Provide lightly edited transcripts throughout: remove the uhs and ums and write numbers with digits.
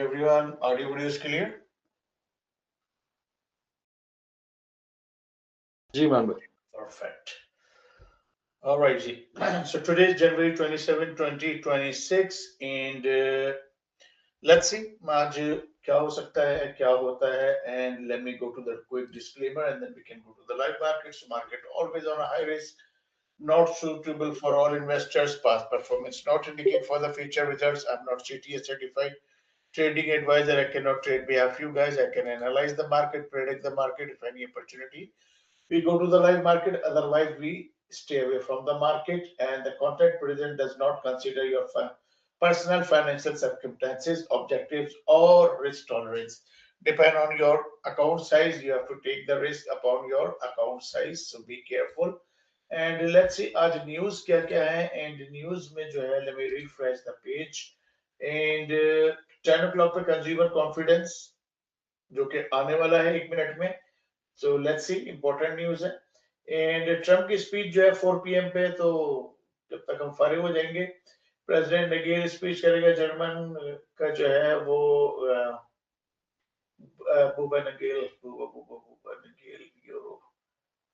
everyone. Audio video is clear? जी ma'am. Perfect. All right, जी. So today is January 27, 2026 and let's see आज क्या हो सकता है, क्या होता है, and let me go to the quick disclaimer and then we can go to the live markets. Market always on a high risk, not suitable for all investors. Past performance not indicating for the future results. I'm not CTA certified trading advisor. I cannot trade behalf you guys. I can analyze the market, predict the market. If any opportunity, we go to the live market. Otherwise, we stay away from the market. And the content present does not consider your personal financial circumstances, objectives, or risk tolerance. Depend on your account size. You have to take the risk upon your account size. So be careful. And let's see आज news क्या क्या है. And news में जो है, let me refresh the page. And 10 o'clock पे consumer confidence जो कि आने वाला है 1 मिनट में. So let's see, important news है. एंड ट्रम्प की स्पीच जो है 4 PM पे, तो जब तक हम फारिग हो जाएंगे, प्रेसिडेंट नगेल स्पीच करेगा. जर्मन का जो है वो बुबा नगेल, बुबा नगेल यूरो.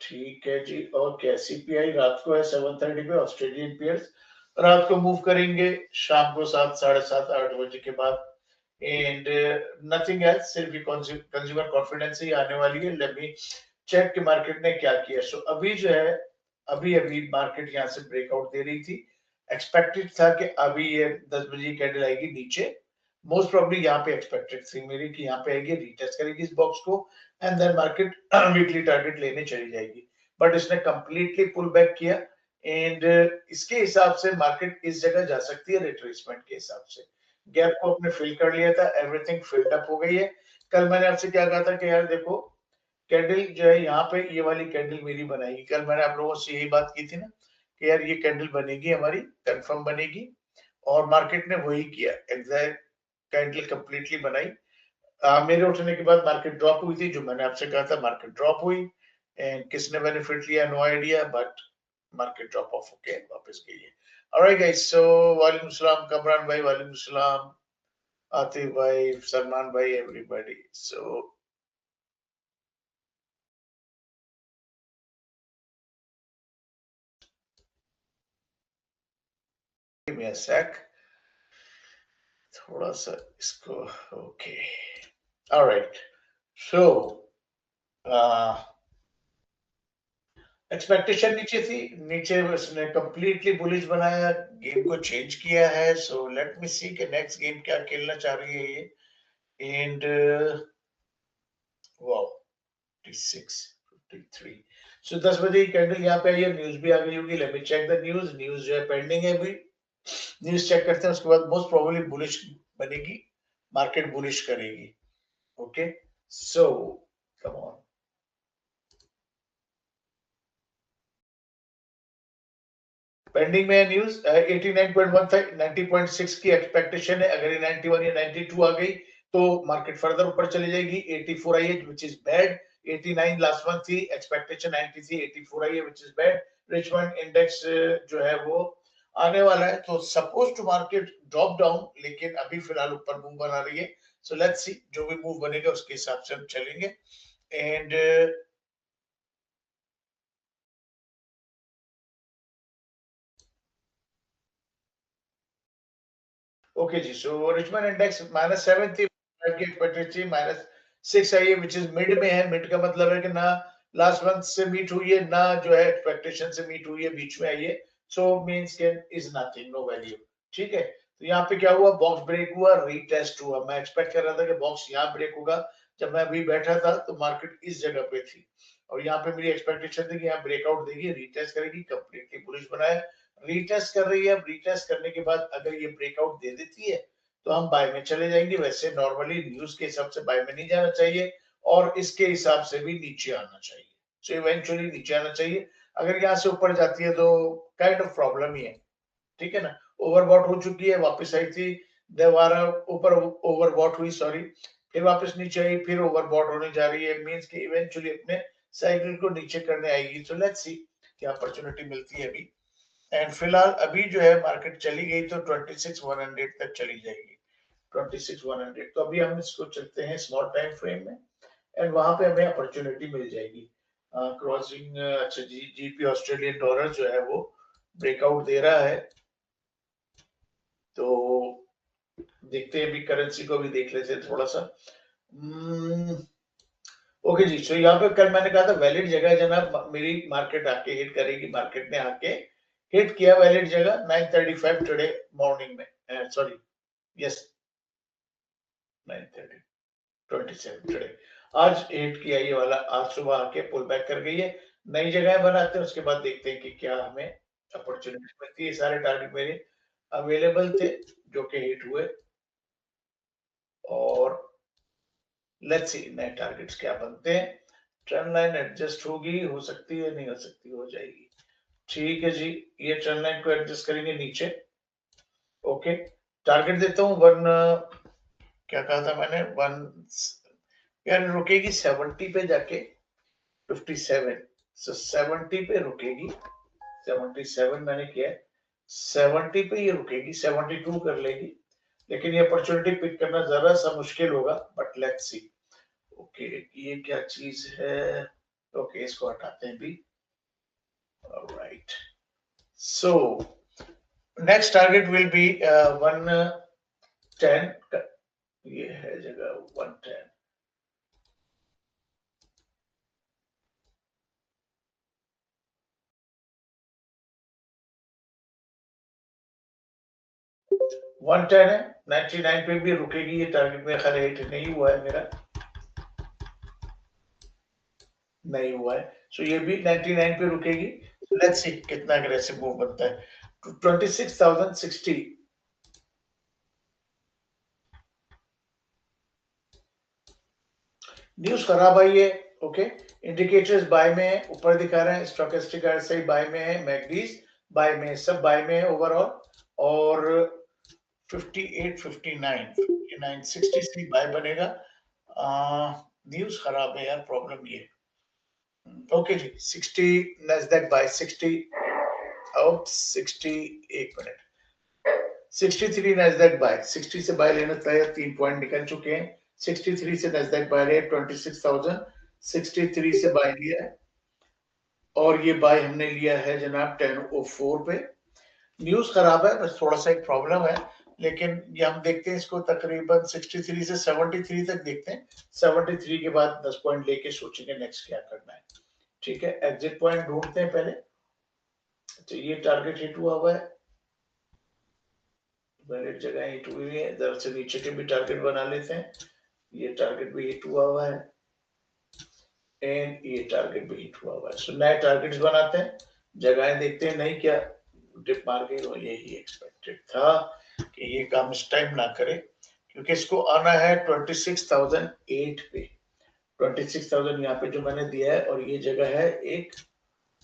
ठीक है जी. और क्या, CPI रात को है 7:30 पे. ऑस्ट्रेलियन पेयर्स रात को मूव करेंगे, शाम को 7, 7:30, 8 बजे के बाद. एंड नथिंग एल्स, सिर्फ कंज्यूमर कॉन्फिडेंस ही आने वाली है. लेट मी चेक कि मार्केट ने क्या किया. सो अभी जो है, अभी अभी मार्केट यहाँ से ब्रेकआउट दे रही थी. एक्सपेक्टेड था कि अभी ये 10 बजे कैंडल आएगी नीचे. मोस्ट प्रोबेबली यहाँ पे एक्सपेक्टेड थी मेरी कि यहाँ पे आएगी, रीटेस्ट करेगी इस बॉक्स को, and then market weekly target लेने चली जाएगी. बट इसने कंप्लीटली पुल बैक किया. एंड इसके हिसाब से मार्केट इस जगह जा सकती है रिट्रेसमेंट के हिसाब से. गैप को अपने फिल कर लिया था, एवरीथिंग फिल्ड अप हो गई है. कल मैंने आपसे क्या कहा था कि यार देखो, कैंडल जो है यहाँ पे, ये वाली कैंडल मेरी बनाएगी. कल मैंने आप लोगों से यही बात की थी ना कि यार ये कैंडल बनेगी हमारी, कंफर्म बनेगी. और मार्केट ने वही किया, एग्जैक्ट कैंडल कंप्लीटली बनाई. मेरे उठने के बाद मार्केट ड्रॉप हुई थी, जो मैंने आपसे कहा था मार्केट ड्रॉप हुई. एंड किसने बेनिफिट लिया, no idea, but market drop off होके वापस गई है. ऑलराइट गाइस, सो वालेकुम सलाम कमरान भाई, वालेकुम सलाम आतिफ भाई, सलमान भाई, एवरीबॉडी. सो गिव मी अ सेक, थोड़ा सा इसको. Okay, alright. सो एक्सपेक्टेशन नीचे थी, नीचे उसने कंप्लीटली बुलिश बनाया, गेम को चेंज किया है. सो लेट मी सी कि नेक्स्ट गेम क्या खेलना चाह रही है ये. And wow, 56, 53. सो 10 बजे की कैंडल यहाँ पे आई है, न्यूज भी आ गई होगी. Let me check the news. News जो है पेंडिंग है अभी. न्यूज चेक करते हैं, उसके बाद मोस्ट प्रोबेबली बुलिश बनेगी, मार्केट बुलिश करेगी. Okay, so come on. Pending में है न्यूज. 89.1 था, 90.6 की एक्सपेक्टेशन है. अगर ये 91 या 92 आ गई तो मार्केट फर्दर ऊपर चली जाएगी. 84 आई है, which is bad. 89 last month थी, एक्सपेक्टेशन 90 थी, 84 आई है, which is bad. Richmond index जो है वो आने वाला है, तो suppose to market drop down, लेकिन अभी फिलहाल ऊपर मूव बना रही है. सो लेट्स सी, जो भी मूव बनेगा उसके हिसाब से हम चलेंगे. एंड ओके जी. सो रिचमंड इंडेक्स -7 थी, की एक्सपेक्टेड थी -6 आई है, विच इज मिड में है. मिड का मतलब है कि ना लास्ट मंथ से मीट हुई है, ना जो है एक्सपेक्टेशन से मीट हुई है, बीच में आई है. सो मींस के इज नथिंग, नो वैल्यू. ठीक है, तो यहाँ पे क्या हुआ, बॉक्स ब्रेक हुआ, रीटेस्ट हुआ. मैं एक्सपेक्ट कर रहा था कि बॉक्स यहाँ ब्रेक होगा. जब मैं अभी बैठा था तो मार्केट इस जगह पे थी, और यहाँ पे मेरी एक्सपेक्टेशन थी कि यहाँ ब्रेकआउट देगी, रीटेस्ट करेगी, कंप्लीटली बुलिश बनाया. रीटेस्ट कर रही है. अब रीटेस्ट करने के बाद अगर ये ब्रेकआउट दे देती है तो हम बाय में चले जाएंगे. वैसे नॉर्मली न्यूज के हिसाब से बाय में नहीं जाना चाहिए, और इसके हिसाब से भी नीचे आना चाहिए. सो इवेंचुअली नीचे आना चाहिए. अगर यहाँ से ऊपर जाती है तो काइंड ऑफ प्रॉब्लम ही है. ठीक है ना, ओवरबॉट हो चुकी है, वापस आई थी, दोबारा ऊपर ओवरबॉट हुई, सॉरी, फिर वापस नीचे आई, फिर ओवरबॉट होने जा रही है. मींस कि इवेंचुअली अपने साइकिल को नीचे करने आएगी. सो लेट्स सी क्या अपॉर्चुनिटी मिलती है अभी. एंड फिलहाल अभी जो है मार्केट चली गई तो 26,100 तक चली जाएगी. 26,100। तो अभी हम इसको चलते हैं स्मॉल टाइम फ्रेम में एंड वहां पे हमें अपॉर्चुनिटी मिल जाएगी क्रॉसिंग। अच्छा जी, जीपी ऑस्ट्रेलियन डॉलर जो है वो ब्रेकआउट दे रहा है, तो देखते हैं अभी करेंसी को भी देख लेते हैं थोड़ा सा। ओके जी, सो यहाँ पे कल मैंने कहा था वैलिड जगह जनाब मेरी मार्केट आके हिट करेगी, मार्केट ने आके हिट किया वैलिड जगह 935 टुडे मॉर्निंग में, सॉरी यस 9:30 27 टुडे आज हिट किया ये वाला, आज सुबह आके पुल बैक कर गई है। नई जगह बनाते हैं, उसके बाद देखते हैं कि क्या हमें अपॉर्चुनिटी मिलती है। सारे टारगेट मेरे अवेलेबल थे जो कि हिट हुए, और लेट्स सी नए टारगेट्स क्या बनते हैं। ट्रेंड लाइन एडजस्ट होगी, हो सकती है, नहीं हो सकती, हो जाएगी। ठीक है जी, ये ट्रेंड लाइन को एडजस्ट करेंगे नीचे। ओके, टारगेट देता हूँ वन, क्या कहा था मैंने, वन यार रुकेगी 70 पे जाके 57, सो 70 पे रुकेगी, 77 मैंने किया है, 70 पे ये रुकेगी, 72 कर लेगी, लेकिन ये अपॉर्चुनिटी पिक करना जरा सा मुश्किल होगा, बट लेट्स सी। ओके, ये क्या चीज है, ओके इसको हटाते हैं भी। Alright, so next target will be 110, ये है जगह 110। वन टेन है, 99 पे भी रुकेगी ये टारगेट, मेरा ख्याल हिट नहीं हुआ है, मेरा नहीं हुआ है, सो ये भी 99 पे रुकेगी। लेट्स सी कितना अग्रेसिव मूव बनता है। 26,060 न्यूज खराब आई है। ओके, इंडिकेटर्स बाय में है, ऊपर दिखा रहे हैं, स्टोकेस्टिक सही बाय में है, मैगडीज बाय में, सब बाय में है ओवरऑल, और 58, 59, 59, 60 से बाय बनेगा। न्यूज खराब है यार, प्रॉब्लम ये। ओके जी, 60 नैस्डैक बाय 60 आउट, 60, एक मिनट, 63 नैस्डैक बाय, 60 से बाय लेना था, 3 पॉइंट निकल चुके हैं। 63 से नैस्डैक बाय है 26,000, 63 से बाय लिया है, और ये बाय हमने लिया है जनाब 10:04 पे। न्यूज खराब है, बस थोड़ा सा एक प्रॉब्लम है, लेकिन ये हम देखते हैं इसको तकरीबन 63 से 73 तक देखते हैं। 73 के बाद 10 पॉइंट लेके सोचेंगे नेक्स्ट क्या करना है। ठीक है, एग्जिट पॉइंट ढूंढते हैं पहले। तो ये टारगेट हिट हुआ है, वैलिड जगह हिट हुई है, इधर से नीचे के भी टारगेट बना लेते हैं। ये टारगेट भी हिट हुआ है, एंड ये टारगेट भी हिट हुआ है, सो नए टारगेट्स बनाते हैं, जगहें देखते हैं, नहीं क्या डिप मार गई, और यही एक्सपेक्टेड था कि ये काम इस टाइम ना करे, क्योंकि इसको आना है 26,008 पे। 26,000 यहाँ पे जो मैंने दिया है, और ये जगह है एक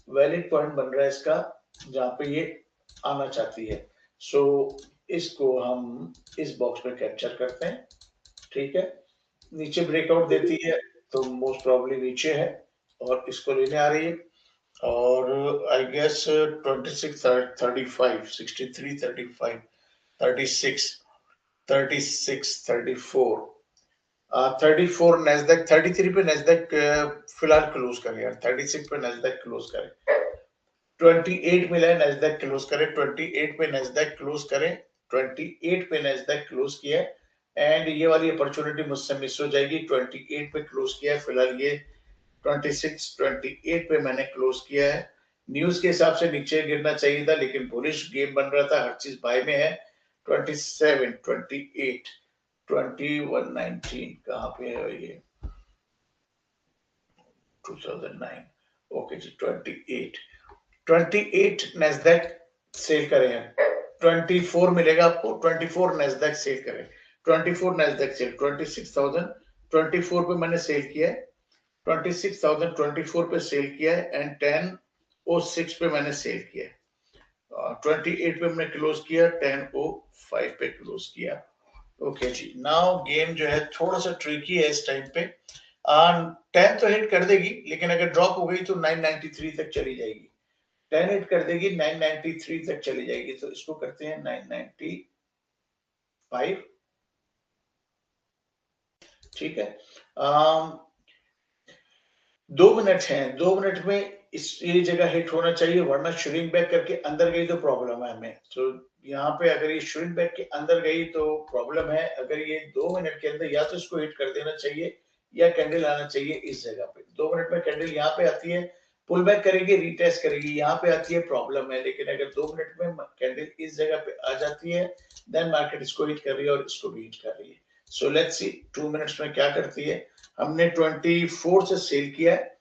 वैलिड पॉइंट बन रहा है इसका, जहाँ पे ये आना चाहती है। सो इसको हम इस बॉक्स में कैप्चर करते हैं। ठीक है, नीचे ब्रेकआउट देती है तो मोस्ट प्रॉब्ली नीचे है, और इसको लेने आ रही है, और आई गेस 26, 35, 63, 35, 36, 36, 34, 34 नैस्डैक, 33 पे नैस्डैक फिलहाल क्लोज करें यार, 36 पे नैस्डैक क्लोज करें, 28 मिला है, नैस्डैक क्लोज करें, 28 पे नैस्डैक क्लोज करें, 28 पे नैस्डैक क्लोज किया है, एंड ये वाली अपॉर्चुनिटी मुझसे मिस हो जाएगी। 28 पे क्लोज किया है, फिलहाल ये 26, 28 पे मैंने क्लोज किया है। न्यूज के हिसाब से नीचे गिरना चाहिए था, लेकिन बुलिश गेम बन रहा था, हर चीज बाय में है। 27, 28, 21, 19 कहाँ पे है ये, 2009, ओके जी, 28, 28 नैस्डैक सेल करें हैं, 24 मिलेगा आपको, 24 नैस्डैक सेल करें, 24 नैस्डैक सेल, 26,000, 24 पे मैंने सेल किया है, 26,024 पे सेल किया है, एंड 10:06 पे मैंने सेल किया है, 28 पे मैंने क्लोज किया, 10:05 पे क्लोज किया। ओके जी, नाउ गेम जो है थोड़ा सा ट्रिकी है इस टाइम पे। 10 तो हिट कर देगी, लेकिन अगर ड्रॉप हो गई तो 993 तक चली जाएगी, 10 हिट कर देगी 993 तक चली जाएगी, तो इसको करते हैं 995, ठीक है। 2 मिनट हैं, 2 मिनट में ये जगह हिट होना चाहिए, वरना श्रिंक बैक करके अंदर गई तो प्रॉब्लम है हमें। तो यहाँ पे अगर ये श्रिंक बैक के अंदर गई तो प्रॉब्लम है। अगर ये 2 मिनट के अंदर या तो इसको हिट कर देना चाहिए या कैंडल आना चाहिए इस जगह पे। 2 मिनट में कैंडल यहाँ पे आती है, पुल बैक करेगी, रीटेस्ट करेगी, यहाँ पे आती है, प्रॉब्लम है। लेकिन अगर 2 मिनट में कैंडल इस जगह पे आ जाती है, देन मार्केट इसको हिट कर रही है और इसको भी हिट कर रही है। सो लेट्स सी 2 मिनट्स में क्या करती है। हमने 24 से सेल किया है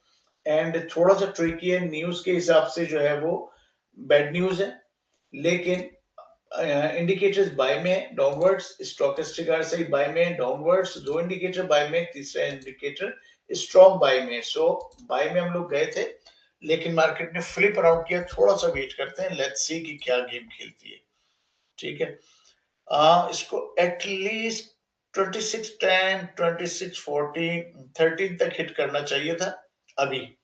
एंड थोड़ा सा ट्रिकी है, न्यूज के हिसाब से जो है वो बैड न्यूज है, लेकिन इंडिकेटर्स बाय में डाउनवर्ड्स, स्टॉकेस्टिक आरएसआई बाय में डाउनवर्ड्स, 2 इंडिकेटर बाय में, तीसरा इंडिकेटर स्ट्रॉन्ग बाय में। सो बाय में हम लोग गए थे, लेकिन मार्केट ने फ्लिप अराउंड किया। थोड़ा सा वेट करते हैं, लेट्स सी कि क्या गेम खेलती है। ठीक है, इसको एटलीस्ट 2610, 2640, 13 तक हिट करना चाहिए था अभी।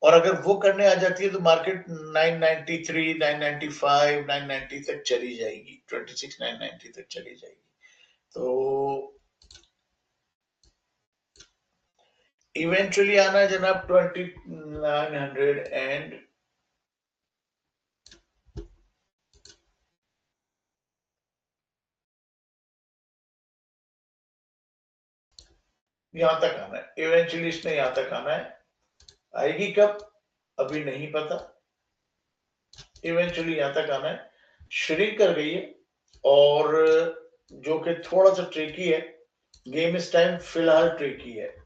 और अगर वो करने आ जाती है तो मार्केट 993, 995, 990 तक चली जाएगी, 26 990 तक चली जाएगी। तो इवेंचुअली आना है जनाब 2900 एंड यहां तक आना है। इवेंचुअली इसने यहां तक आना है, आएगी कब अभी नहीं पता। इवेंचुअली यहां तक आना है, श्रिंक कर गई है और जो कि थोड़ा सा ट्रिकी है। गेम इस टाइम फिलहाल ट्रिकी है,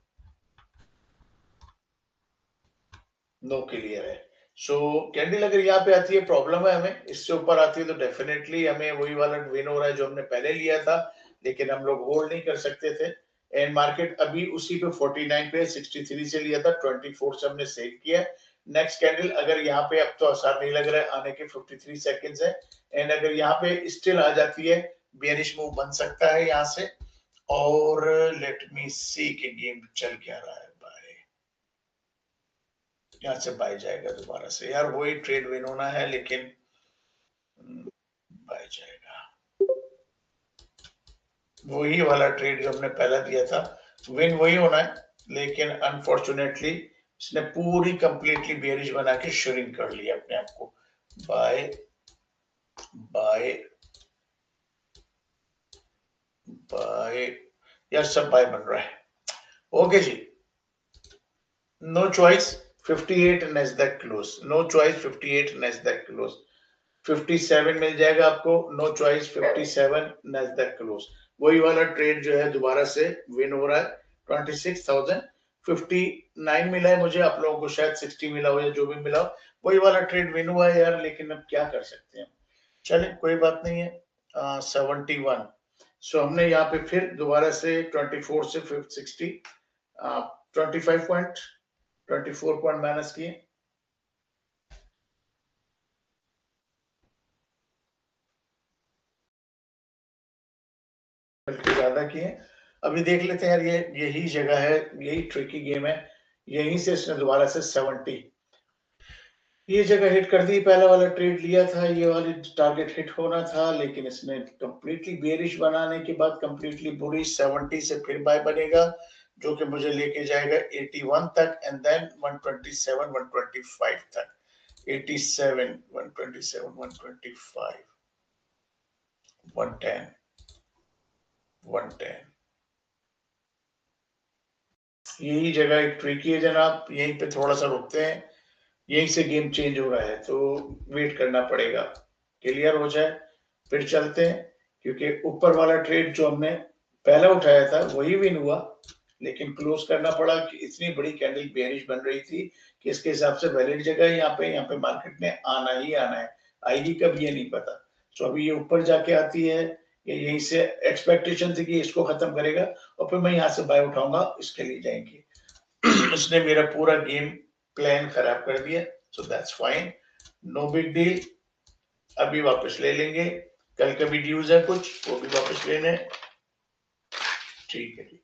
नो क्लियर है। सो कैंडल अगर यहाँ पे आती है प्रॉब्लम है हमें, इससे ऊपर आती है तो डेफिनेटली हमें वही वाला विन हो रहा है जो हमने पहले लिया था, लेकिन हम लोग होल्ड नहीं कर सकते थे। एंड मार्केट अभी उसी पे 49 पे 63 से लिया था, 24 से हमने सेल किया। नेक्स्ट कैंडल अगर यहाँ पे, अब तो आसार नहीं लग रहा है, आने के 53 सेकेंड्स है। एंड अगर यहाँ पे स्टिल आ जाती है, बेयरिश मूव बन सकता है यहाँ से। और लेट मी सी कि गेम चल क्या रहा है। यहाँ से बाय जाएगा दोबारा से, यार वही ट्रेड विन होना है, लेकिन बाय जाएगा। वही वाला ट्रेड जो हमने पहला दिया था, विन वही होना है, लेकिन अनफॉर्चुनेटली इसने पूरी कंप्लीटली बेरिश बना के श्रिंक कर लिया अपने आप को। बाय बाय बाय, यार सब बाय बन रहा है। ओके जी, no choice 58 Nasdaq close, no choice 58 Nasdaq close, 57 मिल जाएगा आपको, नो चॉइस 57 Nasdaq क्लोज। वही वाला ट्रेड जो है दोबारा से विन हो रहा है, 26,059 मिला है मुझे, आप लोगों को शायद 60 मिला हो या जो भी मिला हो, वही वाला ट्रेड विन हुआ है यार। लेकिन अब क्या कर सकते हैं, चले कोई बात नहीं है। 71, सो हमने यहाँ पे फिर दोबारा से 24 से 60, 25 पॉइंट, 24 पॉइंट माइनस किए, बल्कि ज्यादा किए। अभी देख लेते हैं यार, ये यही जगह है, यही ट्रिकी गेम है। यहीं से इसने दोबारा से 70 ये जगह हिट कर दी। पहला वाला ट्रेड लिया था, ये वाली टारगेट हिट होना था, लेकिन इसने कंप्लीटली बेरिश बनाने के बाद कंप्लीटली बुरी 70 से फिर बाय बनेगा, जो कि मुझे लेके जाएगा 81 तक एंड देन 127, 125 तक। 87, 127, 125, 110, 110। यही जगह एक ट्रिकी है जनाब, यहीं पे थोड़ा सा रुकते हैं, यहीं से गेम चेंज हो रहा है, तो वेट करना पड़ेगा क्लियर हो जाए फिर चलते हैं। क्योंकि ऊपर वाला ट्रेड जो हमने पहला उठाया था वही विन हुआ, लेकिन क्लोज करना पड़ा कि इतनी बड़ी कैंडल बेयरिश बन रही थी कि इसके हिसाब से वैलिड जगह है यहाँ पे मार्केट ने आना ही आना है, आएगी कब ये नहीं पता। तो अभी ये ऊपर जाके आती है, ये यहीं से एक्सपेक्टेशन थी कि इसको खत्म करेगा और फिर मैं यहाँ से बाय उठाऊंगा, इसके लिए जाएंगे। उसने मेरा पूरा गेम प्लान खराब कर दिया, so that's fine, no big deal. अभी वापस ले लेंगे, कल का भी ड्यूज है कुछ, वो भी वापस लेने, ठीक है जी।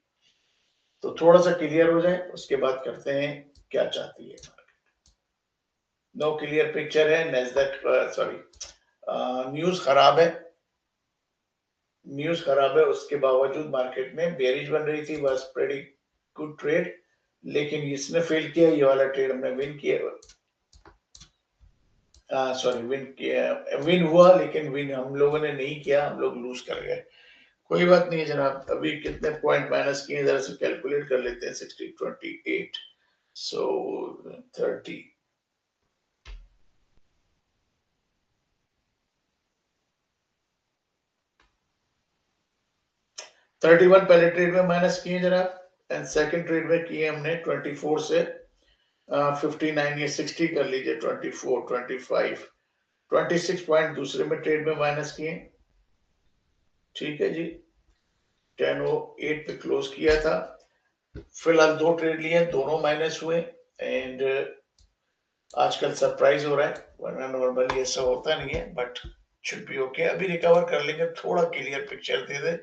तो थोड़ा सा क्लियर हो जाए उसके बाद करते हैं क्या चाहती है। नो क्लियर पिक्चर है, नेस्डैक सॉरी न्यूज खराब है, न्यूज खराब है, उसके बावजूद मार्केट में बेरिश बन रही थी, वाज प्रेटी गुड ट्रेड, लेकिन इसने फेल किया, ये वाला ट्रेड हमने विन किया, सॉरी विन किया, विन हुआ, लेकिन विन हम लोगों ने नहीं किया, हम लोग लूज कर गए। कोई बात नहीं जनाब, अभी कितने पॉइंट माइनस किए जरा से कैलकुलेट कर लेते हैं। 60 28, सो 30, 31 पहले ट्रेड में माइनस किए जनाब, एंड सेकंड ट्रेड में किए हमने 24 से 59, ये 60 कर लीजिए, 24 25 26 पॉइंट दूसरे में ट्रेड में माइनस किए। ठीक है जी, 10:08 पे क्लोज किया था। फिलहाल दो ट्रेड लिए, दोनों माइनस हुए, एंड आजकल सरप्राइज हो रहा है, वरना नॉर्मली ऐसा होता नहीं है, बट शुड बी ओके, अभी रिकवर कर लेंगे, थोड़ा क्लियर पिक्चर दे दे।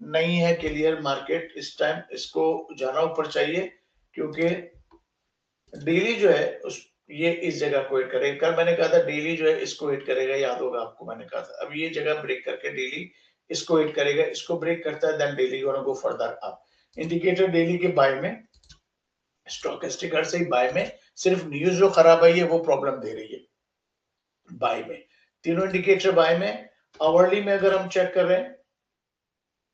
नहीं है क्लियर मार्केट इस टाइम, इसको जाना ऊपर चाहिए, क्योंकि डेली जो है उस ये इस जगह को हिट करेगा। कल मैंने कहा था डेली जो है इसको हिट करेगा, याद होगा आपको, मैंने कहा था अब ये जगह ब्रेक करके डेली इसको हिट करेगा, इसको ब्रेक करता है, then daily gonna go further up. Indicator daily के बाय में, स्टॉकेस्टिक से ही बाय में, सिर्फ न्यूज जो खराब आई है वो प्रॉब्लम दे रही है बाय में। तीनों इंडिकेटर बाय में। आवरली में अगर हम चेक कर रहे हैं,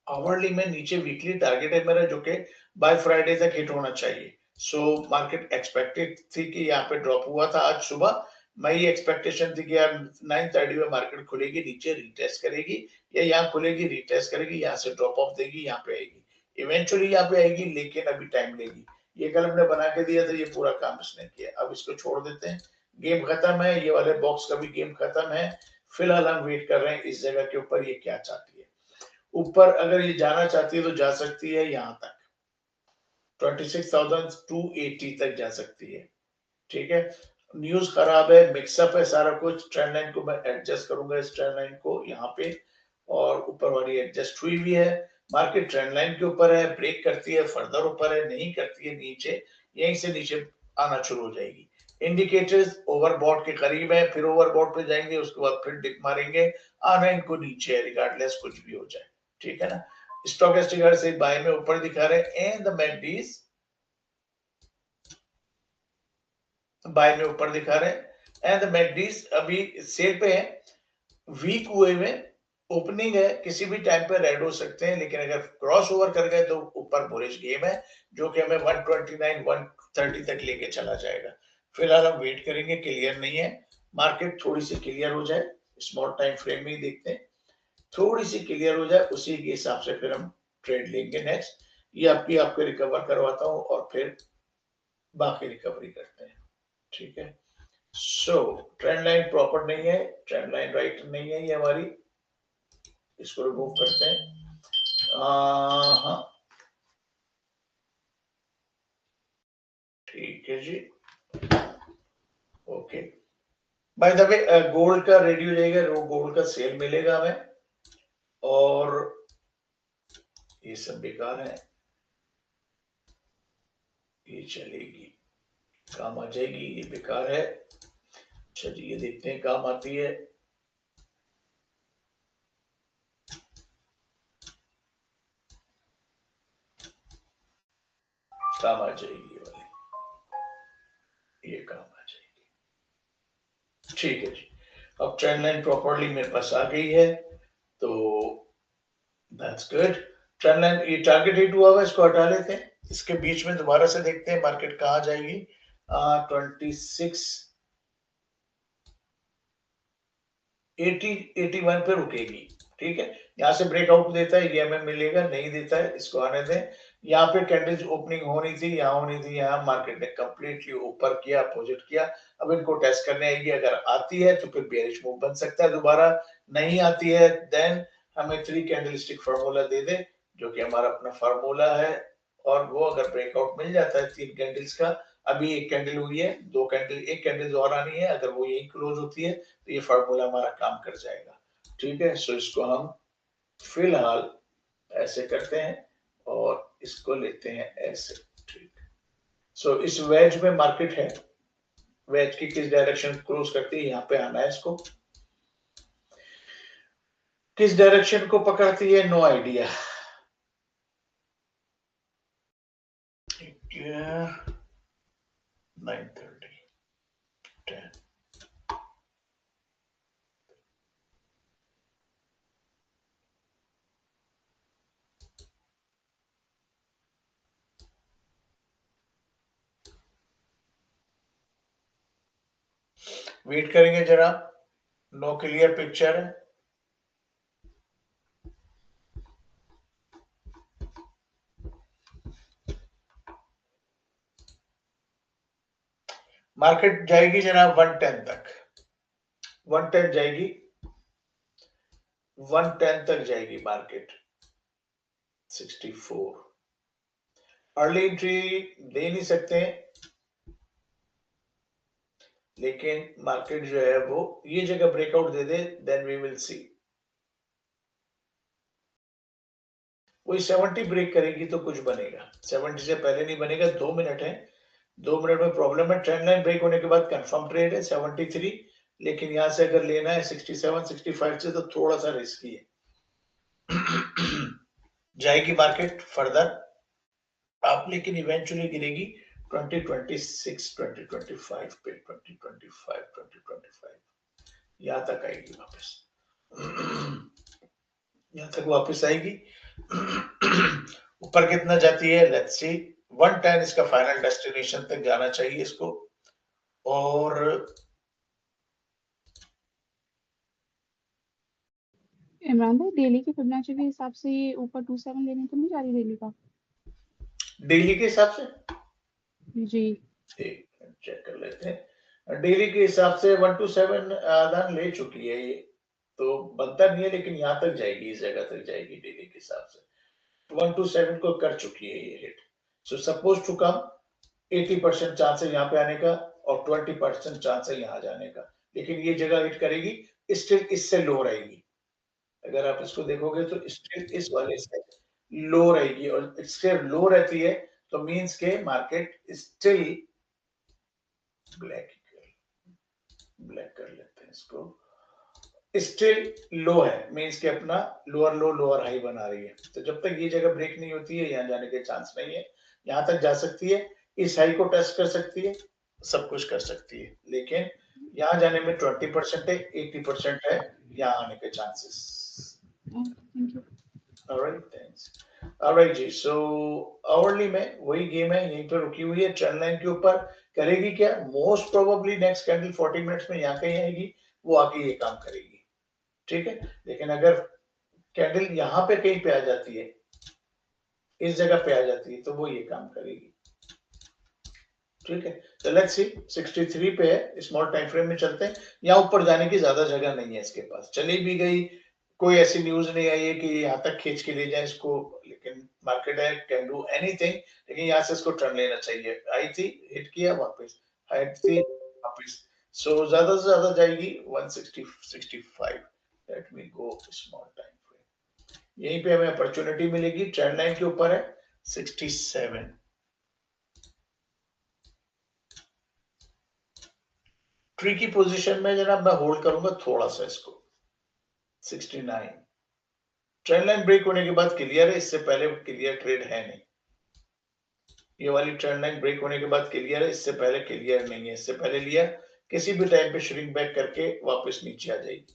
आवरली में नीचे वीकली टारगेट है मेरा, जो कि बाय फ्राइडे तक हिट होना चाहिए। सो मार्केट एक्सपेक्टेड थी कि यहाँ पे ड्रॉप हुआ था आज सुबह, मेरी एक्सपेक्टेशन थी कि यार 9:30 में मार्केट खुलेगी, नीचे रिटेस्ट करेगी, या यहाँ खुलेगी रिटेस्ट करेगी, यहाँ से ड्रॉप ऑफ देगी, यहाँ पे आएगी, इवेंचुअली यहाँ पे आएगी, लेकिन अभी टाइम लेगी। ये कल हमने बना के दिया था, ये पूरा काम इसने किया, अब इसको छोड़ देते हैं, गेम खत्म है, ये वाले बॉक्स का भी गेम खत्म है। फिलहाल हम वेट कर रहे हैं इस जगह के ऊपर ये क्या चाहती है। ऊपर अगर ये जाना चाहती है तो जा सकती है यहां तक, 26,280 तक जा सकती है। ठीक है, न्यूज खराब है, मिक्सअप है सारा कुछ। ट्रेंड लाइन को मैं एडजस्ट करूंगा, इस ट्रेंड लाइन को यहाँ पे, और ऊपर वाली एडजस्ट हुई भी है। मार्केट ट्रेंड लाइन के ऊपर है, ब्रेक करती है फर्दर ऊपर है, नहीं करती है नीचे, यहीं से नीचे आना शुरू हो जाएगी। इंडिकेटर्स ओवरबॉट के करीब है, फिर ओवरबॉट पे जाएंगे, उसके बाद फिर डिप मारेंगे, आना इनको नीचे है, रिगार्डलेस कुछ भी हो जाए। ठीक है ना, स्टॉकेस्टिक से बाय में ऊपर दिखा रहे हैं, एंड द मैकडीज बाय में ऊपर दिखा रहे हैं, एंड द मैकडीज अभी सेल पे है, वीक हुए में ओपनिंग है, किसी भी टाइम पे रेड हो सकते हैं, लेकिन अगर क्रॉस ओवर कर गए तो ऊपर बुलिश गेम है, जो कि हमें 129 130 तक लेके चला जाएगा। फिलहाल हम वेट करेंगे, क्लियर नहीं है मार्केट, थोड़ी सी क्लियर हो जाए, स्मॉल टाइम फ्रेम में ही देखते हैं, थोड़ी सी क्लियर हो जाए, उसी के हिसाब से फिर हम ट्रेड लेंगे नेक्स्ट। ये आपको रिकवर करवाता हूँ, और फिर बाकी रिकवरी करते हैं। ठीक है, सो ट्रेंड लाइन प्रॉपर नहीं है, ट्रेंड लाइन राइट नहीं है ये हमारी, इसको रिमूव करते हैं। हाँ, ठीक है जी, okay. By the way, gold का रेडी हो जाएगा, गोल्ड का सेल मिलेगा हमें, और ये सब बेकार है, ये चलेगी, काम आ जाएगी, ये बेकार है। अच्छा जी, ये देखते हैं काम आती है, काम आ जाएगी ये वाली, ये काम आ जाएगी। ठीक है जी, अब ट्रेंड लाइन प्रॉपरली मेरे पास आ गई है, तो दैट्स गुड। ट्रेंड लाइन ये टारगेट हिट हुआ हुआ, इसको हटा लेते हैं, इसके बीच में दोबारा से देखते हैं मार्केट कहाँ जाएगी। 26 80 81 पे रुकेगी। ठीक है, यहाँ से ब्रेकआउट देता है ये हमें मिलेगा, नहीं देता है इसको आने दें। यहाँ पे कैंडल्स ओपनिंग होनी थी, यहाँ होनी थी, यहाँ मार्केट ने कंप्लीटली ऊपर किया, अपोजिट किया। अब इनको टेस्ट करने आएगी, अगर आती है तो फिर बेरिश मूव बन सकता है दोबारा, नहीं आती है देन हमें 3 कैंडलस्टिक फार्मूला दे दे, जो कि हमारा अपना फार्मूला है, और वो अगर ब्रेकआउट मिल जाता है 3 कैंडल्स का, अभी एक कैंडल हुई है, 2 कैंडल, एक कैंडल और आनी है, अगर वो यही क्लोज होती है तो ये फार्मूला हमारा काम कर जाएगा। ठीक है, सो इसको हम फिलहाल ऐसे करते हैं, और इसको लेते हैं ऐसे। ठीक, सो इस वेज में मार्केट है, वेज की किस डायरेक्शन क्लोज करती है, यहाँ पे आना है इसको। किस डायरेक्शन को पकड़ती है, नो आइडिया। 9:30 10 वेट करेंगे जरा, नो क्लियर पिक्चर है। मार्केट जाएगी जनाब 110 तक, 110 जाएगी, 110 तक जाएगी मार्केट। 64 अर्ली एंट्री दे नहीं सकते, लेकिन मार्केट जो है वो ये जगह ब्रेकआउट दे दे, देन वी विल सी। वही 70 ब्रेक करेगी तो कुछ बनेगा, 70 से पहले नहीं बनेगा। 2 मिनट है, 2 मिनट में प्रॉब्लम है। ट्रेंड लाइन ब्रेक होने के बाद कंफर्म ट्रेड है 73, लेकिन यहां से अगर लेना है 67 65 से तो थोड़ा सा रिस्की है। जाएगी मार्केट फर्दर आप, लेकिन इवेंचुअली गिरेगी 2026 2025 पे, 2025 2025 यहां तक आएगी वापस। यहां तक वापस आएगी। ऊपर कितना जाती है, लेट्स सी। 110 इसका फाइनल डेस्टिनेशन तक जाना चाहिए इसको। और इमरान भाई डेली की फिबोनाची के हिसाब से ये ऊपर 27 लेने तो नहीं जा रही डेली का? डेली के हिसाब से जी ठीक चेक कर लेते हैं। डेली के हिसाब से 127 आदान ले चुकी है ये, तो बनता नहीं है, लेकिन यहां तक जाएगी, इस जगह तक जाएगी डेली के हिसाब से। 127 को कर चुकी है ये hit. So suppose to come 80% chance है यहाँ पे आने का और 20% चांस है यहाँ जाने का, लेकिन ये जगह हिट करेगी, स्टिल इससे लो रहेगी। अगर आप इसको देखोगे तो स्टिल इस वाले से लो रहेगी, और स्टिल लो रहती है तो मींस के मार्केट स्टिल ब्लैक कर लेते हैं इसको, स्टिल लो है, मींस के अपना लोअर लो लोअर हाई बना रही है। तो जब तक ये जगह ब्रेक नहीं होती है, यहाँ जाने के चांस नहीं है। यहाँ तक जा सकती है, इस हाई को टच कर सकती है, सब कुछ कर सकती है, लेकिन यहाँ जाने में 20% है, 80% है यहाँ आने के chances. Thank you. Alright, thanks. Alright जी, so आवरली में वही गेम है, यहीं पे रुकी हुई है ट्रेंड लाइन के ऊपर। करेगी क्या, most probably next candle 40 minutes में यहाँ कहीं आएगी, वो आके ये काम करेगी, ठीक है। लेकिन अगर कैंडल यहाँ पे कहीं पे आ जाती है, इस जगह पे आ जाती है, तो वो ये काम करेगी, ठीक है। तो लेट्स सी 63 पे है, स्मॉल टाइम फ्रेम में चलते हैं। यहाँ ऊपर जाने की ज्यादा जगह नहीं है इसके पास, चली भी गई, कोई ऐसी न्यूज नहीं आई है कि यहाँ तक खींच के ले जाए इसको, लेकिन मार्केट है, कैन डू एनीथिंग। लेकिन यहाँ से इसको टर्न लेना चाहिए। आई थी, हिट किया वापस, हाइट थी वापस, सो ज्यादा से ज्यादा जाएगी 160 65। लेट मी गो स्मॉल टाइम फ्रेम, यहीं पे हमें अपॉर्चुनिटी मिलेगी। ट्रेंड लाइन के ऊपर है 67, ट्री की पोजीशन में जनाब मैं होल्ड करूंगा थोड़ा सा इसको 69। ट्रेंड लाइन ब्रेक होने के बाद क्लियर है, इससे पहले क्लियर ट्रेड है नहीं। ये वाली ट्रेंड लाइन ब्रेक होने के बाद क्लियर है, इससे पहले क्लियर नहीं है। इससे पहले लिया, किसी भी टाइम पे श्रिंक बैक करके वापस नीचे आ जाएगी।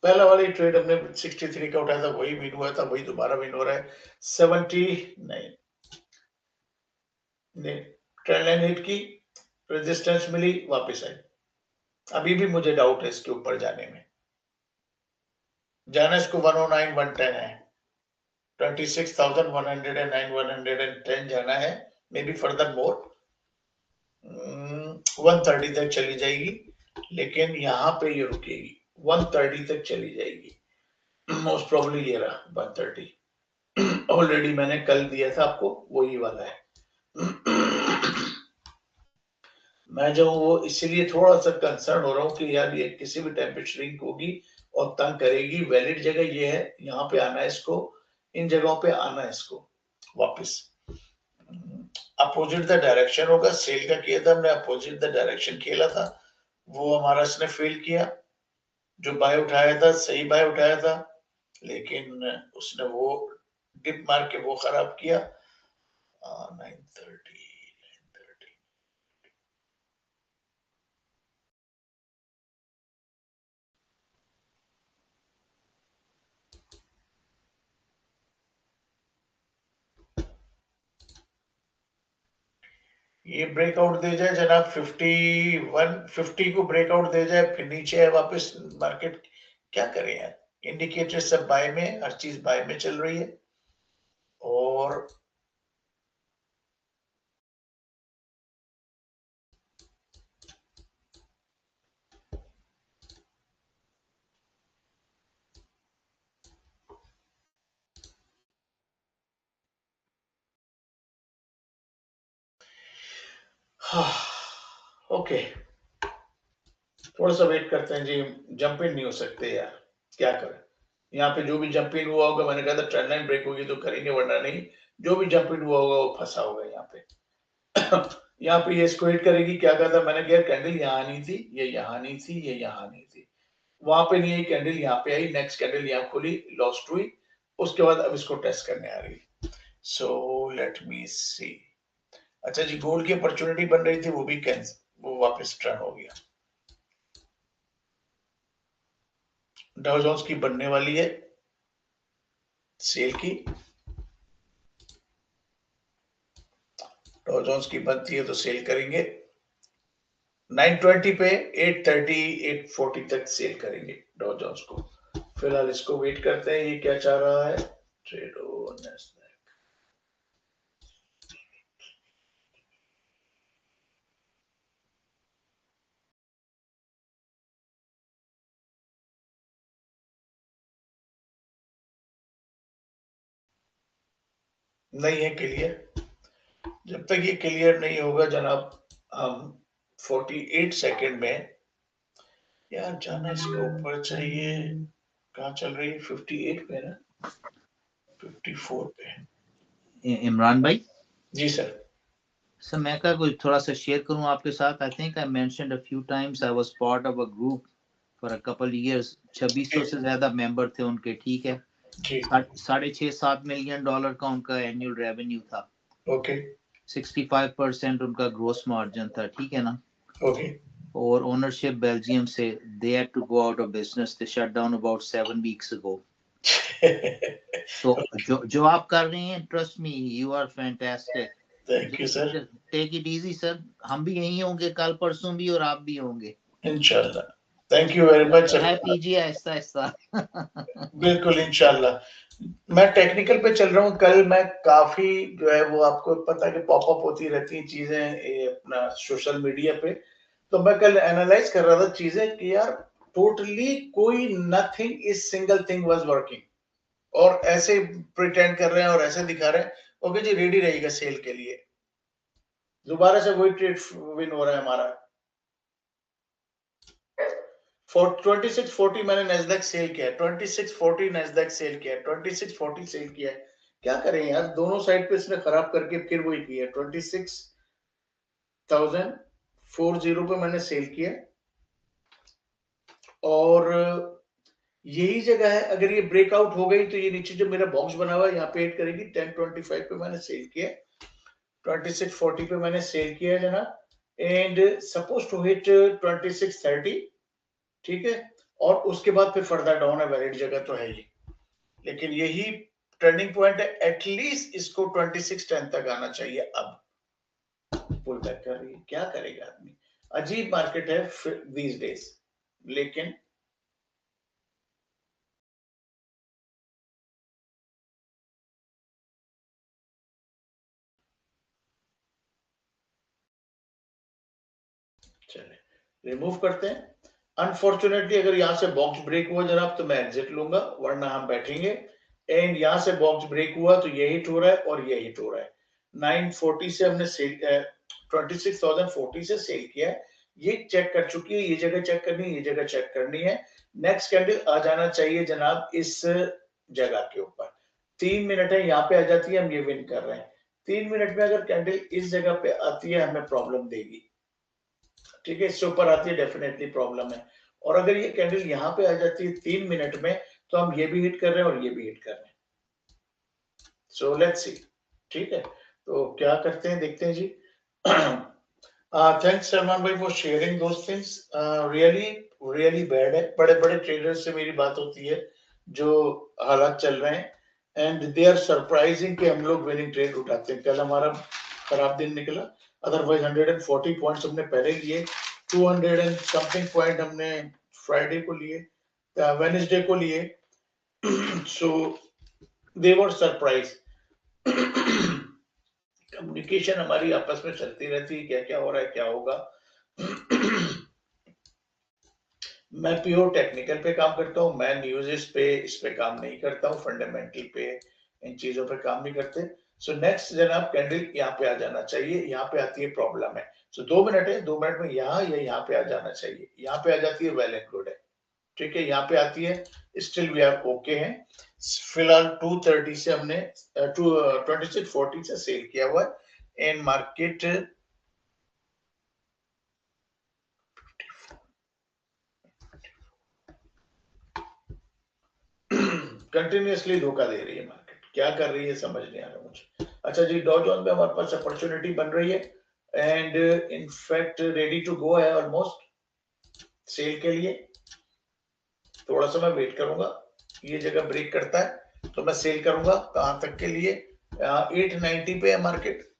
पहला वाली ट्रेड हमने 63 का उठाया था, वही विन हुआ था, वही दोबारा विन हो रहा है। 79 ने ट्रेंड लाइन हिट की, रेजिस्टेंस मिली, वापस आई। अभी भी मुझे डाउट है इसके ऊपर जाने में। जाना इसको 109 110 है, 26,109 110 जाना है, मे बी फर्दर मोर 130 तक चली जाएगी, लेकिन यहाँ पे ये रुकेगी, 130 तक चली जाएगी मोस्ट प्रोबेबली। ये रहा 130, ऑलरेडी मैंने कल दिया था आपको, वही वाला है। मैं जो वो इसलिए थोड़ा सा कंसर्न हो रहा हूँ कि यार ये किसी भी टाइम पे श्रिंक होगी और तंग करेगी। वैलिड जगह ये है, यहाँ पे आना है इसको, इन जगहों पे आना है इसको वापस। अपोजिट द डायरेक्शन होगा। सेल का किया था हमने, अपोजिट द डायरेक्शन खेला था, वो हमारा इसने फेल किया। जो बाय उठाया था सही बाय उठाया था, लेकिन उसने वो डिप मार के वो खराब किया। 930 ये ब्रेकआउट दे जाए जनाब 5150 को ब्रेकआउट दे जाए, फिर नीचे है वापस मार्केट, क्या करें यार। इंडिकेटर सब बाय में, हर चीज बाय में चल रही है। और ओके, थोड़ा सा वेट करते हैं जी। जंप इन नहीं हो सकते यार, क्या करें। यहाँ पे जो भी जंप इन हुआ होगा, मैंने कहा था ट्रेंड लाइन ब्रेक होगी तो करेंगे, वरना नहीं। जो भी जंप इन हुआ होगा वो फंसा होगा यहाँ पे। यहाँ पे ये स्क्वेट करेगी, क्या कहा था मैंने, कहा कैंडल यहाँ आनी थी, ये यहाँ नहीं थी, ये यहाँ नहीं थी, वहां पे नहीं आई कैंडल, यहाँ पे आई, नेक्स्ट कैंडल यहाँ खुली, लॉस्ट हुई, उसके बाद अब इसको टेस्ट करने आ रही। सो लेट मी सी। अच्छा जी, गोल्ड की अपॉर्चुनिटी बन रही थी, वो भी कैंसिल, वो वापस टर्न हो गया। डाउ जोन्स की बनने वाली है सेल की, डाउ जोन्स की बनती है तो सेल करेंगे 920 पे, 830 840 तक सेल करेंगे डाउ जोन्स को। फिलहाल इसको वेट करते हैं, ये क्या चाह रहा है। ट्रेडो नेस्डैक नहीं है क्लियर। जब तक ये क्लियर नहीं होगा जनाब, हम 48 सेकंड में, यार जाना इसके ऊपर चाहिए। कहाँ चल रही है, 58 पे ना, 54 पे। इमरान भाई जी सर। सर मैं क्या कुछ थोड़ा सा शेयर करूं आपके साथ। I think I mentioned a few times I was part of a group for a couple years. 2600 से ज्यादा मेंबर थे उनके, ठीक है। जी 6.5-7 मिलियन डॉलर का उनका एनुअल रेवेन्यू था। ओके 65% उनका ग्रोस मार्जिन था, ठीक है ना। ओके और ओनरशिप बेल्जियम से, they had to go out of business, they shut down about 7 weeks ago. तो जो आप कर रहे हैं, trust me, you are fantastic. Thank you sir. Take it easy sir, हम भी यहीं होंगे कल परसों भी, और आप भी होंगे इंशाल्लाह। Thank you very much. चाय पीजिए आहिस्ता आहिस्ता। बिल्कुल इंशाल्लाह। मैं टेक्निकल पे चल रहा हूँ। कल मैं काफी जो है वो आपको पता है कि पॉपअप होती रहती हैं चीजें अपना सोशल मीडिया पे। तो मैं कल एनालाइज कर रहा था चीजें कि यार टोटली कोई nothing is single thing was working, और ऐसे प्रिटेंड कर रहे हैं और ऐसे दिखा रहे हैं ओके जी रेडी रहेगा सेल के लिए। दोबारा से वही ट्रेड विन हो रहा है हमारा। 2640 मैंने नेस्डैक सेल किया है, 2640 नेस्डैक सेल किया है, 2640 सेल किया है। क्या करें यार, दोनों साइड पे इसने खराब करके फिर वही किया है। 26,040 पे मैंने सेल किया, और यही जगह है। अगर ये ब्रेकआउट हो गई तो ये नीचे जो मेरा बॉक्स बना हुआ है यहाँ पे हिट करेगी। 1025 पे मैंने सेल किया, 2640 पे मैंने सेल किया है जनाब, एंड सपोज टू हिट 2630, ठीक है। और उसके बाद फिर फर्दर डाउन है, वैलिड जगह तो है ही, लेकिन यही टर्निंग पॉइंट है। एटलीस्ट इसको 2610 तक आना चाहिए। अब पुल बैक कर रही है, क्या करेगा आदमी। अजीब मार्केट है दीज डेज, लेकिन चले रिमूव करते हैं। अनफॉर्चुनेटली अगर यहाँ से बॉक्स ब्रेक हुआ जनाब तो मैं एग्जिट लूंगा, वरना हम बैठेंगे। एंड यहाँ से बॉक्स ब्रेक हुआ तो ये हिट हो रहा है और ये हिट हो रहा है। 940 से हमने सेल 26,040 से सेल किया है। ये चेक कर चुकी है, ये जगह चेक करनी है, ये जगह चेक करनी है। नेक्स्ट कैंडल आ जाना चाहिए जनाब इस जगह के ऊपर। 3 मिनट है, यहाँ पे आ जाती है, हम ये विन कर रहे हैं। 3 मिनट में अगर कैंडल इस जगह पे आती है हमें प्रॉब्लम देगी, ठीक है, इससे ऊपर आती है डेफिनेटली प्रॉब्लम है। और अगर ये कैंडल यहाँ पे आ जाती है 3 मिनट में, तो हम ये भी हिट कर रहे हैं और ये भी हिट कर रहे हैं। सो लेट्स सी, ठीक है, तो क्या करते हैं देखते हैं जी। थैंक्स सलमान भाई for sharing those things. Really really bad है, बड़े बड़े ट्रेडर्स से मेरी बात होती है जो हालात चल रहे हैं, एंड दे आर सरप्राइजिंग कि हम लोग विनिंग ट्रेड उठाते हैं। कल हमारा खराब दिन निकला, अदरवाइज 140 पॉइंट्स हमने पहले लिए, 200 एंड समथिंग पॉइंट हमने फ्राइडे को लिए, वेडनेसडे को लिए। सो दे वर सरप्राइज। कम्युनिकेशन हमारी आपस में चलती रहती है, क्या क्या हो रहा है, क्या होगा। मैं प्योर टेक्निकल पे काम करता हूँ, मैं न्यूज़ पे इस पे काम नहीं करता हूँ, फंडामेंटल पे इन चीजों पे काम नहीं करते। सो नेक्स्ट जनाब कैंडल यहाँ पे आ जाना चाहिए, यहाँ पे आती है प्रॉब्लम है। सो 2 मिनट है, 2 मिनट में यहाँ या यहाँ पे आ जाना चाहिए, यहाँ पे आ जाती है वेल एंड गुड है, ठीक है, यहाँ पे आती है स्टिल वी आर ओके हैं। फिलहाल 230 से हमने 2640 से सेल किया हुआ है एंड मार्केट कंटिन्यूअसली धोखा दे रही है। मार्केट क्या कर रही है समझ नहीं आ रहा मुझे। अच्छा जी, डॉ जोन्स में हमारे पास अपॉर्चुनिटी बन रही है and in fact ready to go है ऑलमोस्ट सेल के लिए। थोड़ा सा मैं वेट करूंगा, ये जगह ब्रेक करता है तो मैं सेल करूंगा। कहां तक के लिए? 890 पे है मार्केट,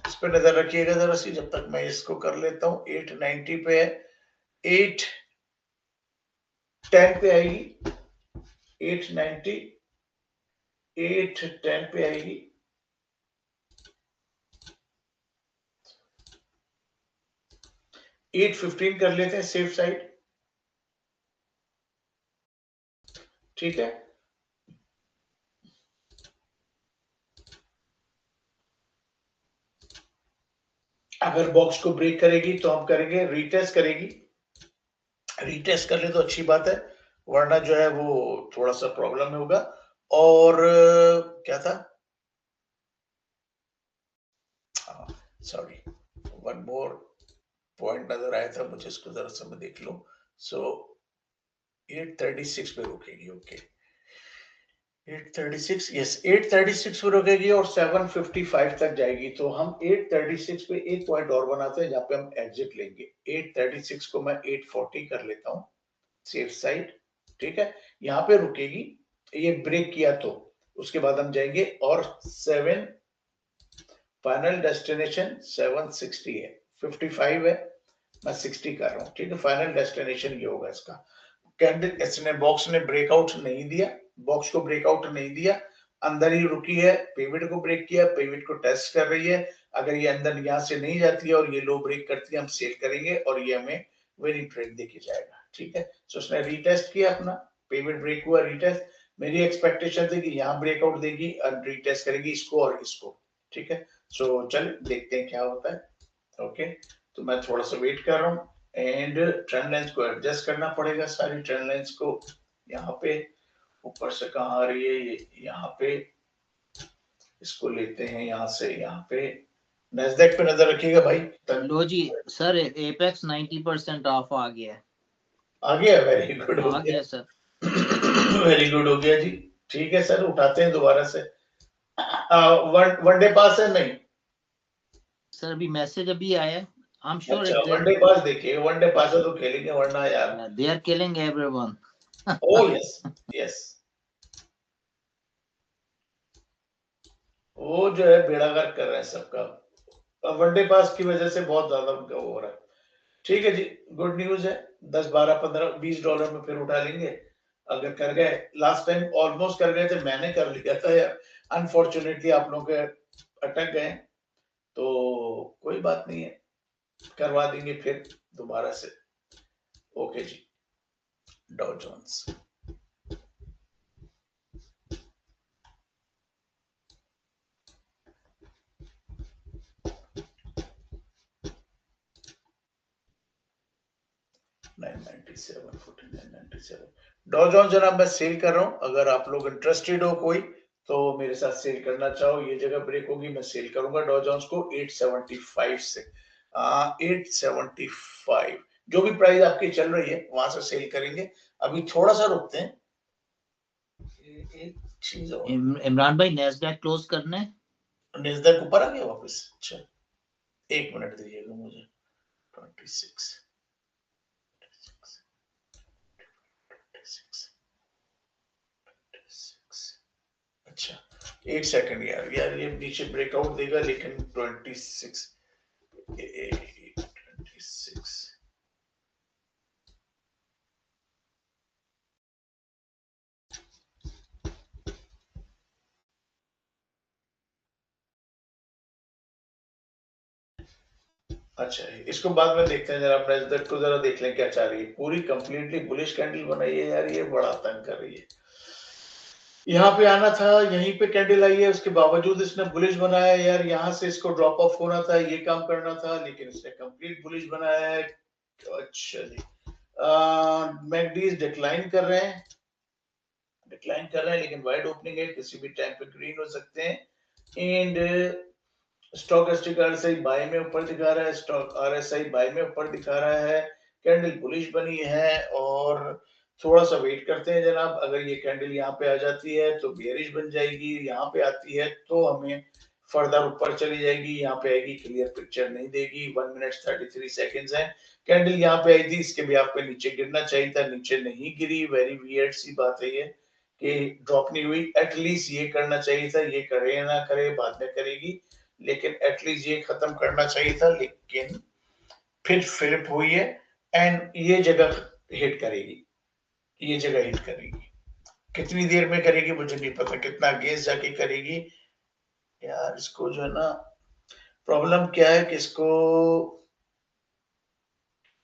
इस पे नजर रखिएगा जरा सी, जब तक मैं इसको कर लेता हूं। 890 पे है, 810 पे आएगी, 890 810 पे आएगी, 815 कर लेते हैं सेफ साइड, ठीक है। अगर बॉक्स को ब्रेक करेगी तो हम करेंगे रीटेस्ट करेगी, रीटेस्ट कर ले तो अच्छी बात है, वरना जो है वो थोड़ा सा प्रॉब्लम में होगा। और क्या था, सॉरी, वन मोर पॉइंट नजर आया था मुझे, इसको जरा सा मैं देख लूं। सो 836 पे रुकेगी, ओके 836, यस 836 पे रुकेगी और 755 तक जाएगी। तो हम 836 पे एक पॉइंट और बनाते हैं जहां पे हम एग्जिट लेंगे। 836 को मैं 840 कर लेता हूं सेफ साइड, ठीक है, यहाँ पे रुकेगी, ये ब्रेक किया तो उसके बाद हम जाएंगे। और 7 फाइनल डेस्टिनेशन 760 है, 55 है, मैं 60 कर रहा हूँ, ठीक है, फाइनल डेस्टिनेशन ये होगा इसका। कैंडल इसने बॉक्स ने ब्रेकआउट नहीं दिया, बॉक्स को ब्रेकआउट नहीं दिया, अंदर ही रुकी है, पिवट को ब्रेक किया, पिवट को टेस्ट कर रही है। अगर ये अंदर यहाँ से नहीं जाती है और ये लो ब्रेक करती है, हम सेल करेंगे और ये हमें विनिंग ट्रेड देके जाएगा, ठीक है। सो उसने रीटेस्ट किया अपना, पिवट ब्रेक हुआ, रीटेस्ट। मेरी एक्सपेक्टेशन थी कि यहाँ ब्रेकआउट देगी और रीटेस्ट करेगी इसको और इसको, ठीक है। सो चल देखते हैं क्या होता है, ओके। तो मैं थोड़ा सा वेट कर रहा हूँ एंड ट्रेंड लाइंस को एडजस्ट करना पड़ेगा, सारी ट्रेंड लाइंस को। यहाँ पे ऊपर से कहाँ आ रही है ये, यहाँ पे इसको लेते हैं, यहाँ से यहाँ पे नैस्डैक पे नजर रखिएगा भाई। लो जी सर, एपेक्स 90% ऑफ आ गया है। आ गया, वेरी गुड हो आ गया गया सर। वेरी गुड हो गया जी, ठीक है सर, उठाते हैं दोबारा से। वन डे पास है नहीं सर अभी मैसेज अभी आया है, आई एम श्योर अच्छा, वन डे पास देखिए, वन डे पास है तो खेलेंगे, वरना यार they are killing everyone. Oh yes yes, वो जो है बेड़ा गर्क कर रहे हैं सबका, वनडे पास की वजह से बहुत ज्यादा उनका वो हो रहा है। ठीक है जी, गुड न्यूज है, 10 12 15 20 डॉलर में फिर उठा लेंगे अगर कर गए। लास्ट टाइम ऑलमोस्ट कर गए थे, मैंने कर लिया था यार, अनफॉर्चुनेटली आप लोग के अटक गए, तो कोई बात नहीं है, करवा देंगे फिर दोबारा से। ओके जी, डॉ जोन्स डॉ जोन्स जनाब मैं सेल कर रहा हूं, अगर आप लोग इंटरेस्टेड हो कोई तो मेरे साथ सेल करना चाहो, ये जगह ब्रेक होगी, मैं सेल करूंगा डॉ जोन्स को 875 से 875 जो भी प्राइस आपकी चल रही है वहां से सेल करेंगे। अभी थोड़ा सा रुकते हैं। एक चीज और, इमरान भाई नैस्डैक क्लोज करना है, नेस्डैक ऊपर आ गया वापस। अच्छा एक मिनट दीजिएगा मुझे। 26 अच्छा एक सेकंड यार, ये नीचे ब्रेकआउट देगा लेकिन 26 26 अच्छा इसको बाद में देखते हैं। जरा नेस्डैक को जरा देख लें क्या चाह रही है। पूरी कंप्लीटली बुलिश कैंडल बनाई है यार, ये बड़ा तंग कर रही है। यहाँ पे आना था, यहीं पे कैंडल आई है, उसके बावजूद इसने बुलिश बनाया यार। यहाँ से इसको ड्रॉप ऑफ होना था, ये काम करना था, लेकिन इसने कंप्लीट बुलिश बनाया है। अच्छा जी, मैकडीज डिक्लाइन कर रहे हैं, लेकिन वाइड ओपनिंग है, किसी भी टाइम पे ग्रीन हो सकते हैं। एंड स्टॉकेस्टिक आरएसआई बाय में ऊपर दिखा रहा है, स्टॉक आरएसआई बाय में ऊपर दिखा रहा है। कैंडल बुलिश बनी है और थोड़ा सा वेट करते हैं जनाब। अगर ये कैंडल यहाँ पे आ जाती है तो बेयरिश बन जाएगी, यहाँ पे आती है तो हमें फर्दर ऊपर चली जाएगी, यहाँ पे आएगी क्लियर पिक्चर नहीं देगी। 1 मिनट 33 सेकेंड्स है। कैंडल यहाँ पे आई थी, इसके भी आपको नीचे गिरना चाहिए था, नीचे नहीं गिरी। वेरी वियर्ड सी बात है ये कि ड्रॉप नहीं हुई। एटलीस्ट ये करना चाहिए था, ये करे ना करे बाद में करेगी, लेकिन एटलीस्ट ये खत्म करना चाहिए था। लेकिन फिर फ्लिप हुई है एंड ये जगह हिट करेगी, ये जगह हिट करेगी। कितनी देर में करेगी मुझे नहीं पता, कितना गेस जाके करेगी यार। इसको जो है ना प्रॉब्लम क्या है कि इसको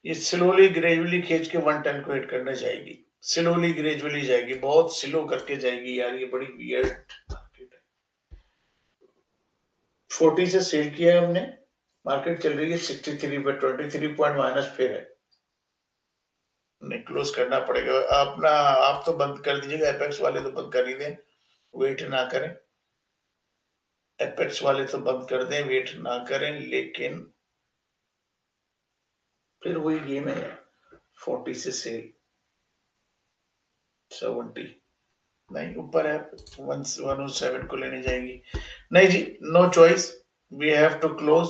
ये स्लोली ग्रेजुअली खींच के 110 को हिट करने जाएगी, स्लोली ग्रेजुअली जाएगी, बहुत स्लो करके जाएगी यार। ये बड़ी वियर्ड मार्केट है। 40 से सेल किया है हमने, मार्केट चल रही है 63 पे, 23 पॉइंट माइनस फिर है, नहीं क्लोज करना पड़ेगा। अपना आप तो बंद कर दीजिएगा, एपेक्स वाले तो बंद कर ही दें, वेट ना करें। एपेक्स वाले तो बंद कर दें, वेट ना करें। लेकिन फिर वही गेम है यार, 40 से सेल 70 नहीं ऊपर है, 107 को लेने जाएंगी। नहीं जी, no choice, we have to close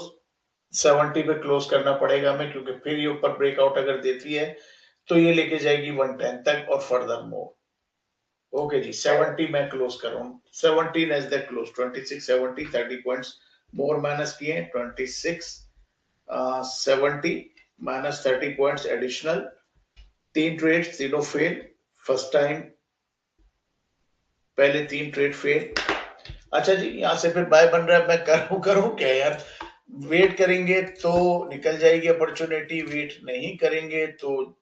70 पे क्लोज करना पड़ेगा हमें, क्योंकि फिर ये ऊपर ब्रेकआउट अगर देती है तो ये लेके जाएगी 110 तक और फर्दर मोर। ओके जी, 70 मैं क्लोज कर रहा हूँ। 70 नैस्डैक क्लोज 26 70 30 पॉइंट्स मोर माइनस किए। 26 70 माइनस 30 पॉइंट्स एडिशनल। 3 ट्रेड तीनों फेल, फर्स्ट टाइम, पहले 3 ट्रेड फेल। अच्छा जी, यहाँ से फिर बाय बन रहा है, मैं करूं क्या यार। वेट करेंगे तो निकल जाएगी अपॉर्चुनिटी, वेट नहीं करेंगे तो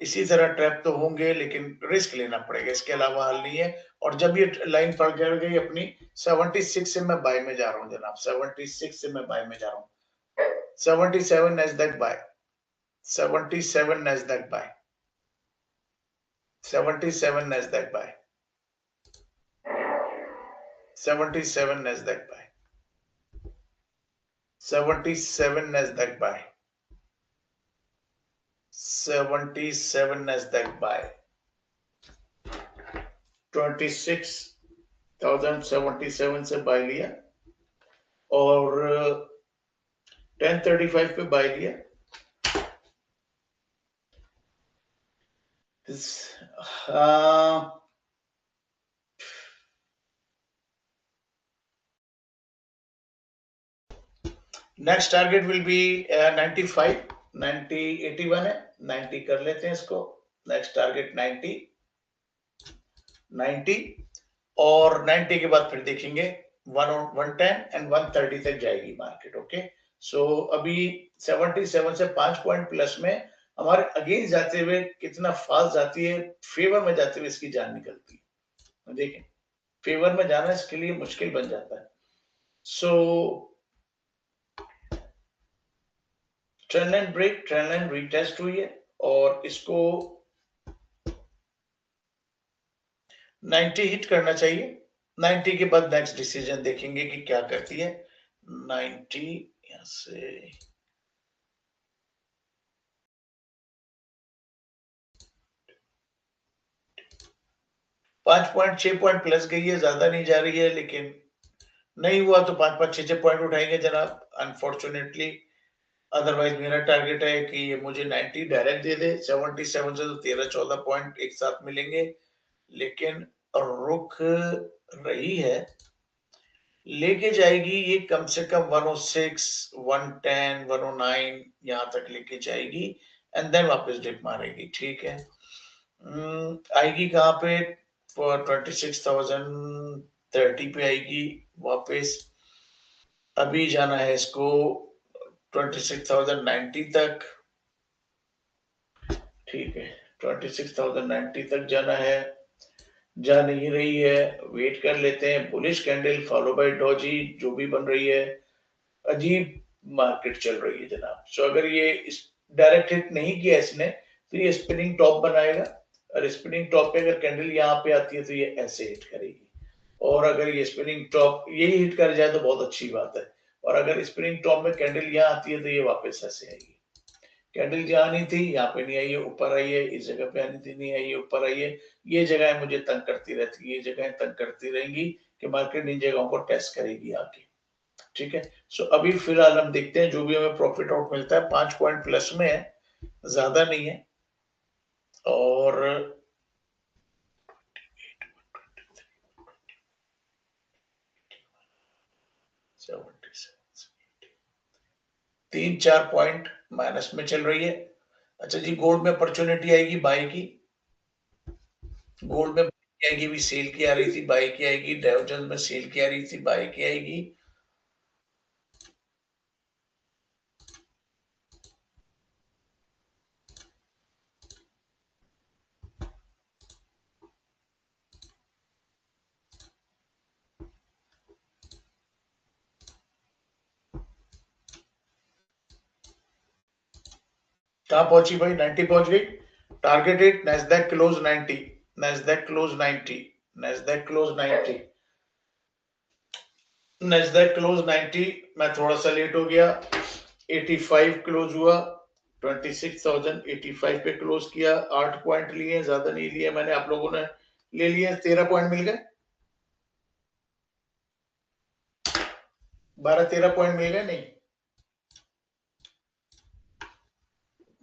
इसी तरह ट्रैप तो होंगे, लेकिन रिस्क लेना पड़ेगा, इसके अलावा हल नहीं है। और जब ये लाइन पड़ गई अपनी 76 से मैं बाय में जा रहा हूँ जनाब, 76 से मैं बाय में जा रहा हूँ। 77 Nasdaq buy, 77 Nasdaq buy, 77 Nasdaq buy, 77 Nasdaq buy, 77 Nasdaq buy, 77 Nasdaq buy, 26,077 से बाय लिया और 1035 पे बाय लिया। नेक्स्ट टारगेट विल बी 95, 90 81 है, 90 कर लेते हैं इसको। नेक्स्ट टारगेट 90 90 और 90 के बाद फिर देखेंगे 110 एंड 130 तक जाएगी मार्केट। ओके, सो अभी 77 से 5 पॉइंट प्लस में हमारे अगेंस्ट जाते हुए कितना फास्ट जाती है, फेवर में जाते हुए इसकी जान निकलती है। देखें, फेवर में जाना इसके लिए मुश्किल बन जाता है। So trend line break, trend line retest हुई है और इसको 90 हिट करना चाहिए। 90 के बाद नेक्स्ट डिसीजन देखेंगे कि क्या करती है। 90 यहां से 5.6 पॉइंट प्लस गई है, ज्यादा नहीं जा रही है, लेकिन नहीं हुआ तो 5-5 6 पॉइंट उठाएंगे जनाब, अनफॉर्चुनेटली। अदरवाइज मेरा टारगेट है कि ये मुझे 90 डायरेक्ट दे दे। 77 से तो 13-14 पॉइंट एक साथ मिलेंगे, लेकिन रुक रही है, लेके जाएगी ये कम से कम 106, 110, 109 यहां तक लेके जाएगी, एंड देन वापस डिप मारेगी। ठीक है, आएगी कहां पे? 26,030 पे आएगी वापस। अभी जाना है इसको 26,090 तक। ठीक है, 26,090 तक जाना है, जा नहीं रही है, वेट कर लेते हैं। Bullish candle follow by Doge जो भी बन रही है, अजीब मार्केट चल रही है जनाब। सो अगर ये डायरेक्ट हिट नहीं किया इसने तो ये स्पिनिंग टॉप बनाएगा, और स्पिनिंग टॉप पे अगर कैंडल यहाँ पे आती है तो ये ऐसे हिट करेगी, और अगर ये स्पिनिंग टॉप यही हिट कर जाए तो बहुत अच्छी बात है, और अगर स्पिनिंग टॉप में कैंडल यहाँ आती है तो ये वापस ऐसे आएगी। कैंडल जहाँ नहीं थी यहाँ पे नहीं आई है, ऊपर आई है, इस जगह पे आनी थी नहीं आई है, ऊपर आई है। ये जगह मुझे तंग करती रहती है, ये जगह तंग करती रहेंगी कि मार्केट इन जगहों को टेस्ट करेगी आके। ठीक है, सो अभी फिलहाल हम देखते हैं जो भी हमें प्रॉफिट आउट मिलता है। 5 पॉइंट प्लस में है, ज्यादा नहीं है। और 3-4 पॉइंट माइनस में चल रही है। अच्छा जी, गोल्ड में अपॉर्चुनिटी आएगी बाय की, गोल्ड में आएगी, भी सेल की आ रही थी, बाय की आएगी। डाउ जोन्स में सेल की आ रही थी, बाय की आएगी। कहां पहुंची भाई? 90 पहुंच गई। Target hit, Nasdaq close 90, Nasdaq close 90, Nasdaq close 90, Nasdaq close 90। मैं थोड़ा सा लेट हो गया, 85 क्लोज हुआ, 26,085 पे क्लोज किया। 8 पॉइंट लिए, ज्यादा नहीं लिए मैंने, आप लोगों ने ले लिए। 13 पॉइंट मिल गए, 12-13 पॉइंट मिल गए। नहीं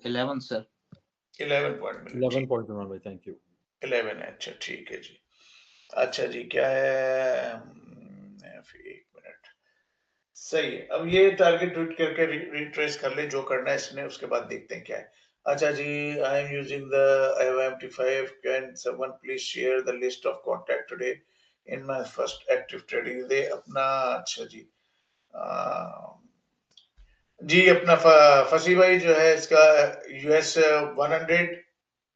11 सर, 11 पॉइंट मिले। 11 पॉइंट इमरान भाई, थैंक यू। 11 है, अच्छा ठीक है जी। अच्छा जी, क्या है? एक मिनट, सही है। अब ये टारगेट ट्वीट करके रिट्रेस कर ले, जो करना है इसने, उसके बाद देखते हैं क्या है। अच्छा जी, I am using the IMT5, can someone please share the list of contact today in my first active trading day. अपना, अच्छा जी, जी अपना फसी भाई जो है इसका US 100,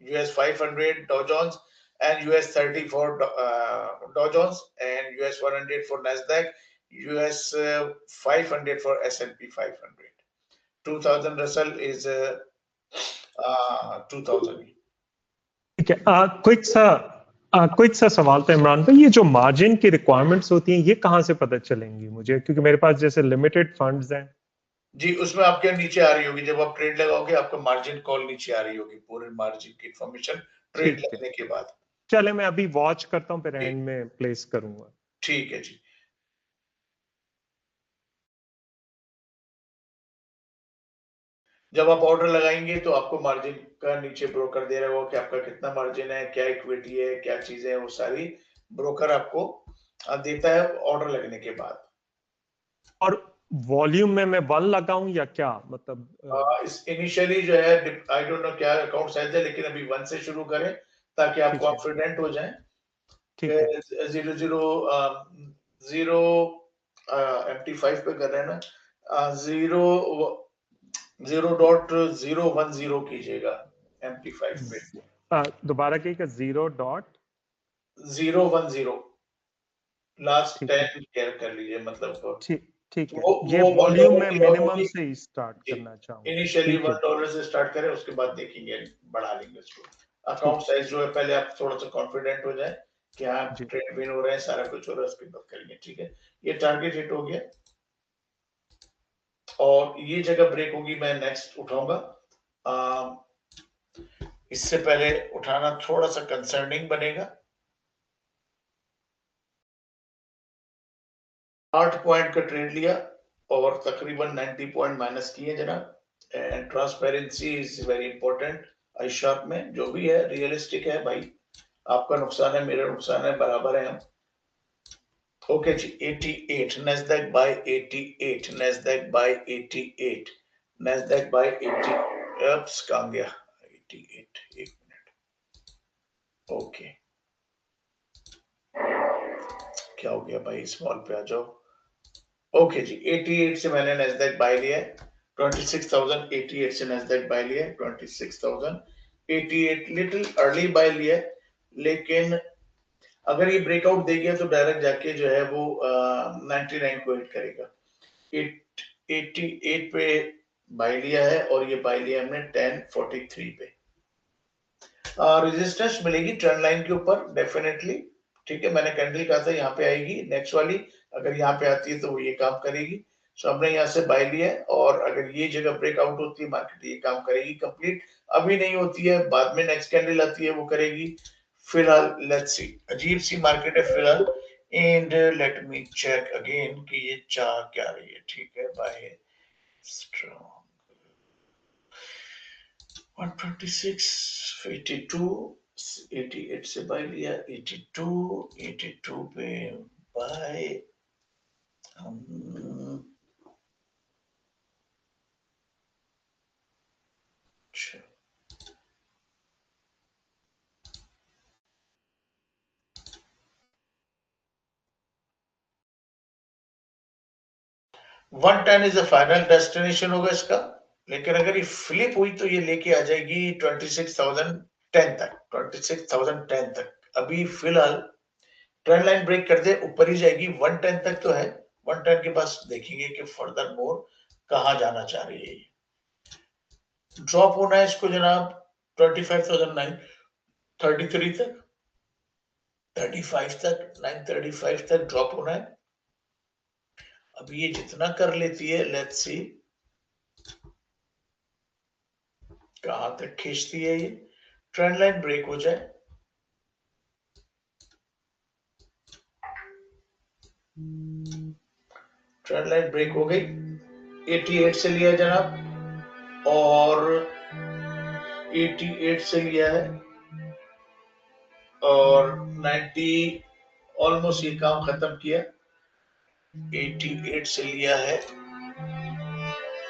US 500 Dow Jones, and US 30 for Dow Jones, and US 100 for Nasdaq, US 500 for S&P 500. 2000 Russell is 2000. ठीक है, क्विक सा सवाल था इमरान भाई, ये जो मार्जिन की रिक्वायरमेंट्स होती हैं ये कहाँ से पता चलेंगी मुझे, क्योंकि मेरे पास जैसे लिमिटेड फंड्स हैं। जी, उसमें आपके नीचे आ रही होगी, जब आप ट्रेड लगाओगे आपका मार्जिन कॉल नीचे आ रही होगी, पूरे मार्जिन की इंफॉर्मेशन ट्रेड लगने के बाद। चले मैं अभी वॉच करता हूँ, फिर ठीक। एंड में प्लेस करूंगा। ठीक है जी। जब आप ऑर्डर लगाएंगे तो आपको मार्जिन का नीचे ब्रोकर दे रहा होगा कि आपका कितना मार्जिन है, क्या इक्विटी है, क्या चीजें हैं, वो सारी ब्रोकर आपको देता है ऑर्डर लगने के बाद। और वॉल्यूम में मैं 1 लगाऊं या क्या, मतलब इस इनिशियली जो है, आई डोंट नो क्या अकाउंट साइज है, लेकिन अभी 1 से शुरू करें ताकि आप ठीक है, कॉन्फिडेंट हो जाएं। ठीक है, 0 MT5 पे कर रहे हैं ना, 0.010 कीजिएगा MT5 पे। दोबारा कहिएगा 0.010 लास्ट ठीक है, 10 केयर कर लीजिए, मतलब ठीक है। वो ये वो वॉल्यूम $1 में की मिनिमम होगी। से ही स्टार्ट करना चाहूंगा। इनिशियली ठीक है, $1 से स्टार्ट करें, उसके बाद देखेंगे, बढ़ा लेंगे उसको। अकाउंट ठीक साइज जो है, पहले आप थोड़ा सा कॉन्फिडेंट हो जाए क्या ट्रेड विन हो रहे हैं, सारा कुछ हो रहा है, उसकी बात करेंगे। ठीक है, ये टारगेट हिट हो गया और ये जगह ब्रेक होगी, मैं नेक्स्ट उठाऊंगा। इससे पहले उठाना थोड़ा सा कंसर्निंग बनेगा। 8 पॉइंट का ट्रेड लिया और तकरीबन 90 पॉइंट माइनस किए जनाब। And transparency is very important I sharp में। जो भी है रियलिस्टिक है भाई, आपका नुकसान है मेरा नुकसान है, बराबर है हम। ओके जी, 88 Nasdaq buy 88, Nasdaq buy 88, Nasdaq buy 80। Oops कहां गया 88, एक मिनट। ओके, क्या हो गया भाई, स्मॉल पे आ जाओ। ओके जी, 88 से मैंने नैस्डैक बाय लिया है, 26,088 से नैस्डैक बाय लिया है, 26,088 लिटिल अर्ली बाय लिया है, लेकिन अगर ये ब्रेकआउट दे गया तो डायरेक्ट जाके जो है वो 99 को हिट करेगा। 88 पे बाय लिया है और ये बाय लिया हमने 1043 पे। रेजिस्टेंस मिलेगी ट्रेंड लाइन के ऊपर डेफिनेटली। ठीक है, मैंने कैंडल कहा था यहाँ पे आएगी नेक्स्ट वाली, अगर यहाँ पे आती है तो वो ये काम करेगी। सो हमने यहाँ से बाय लिया है और अगर ये जगह ब्रेकआउट होती है मार्केट ये काम करेगी कंप्लीट। अभी नहीं होती है, बाद में नेक्स्ट कैंडल आती है वो करेगी। फिलहाल लेट्स सी, अजीब सी मार्केट है फिलहाल। And let me check again कि ये चाह क्या रही है। ठीक है, बाय स्ट्रॉन्ग 126, 82, 88 से बाय लिया, 82 पे बाय। अच्छा, one ten is a final destination होगा इसका, लेकिन अगर ये फ्लिप हुई तो ये लेके आ जाएगी 26,010 तक, 26,010 तक। अभी फिलहाल ट्रेंड लाइन ब्रेक कर दे ऊपर ही जाएगी, 110 तक तो है। 110 के पास देखेंगे कि फर्दर मोर कहां जाना चाह रही है। ड्रॉप होना है इसको जनाब 25,933 तक, 35 तक, 935 तक ड्रॉप होना है। अब ये जितना कर लेती है लेट्स सी कहां तक खींचती है ये। ट्रेंड लाइन ब्रेक हो जाए, ट्रेंड लाइन ब्रेक हो गई, 88 से लिया जनाब और 88 से लिया है और 90 ऑलमोस्ट ये काम खत्म किया। 88 से लिया है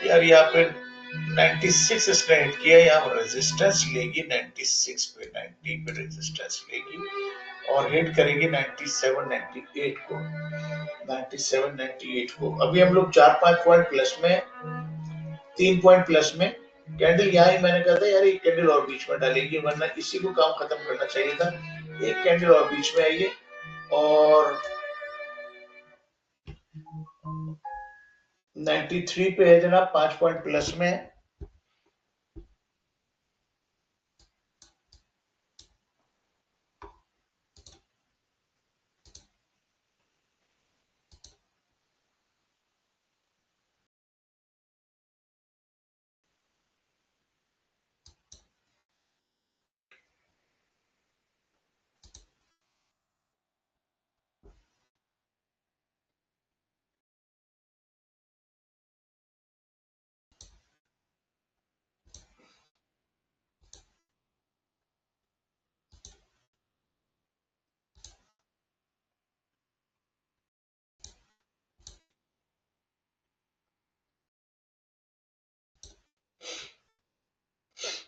यार, यहाँ पे 96 इसने हिट किया, यहाँ रेजिस्टेंस लेगी 96 पे, 90 पे रेजिस्टेंस लेगी और हिट करेगी 97, 98 को, 97, 98 को। अभी हम लोग 4-5 पॉइंट प्लस में, 3 पॉइंट प्लस में। कैंडल यहाँ ही मैंने कहा था यार एक कैंडल और बीच में डालेगी, वरना इसी को काम खत्म करना चाहिए था। एक कैंडल और बीच में आई है और 93 पे है जनाब, 5 पॉइंट प्लस में है।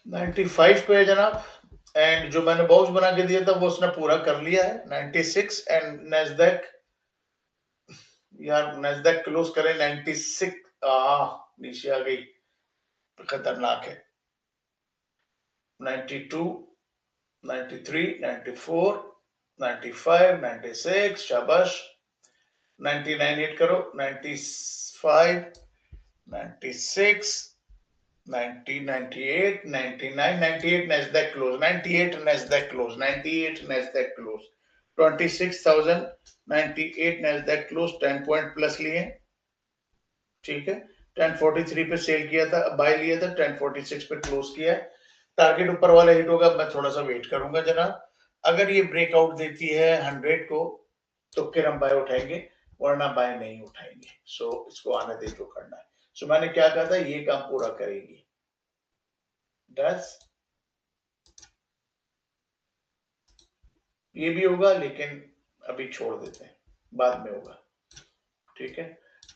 नाइन्टी फाइव पे है जनाब एंड जो मैंने बाउंस बना के दिया था वो उसने पूरा कर लिया है 96 एंड नैस्डैक, यार नैस्डैक क्लोज करे 96, नीचे आ गई, खतरनाक है। 92, 93, 94, 95, 96, शाबाश। 99 हिट करो, 95, 96, 90, 98, 99, 98 Nasdaq close, 98 Nasdaq close, 98 Nasdaq close, 26,098 Nasdaq close 10 point plus लिए, ठीक है। 1043 पे सेल किया था, बाय लिया था, 1046 पे क्लोज किया है। टारगेट ऊपर वाला हिट होगा, मैं थोड़ा सा वेट करूंगा जनाब। अगर ये ब्रेकआउट देती है 100 को तो फिर हम बाय उठाएंगे, वरना बाय नहीं उठाएंगे। सो इसको आने दे जो करना है। सो मैंने क्या कहा था, ये काम पूरा करेगी। डस ये भी होगा, लेकिन अभी छोड़ देते हैं, बाद में होगा, ठीक है।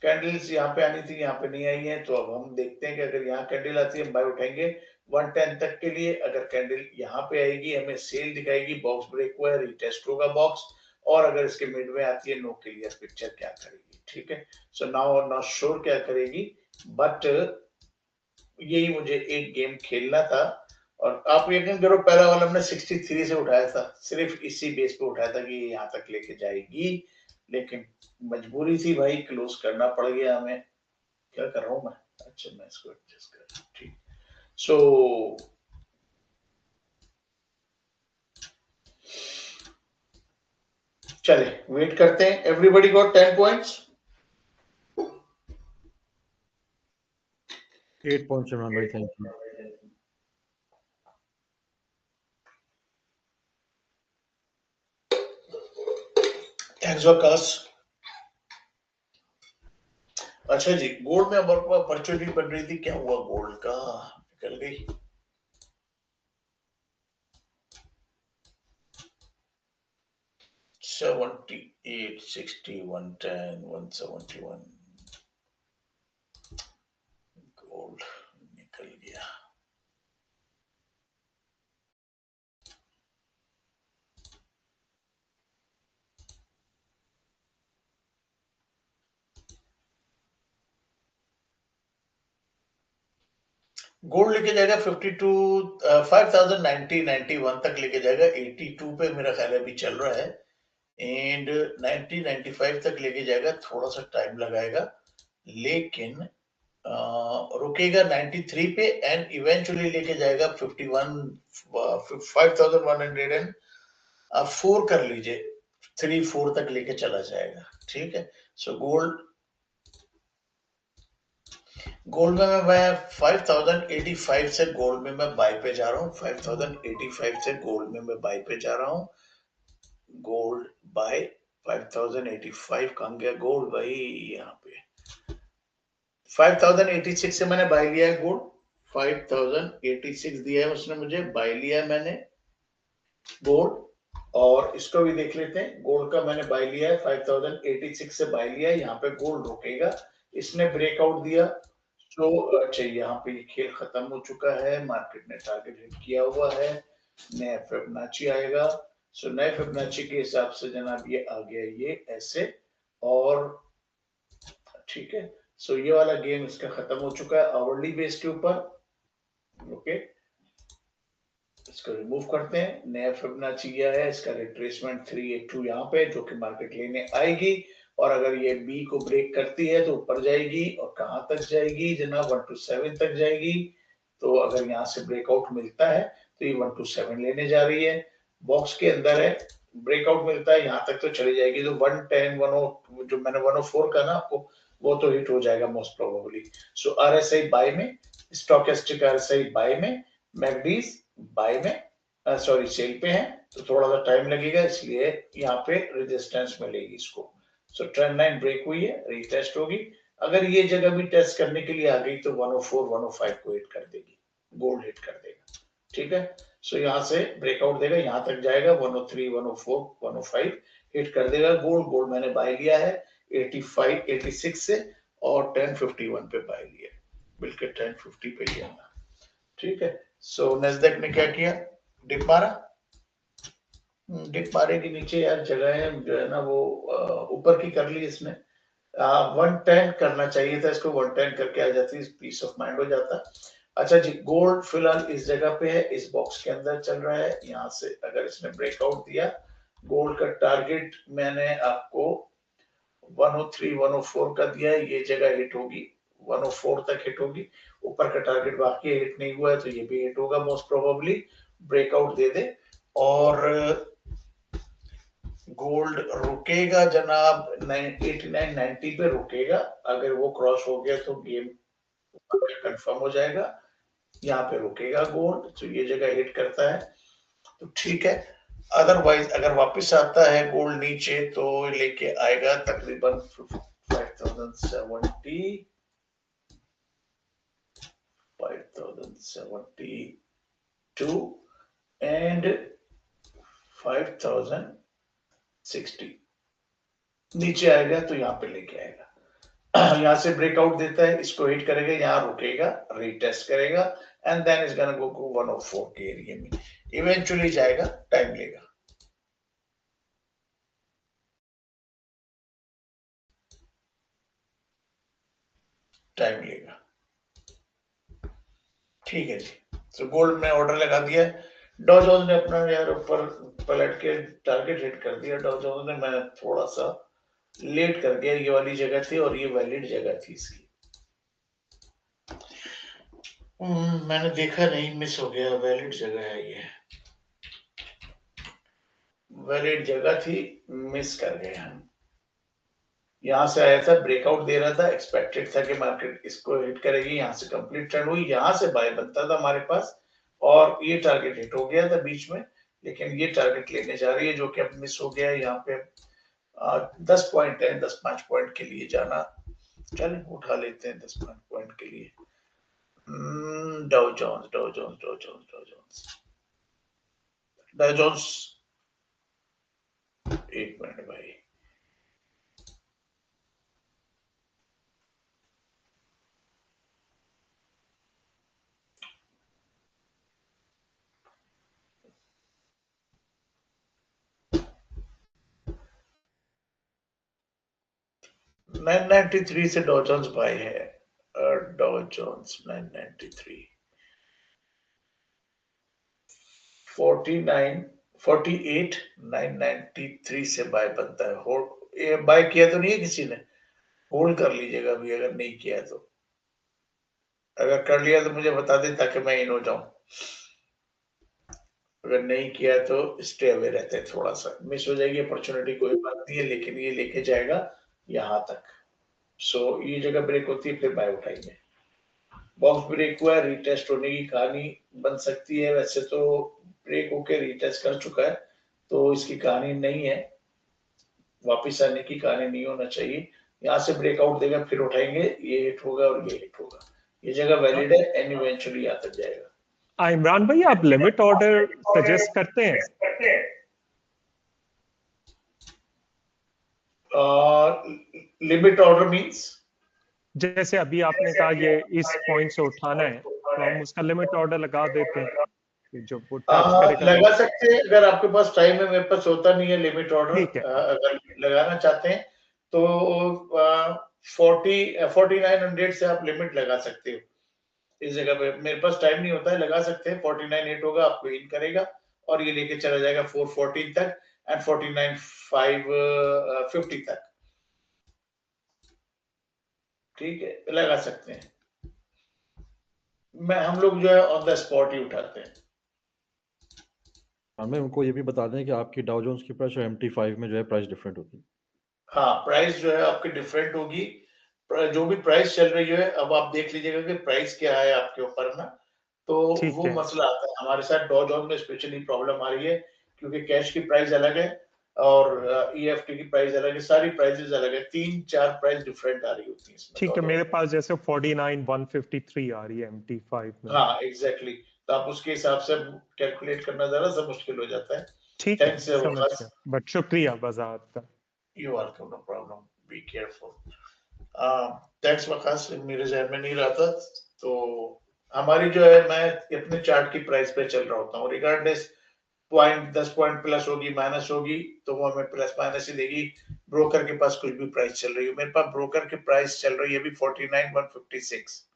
कैंडल्स यहाँ पे आनी थी, यहाँ पे नहीं आई है, तो अब हम देखते हैं कि अगर यहाँ कैंडल आती है हम बाय उठाएंगे 110 तक के लिए। अगर कैंडल यहाँ पे आएगी, हमें सेल दिखाएगी, बॉक्स ब्रेक हुआ है, रिटेस्ट होगा बॉक्स, और अगर इसके मिड में आती है, नो क्लियर पिक्चर क्या करेगी, ठीक है। सो नाउ नॉट श्योर क्या करेगी, बट यही मुझे एक गेम खेलना था। और आप यकीन करो, पहला वाला हमने 63 से उठाया था, सिर्फ इसी बेस पे उठाया था कि यहाँ तक लेके जाएगी, लेकिन मजबूरी थी भाई, क्लोज करना पड़ गया हमें। क्या कर रहा हूँ मैं, अच्छा मैं इसको एडजस्ट कर रहा हूँ, ठीक। सो चले वेट करते हैं। Everybody got 10 points? 8 points, Imran bhai, thank you. Thanks Waqas. अच्छा जी, गोल्ड में हमारे पास अपॉर्चुनिटी बन रही थी, क्या हुआ गोल्ड का, निकल गई। $78, $60, $110, $171 गोल्ड निकल गया। गोल्ड लेके जाएगा 5,091 तक लेके जाएगा। 82 पे मेरा ख्याल अभी चल रहा है, एंड 90-95 तक लेके जाएगा। थोड़ा सा टाइम लगाएगा, लेकिन रुकेगा 93 पे, एंड इवेंचुअली लेके जाएगा 5,104 कर लीजिए, 3-4 तक लेके चला जाएगा, ठीक है। सो गोल्ड में मैं 5,085 से गोल्ड में मैं बाय पे जा रहा हूँ। 5,085 से गोल्ड में मैं बाय पे जा रहा हूँ। गोल्ड बाय 5,085 कहाँ गया गोल्ड भाई, यहाँ पे 5,086 से मैंने बाय लिया है गोल्ड। 5,086 दिया है उसने मुझे, बाय लिया है मैंने गोल्ड। और इसको भी देख लेते हैं, गोल्ड का मैंने बाय लिया है, 5,086 से बाय लिया है। यहाँ पे गोल्ड रुकेगा, इसने ब्रेकआउट दिया तो अच्छा, यहाँ पे ये खेल खत्म हो चुका है, मार्केट ने टारगेट हिट किया हुआ है, नया फिबोनाची आएगा। सो नए फिबोनाची के हिसाब से जनाब ये आ गया ये ऐसे, और ठीक है। सो ये वाला गेम इसका खत्म हो चुका है आवरली बेस के ऊपर। ओके, इसको रिमूव करते हैं। नया फिबोनाची गया है, इसका रिट्रेसमेंट 382 यहाँ पे, जो कि मार्केट लेने आएगी, और अगर ये बी को ब्रेक करती है तो ऊपर जाएगी, और कहां तक जाएगी जनाब, 127 तक जाएगी। तो अगर यहाँ से ब्रेकआउट मिलता है तो ये 127 लेने जा रही है, बॉक्स के अंदर है। ब्रेकआउट मिलता है यहाँ तक तो चली जाएगी, तो 110 10 जो मैंने 104 का ना आपको, वो तो हिट हो जाएगा मोस्ट प्रोबेबली। सो आरएसआई बाय में, स्टॉकेस्टिक आरएसआई बाय में, मैगडीज बाय में, सॉरी सेल पे है, तो थोड़ा सा टाइम लगेगा, इसलिए यहाँ पे रेजिस्टेंस मिलेगी इसको। सो ट्रेंड लाइन ब्रेक हुई है, रीटेस्ट होगी। अगर ये जगह भी टेस्ट करने के लिए आ गई तो 104 105 को हिट कर देगी, गोल्ड हिट कर देगा, ठीक है। सो यहाँ से ब्रेकआउट देगा, यहाँ तक जाएगा, 103 104 105 हिट कर देगा गोल्ड। गोल्ड मैंने बाय लिया है 85 86 से, और 1051 पे बाय लिया, बिल्कुल 1050 पे लिया, ठीक है। सो नैस्डैक ने क्या किया, डिप मारा, डिप मारेगी नीचे यार, जगह है जो है ना वो ऊपर की कर ली इसने। 110 करना चाहिए था इसको, 110 करके आ जाती, पीस ऑफ माइंड हो जाता। अच्छा जी, गोल्ड फिलहाल इस जगह पे है, इस बॉक्स के अंदर चल रहा है। यहाँ से अगर इसने ब्रेकआउट दिया, गोल्ड का टारगेट मैंने आपको 103 104 का दिया है, ये जगह हिट होगी, 104 तक हिट होगी। ऊपर का टारगेट बाकी हिट नहीं हुआ है, तो ये भी हिट होगा मोस्ट प्रोबेबली, ब्रेकआउट दे दे। और गोल्ड रुकेगा जनाब 89-90 पे रुकेगा। अगर वो क्रॉस हो गया तो गेम कंफर्म हो जाएगा। यहाँ पे रुकेगा गोल्ड, तो ये जगह हिट करता है तो ठीक है। अदरवाइज अगर वापस आता है गोल्ड नीचे तो लेके आएगा तकरीबन 5070, 5072 एंड 5060 नीचे आएगा तो यहाँ पे लेके आएगा। यहाँ से ब्रेकआउट देता है, इसको हिट करेगा, यहाँ रुकेगा, रीटेस्ट करेगा and then is gonna go 104 के एरिया में इवेंचुअली जाएगा, टाइम लेगा। टाइम लेगा, ठीक है जी। तो गोल्ड में ऑर्डर लगा दिया। डॉ जोन्स ने अपना यार ऊपर पलट के टारगेट हिट कर दिया। डॉ जोन्स ने, मैं थोड़ा सा लेट कर दिया, ये वाली जगह थी और ये वैलिड जगह थी इसकी। मैंने देखा नहीं, मिस हो गया। वैलिड जगह है ये, वैलिड जगह थी, मिस कर गए हम। यहाँ से आया था, ब्रेकआउट दे रहा था, एक्सपेक्टेड था कि मार्केट इसको हिट करेगी। यहाँ से कंप्लीट ट्रेंड हुई, यहाँ से बाय बनता था हमारे पास और ये टारगेट हिट हो गया था बीच में, लेकिन ये टारगेट लेने जा रही है जो कि अब मिस हो गया है। यहाँ पे 10 पॉइंट है, 10-5 पॉइंट के लिए जाना। चलिए उठा लेते हैं 10-5 पॉइंट के लिए। Dow Jones, Dow Jones, Dow Jones, Dow Jones, Dow Jones, एक मिनट भाई। नाइन 993 से डॉ जोन्स बाय है। डॉ जोन्स 993, 49, 48, 993 से बाय बनता है। होल्ड, ये बाय किया तो नहीं है किसी ने? होल्ड कर लीजिएगा अभी, अगर नहीं किया है तो। अगर कर लिया तो मुझे बता दें ताकि मैं इन हो जाऊं। अगर नहीं किया तो स्टे अवे रहते हैं, थोड़ा सा मिस हो जाएगी अपॉर्चुनिटी, कोई बात नहीं है, लेकिन ये लेके जाएगा यहाँ तक। सो ये जगह ब्रेक होती है, फिर बाय उठाएंगे। बॉक्स ब्रेक हुआ, रिटेस्ट होने की कहानी बन सकती है। वैसे तो ब्रेक होके रिटेस्ट कर चुका है तो इसकी कहानी नहीं है, वापिस आने की कहानी नहीं होना चाहिए। यहाँ से ब्रेकआउट देगा, फिर उठाएंगे, ये हिट होगा और ये हिट होगा। ये जगह वैलिड है एंड इवेंचुअली यहाँ तक जाएगा। इमरान भाई, आप लिमिट ऑर्डर सजेस्ट करते हैं? लिमिट ऑर्डर मींस, जैसे अभी आपने कहा ये इस पॉइंट से उठाना है तो हम उसका लिमिट ऑर्डर लगा देते हैं कि जो वो टच करेगा लगा सकते हैं अगर आपके पास टाइम है। मेरे पास होता नहीं है लिमिट ऑर्डर। ठीक है। अगर लगाना चाहते हैं तो 4900 से आप लिमिट लगा सकते हो। इस जगह पे मेरे पास टाइम नहीं होता है, लगा सकते हैं। 49.8 होगा, आपको इन करेगा और ये लेके चला जाएगा 414 तक एंड 49,550 तक। ठीक है, लगा सकते हैं। हम लोग जो है ऑन द स्पॉट ही उठाते हैं। हमें उनको ये भी बता दें कि आपकी डाउ जोन्स की प्राइस और MT5 में जो है प्राइस डिफरेंट होती है। हाँ, प्राइस जो है आपकी डिफरेंट होगी। जो भी प्राइस चल रही है, अब आप देख लीजिएगा कि प्राइस क्या है आपके ऊपर ना, तो ठीक वो है। मसला आता है। हमारे साथ डॉ जोन्स में स्पेशली प्रॉब्लम आ रही है क्योंकि कैश की प्राइस अलग है और EFT की प्राइस अलग है, सारी प्राइसेस अलग है। 3-4 प्राइस डिफरेंट आ रही होती है इसमें। ठीक है, मेरे पास जैसे 49,153 आ रही है MT5 में। हाँ एग्जैक्टली, तो आप उसके हिसाब से कैलकुलेट करना जरा सा मुश्किल हो जाता है। ठीक है, थैंक्स समझ गया, बट शुक्रिया वजाहत का। You are no problem, be careful. Thanks Waqas, मेरे जहन में नहीं रहा था। तो हमारी जो है, मैं अपने चार्ट की प्राइस पे चल रहा होता हूँ, रिगार्डलेस पॉइंट 10 पॉइंट प्लस होगी माइनस होगी तो वो हमें प्लस माइनस ही देगी। ब्रोकर के पास कुछ भी प्राइस चल रही है, मेरे पास ब्रोकर की प्राइस चल रही है अभी 49,156,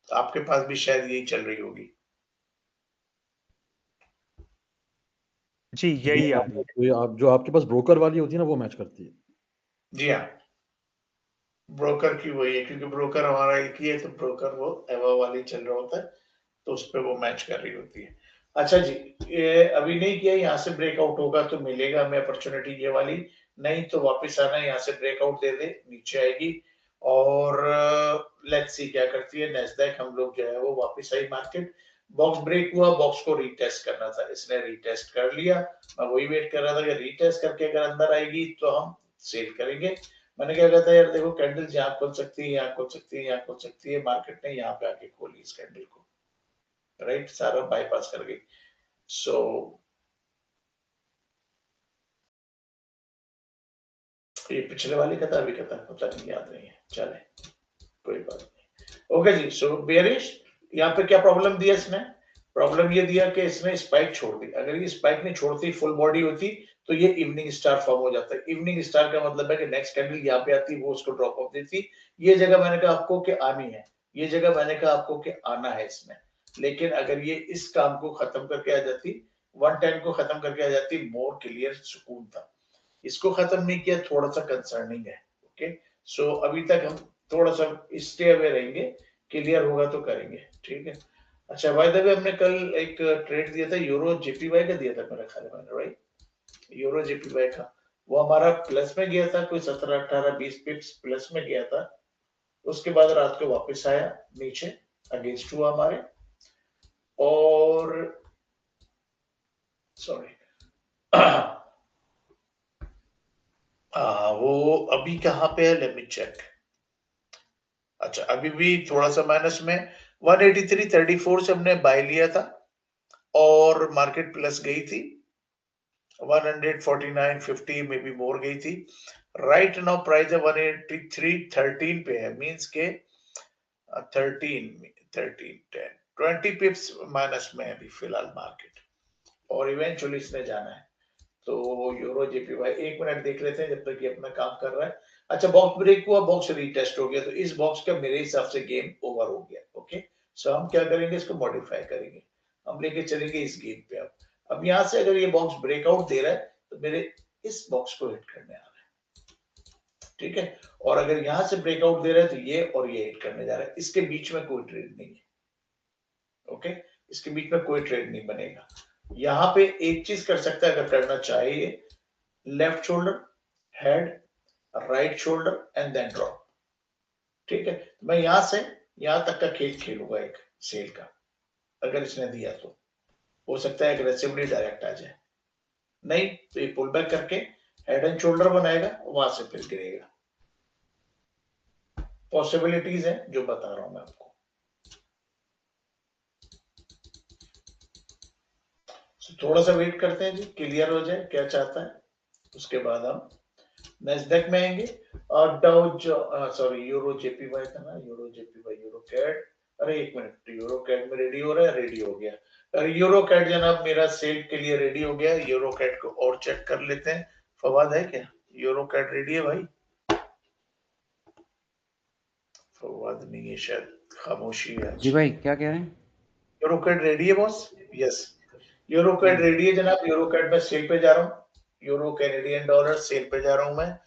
आपके पास भी शायद यही चल रही होगी। जी यही आ रही है। तो ये आप जो आपके पास ब्रोकर वाली होती है ना, वो मैच करती है। जी हाँ, ब्रोकर की वही है, क्योंकि ब्रोकर हमारा एक ही है तो ब्रोकर वो एवा वाली चल रहा होता है, तो उस पर वो मैच कर रही होती है। अच्छा जी, ये अभी नहीं किया, यहाँ से ब्रेकआउट होगा तो मिलेगा हमें अपॉर्चुनिटी ये वाली, नहीं तो वापस आना, यहाँ से ब्रेकआउट दे दे नीचे आएगी। और लेट्स सी क्या करती है नैस्डैक। हम लोग जो है वो वापस आई मार्केट, बॉक्स ब्रेक हुआ, बॉक्स को रीटेस्ट करना था, इसने रीटेस्ट कर लिया। मैं वही वेट कर रहा था कि रीटेस्ट करके अगर अंदर आएगी तो हम सेल करेंगे। मैंने क्या कहता है यार देखो कैंडल्स यहाँ खोल सकती है, यहाँ खोल सकती है, यहाँ खोल सकती है, मार्केट ने यहाँ पे आके खोली इस कैंडल को, राइट, सारा बाईपास कर गई। सो ये पिछले वाली कथा अभी कथा पता नहीं, याद नहीं है, चले कोई बात नहीं। ओके जी, सो बेयरिश यहाँ पे क्या प्रॉब्लम दिया इसने? प्रॉब्लम ये दिया कि इसने स्पाइक छोड़ दी। अगर ये स्पाइक नहीं छोड़ती, फुल बॉडी होती, तो ये इवनिंग स्टार फॉर्म हो जाता है। इवनिंग स्टार का मतलब है कि नेक्स्ट कैंडल यहाँ पे आती, वो उसको ड्रॉप ऑफ देती। ये जगह मैंने कहा आपको कि आनी है, ये जगह मैंने कहा आपको कि आना है इसमें। लेकिन अगर ये इस काम को खत्म करके आ जाती, 110 को खत्म करके आ जाती, मोर क्लियर सुकून था। इसको खत्म नहीं किया, थोड़ा सा कंसर्निंग है। ओके, सो अभी तक हम थोड़ा सा स्टे अवे रहेंगे, क्लियर होगा तो करेंगे, ठीक है। अच्छा, बाय द वे हमने कल एक ट्रेड दिया था, यूरो जेपीवाई का दिया था मेरा ख्याल में, राइट, यूरो जेपीवाई का। वो हमारा प्लस में गया था, कोई 17 18 20 पिप्स प्लस में गया था। उसके बाद रात को वापस आया नीचे, अगेंस्ट हुआ हमारे, और सॉरी वो अभी कहाँ पे है, लेट मी चेक। अच्छा, अभी भी थोड़ा सा माइनस में, 183.34 से हमने बाय लिया था और मार्केट प्लस गई थी, 149.50 में भी मोर गई थी। राइट नाउ प्राइस है 183.13 पे है, मींस के 20 पिप्स माइनस में है अभी फिलहाल मार्केट, और इवेंचुअली इसने जाना है। तो यूरो जेपीवाई 1 मिनट देख लेते हैं जब तक ये अपना काम कर रहा है। अच्छा, बॉक्स ब्रेक हुआ, बॉक्स रीटेस्ट हो गया, तो इस बॉक्स का मेरे हिसाब से गेम ओवर हो गया। ओके, सो हम क्या करेंगे, इसको मॉडिफाई करेंगे, हम लेके चलेंगे इस गेम पे। अब यहाँ से अगर ये बॉक्स ब्रेकआउट दे रहा है तो मेरे इस बॉक्स को हिट करने आ रहा है, ठीक है। और अगर यहाँ से ब्रेकआउट दे रहा है तो ये और ये हिट करने जा रहा है, इसके बीच में कोई ट्रेड नहीं है। ओके, इसके बीच में कोई ट्रेड नहीं बनेगा। यहाँ पे एक चीज कर सकता है अगर करना चाहिए, left shoulder, head, right shoulder and then drop, ठीक है। तो मैं यहां से यहां तक का खेल खेलूंगा एक सेल का, अगर इसने दिया तो हो सकता है एग्रेसिवली डायरेक्ट आ जाए, नहीं तो ये पुल बैक करके हेड एंड शोल्डर बनाएगा, वहां से फिर गिरेगा। पॉसिबिलिटीज है जो बता रहा हूं मैं आपको। थोड़ा सा वेट करते हैं जी, क्लियर हो जाए क्या चाहता है, उसके बाद हम नैस्डैक में आएंगे। और सॉरी यूरो जेपीवाई था ना, यूरो जेपीवाई, यूरो कैड, अरे एक मिनट, यूरो कैड में रेडी हो रहा है, रेडी हो गया। अरे यूरो कैड जनाब मेरा सेल के लिए रेडी हो गया। यूरो कैड को और चेक कर लेते हैं, फवाद है क्या? यूरो कैड रेडी है भाई? फवाद नहीं है शायद, खामोशी है। जी भाई, क्या कह रहे हैं? यूरो कैड रेडी है boss? Yes, Euro CAD ready है जनाब। यूरो कैड में सेल पे जा रहा हूँ, यूरो कैनेडियन डॉलर सेल पे जा रहा हूँ मैं।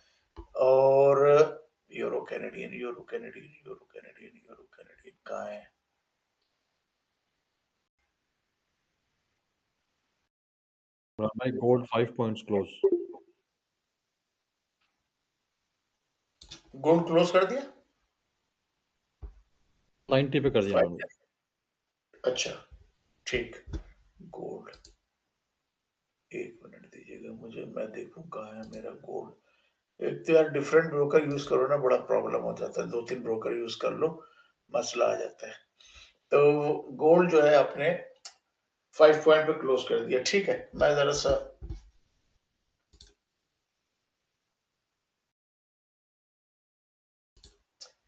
और euro Canadian, euro Canadian, euro Canadian, euro Canadian कहाँ है? भाई gold 5 points close. Gold close कर दिया, 90 पे कर दिया मैंने। अच्छा ठीक, गोल्ड एक मिनट दीजिएगा मुझे, मैं देखूं कहाँ है मेरा गोल्ड। एक तो यार डिफरेंट ब्रोकर यूज करो ना, बड़ा प्रॉब्लम हो जाता है, 2-3 ब्रोकर यूज कर लो, मसला आ जाता है। तो गोल्ड जो है आपने 5 पॉइंट पे क्लोज कर दिया, ठीक है। मैं जरा सा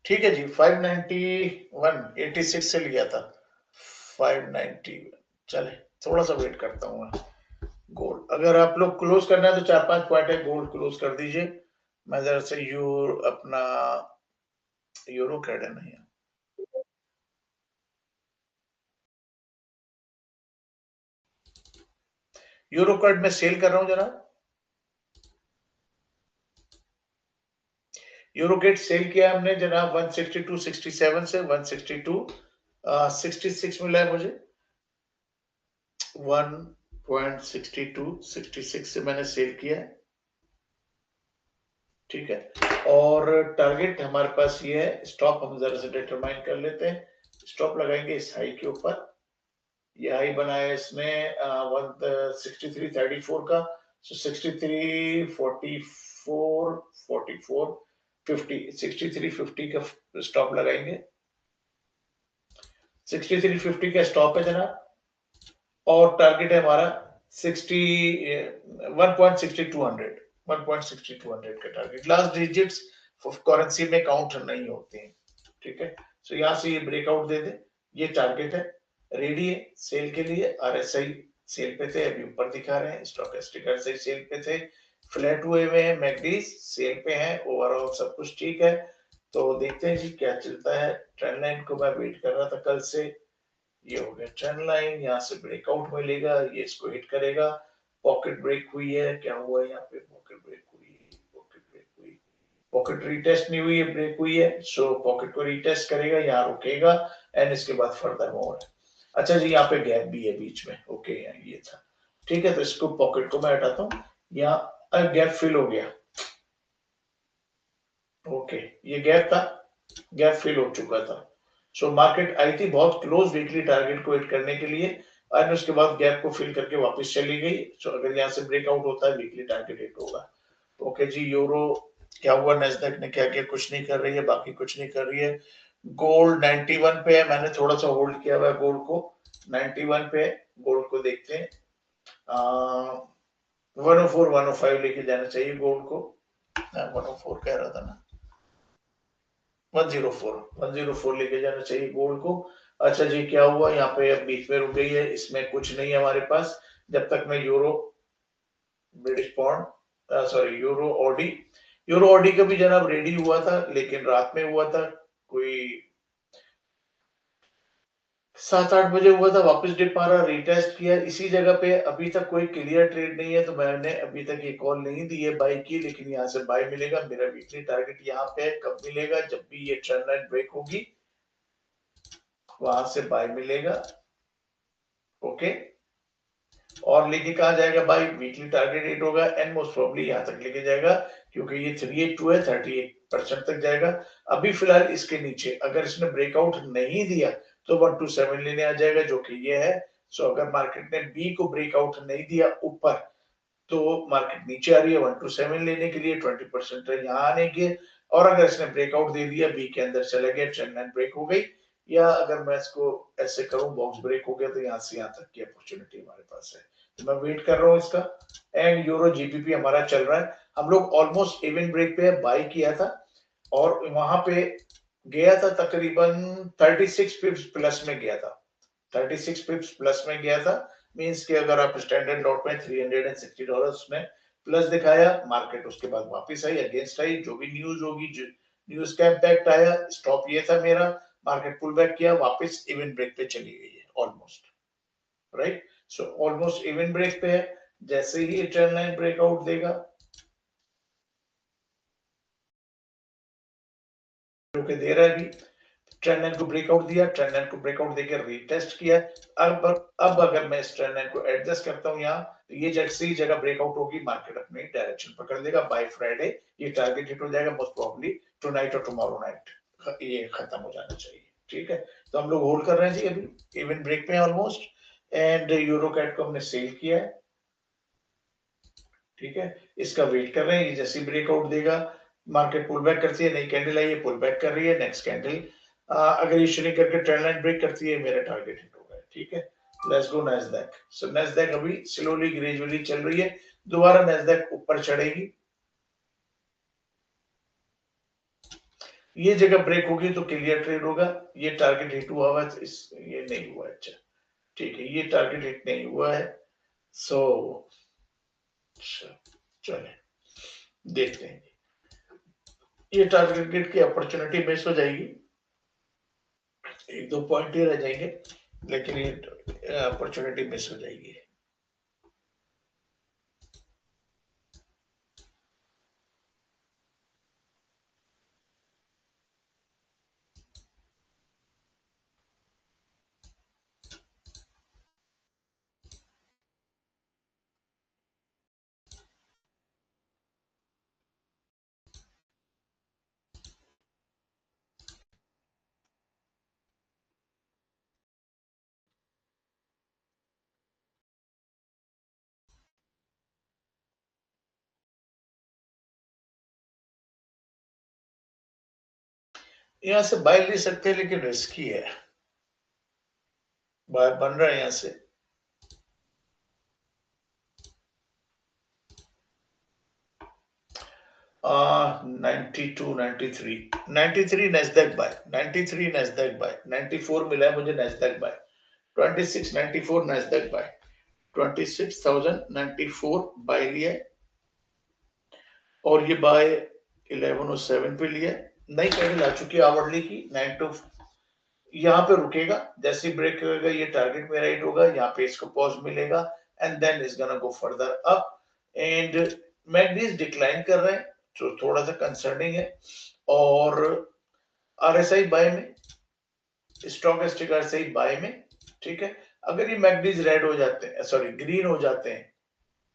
ठीक है जी, 591 86 से लिया था 590, चले थोड़ा सा वेट करता हूँ मैं। गोल्ड अगर आप लोग क्लोज करना है तो 4-5 पॉइंट है, गोल्ड क्लोज कर दीजिए। मैं जरा से अपना यूरो कैड है नहीं, यूरो कैड में सेल कर रहा हूँ जनाब। यूरो कैड सेल किया हमने जनाब 162.67 से 162.66 मिला है मुझे, 0.62 66 से मैंने सेल किया है, ठीक है। और टारगेट हमारे पास ये है, स्टॉप हम जरा से डिटरमाइन कर लेते हैं। स्टॉप लगाएंगे इस हाई के ऊपर, ये हाई बनाया इसने 63.34 का, सो 63.44 44 50 63.50 का स्टॉप लगाएंगे। 63.50 का स्टॉप है जनाब, और टारगेट है हमारा 1.6200 का टारगेट। लास्ट डिजिट्स करेंसी में काउंट नहीं होते हैं, ठीक है। सो यहाँ से ये ब्रेकआउट दे दे, ये टारगेट है, रेडी है सेल के लिए। आरएसआई सेल पे थे, अभी ऊपर दिखा रहे हैं, स्टॉकेस्टिक आरएसआई सेल पे थे, फ्लैट हुए हुए हैं, मैकडीज सेल पे हैं, ओवरऑल सब कुछ ठीक है। तो देखते हैं जी क्या चलता है। ट्रेंड लाइन को मैं वेट कर रहा था कल से, ये हो गया ट्रेंड लाइन, यहाँ से ब्रेकआउट मिलेगा, ये इसको हिट करेगा। पॉकेट ब्रेक हुई है, क्या हुआ है यहाँ पे, पॉकेट ब्रेक हुई, पॉकेट ब्रेक हुई, पॉकेट रीटेस्ट नहीं हुई है, ब्रेक हुई है, सो पॉकेट को रीटेस्ट करेगा, यहाँ रुकेगा एंड इसके बाद फर्दर मूव है। अच्छा जी, यहाँ पे गैप भी है बीच में, ओके ये था, ठीक है। तो इसको पॉकेट को मैं हटाता हूँ, यहाँ गैप फिल हो गया, ओके ये गैप था, गैप फिल हो चुका था। सो मार्केट आई थी बहुत क्लोज वीकली टारगेट को हिट करने के लिए, और उसके बाद गैप को फिल करके वापस चली गई। सो अगर यहाँ से ब्रेकआउट होता है वीकली टारगेट हिट होगा। ओके जी, यूरो क्या हुआ, नेस्डैक ने क्या किया, कुछ नहीं कर रही है, बाकी कुछ नहीं कर रही है। गोल्ड 91 पे है, मैंने थोड़ा सा होल्ड किया हुआ है गोल्ड को, 91 पे गोल्ड को देखते हैं। 104 105 लेके जाना चाहिए गोल्ड को, 104 कह रहा था ना, 104 लेके जाना चाहिए गोल्ड को। अच्छा जी, क्या हुआ यहाँ पे, अब बीच में रुक गई है, इसमें कुछ नहीं है हमारे पास। जब तक मैं euro British pound sorry euro Audi का भी जनाब रेडी हुआ था, लेकिन रात में हुआ था, कोई 7-8 बजे हुआ था, वापस डिप मारा, रिटेस्ट किया इसी जगह पे। अभी तक कोई क्लियर ट्रेड नहीं है, तो मैंने अभी तक ये कॉल नहीं दी है बाय की, लेकिन यहाँ से बाय मिलेगा। मेरा वीकली टारगेट यहाँ पे कब मिलेगा, जब भी ये ट्रेंड लाइन ब्रेक होगी, वहां से बाय मिलेगा, ओके। और लेके कहा जाएगा बाय, वीकली टारगेट हिट होगा एंड मोस्ट प्रोबब्ली यहाँ तक लेके जाएगा, क्योंकि ये 382 है, 38% तक जाएगा। अभी फिलहाल इसके नीचे अगर इसने ब्रेकआउट नहीं दिया तो 127 लेने आ जाएगा, जो कि ये है। सो अगर मार्केट ने बी को ब्रेकआउट नहीं दिया ऊपर, तो मार्केट नीचे आ रही है 127 लेने के लिए, 20% है यहाँ आने के। और अगर इसने ब्रेकआउट दे दिया, बी के अंदर चला गया, ट्रेंड लाइन ब्रेक हो गई, या अगर मैं इसको ऐसे करूं, बॉक्स ब्रेक हो गया, तो यहाँ से यहाँ तक की अपॉर्चुनिटी हमारे पास है। तो मैं वेट कर रहा हूँ इसका। एंड यूरो जीबीपी हमारा चल रहा है, हम लोग ऑलमोस्ट इवन ब्रेक पे बाय किया था, और वहां पे गया था तकरीबन 36 पिप्स प्लस में गया था, 36 पिप्स प्लस में गया था। मींस कि अगर आप स्टैंडर्ड डॉट में $360 में प्लस दिखाया, मार्केट उसके बाद वापस आई, अगेंस्ट आई, जो भी न्यूज होगी, न्यूज का इम्पैक्ट आया, स्टॉप ये था मेरा, मार्केट पुल बैक किया, वापस इवन ब्रेक पे चली गई है almost, right. So almost even break पे है, जैसे ही ट्रेंड लाइन ब्रेकआउट देगा, जो कि दे रहा है अभी, ट्रेंड लाइन को ब्रेकआउट दिया, ट्रेंड लाइन को ब्रेकआउट देकर रीटेस्ट किया। अब अगर मैं इस ट्रेंड लाइन को एडजस्ट करता हूं यहाँ, तो ये जैसे ही जगह ब्रेकआउट होगी, मार्केट अपनी डायरेक्शन पकड़ लेगा, बाय फ्राइडे ये टारगेट हिट हो जाएगा, मोस्ट प्रोबब्ली टुनाइट और टुमारो नाइट ये खत्म हो जाना चाहिए, ठीक है। तो हम लोग होल्ड कर रहे हैं जी, अभी इवन ब्रेक पे ऑलमोस्ट। एंड यूरो कैट को हमने सेल किया है, ठीक है। इसका वेट कर रहे हैं, ये जैसे ब्रेकआउट देगा, मार्केट पुल बैक करती है, नई कैंडल आई है, पुल बैक कर रही है, नेक्स्ट कैंडल अगर ये श्रिंक करके ट्रेंड लाइन ब्रेक करती है, मेरा टारगेट हिट होगा, ठीक है। Let's go Nasdaq. So Nasdaq अभी स्लोली ग्रेजुअली चल रही है, दोबारा नैस्डैक ऊपर चढ़ेगी, ये जगह ब्रेक होगी तो क्लियर ट्रेड होगा। ये टारगेट हिट हुआ है, ये नहीं हुआ, अच्छा ठीक है, ये टारगेट हिट नहीं हुआ है। सो चले देखते हैं, ये टारगेट की अपॉर्चुनिटी मिस हो जाएगी, 1-2 पॉइंट ही रह जाएंगे, लेकिन ये अपॉर्चुनिटी मिस हो जाएगी। यहाँ से बाय ले सकते हैं लेकिन रिस्की है, बाय बन रहा है यहाँ से। Uh, 92, 93, 93 Nasdaq buy, 93 Nasdaq buy, 94 मिला है मुझे Nasdaq buy, 26, 94 Nasdaq buy, 26,094 buy लिया है, और ये buy 1107 पे लिया है। नई कैंडल आ चुकी है आवरली की 92, यहाँ पे रुकेगा, जैसे ब्रेक करेगा ये टारगेट मेरा हिट होगा, यहाँ पे इसको पॉज मिलेगा and then is gonna go further up. And मैग्नीज डिक्लाइन कर रहे हैं जो थोड़ा सा कंसर्निंग है, और आरएसआई बाय में, स्टोकेस्टिक आरएसआई बाय में, ठीक है। अगर ये मैग्नीज रेड हो जाते हैं, सॉरी ग्रीन हो जाते हैं,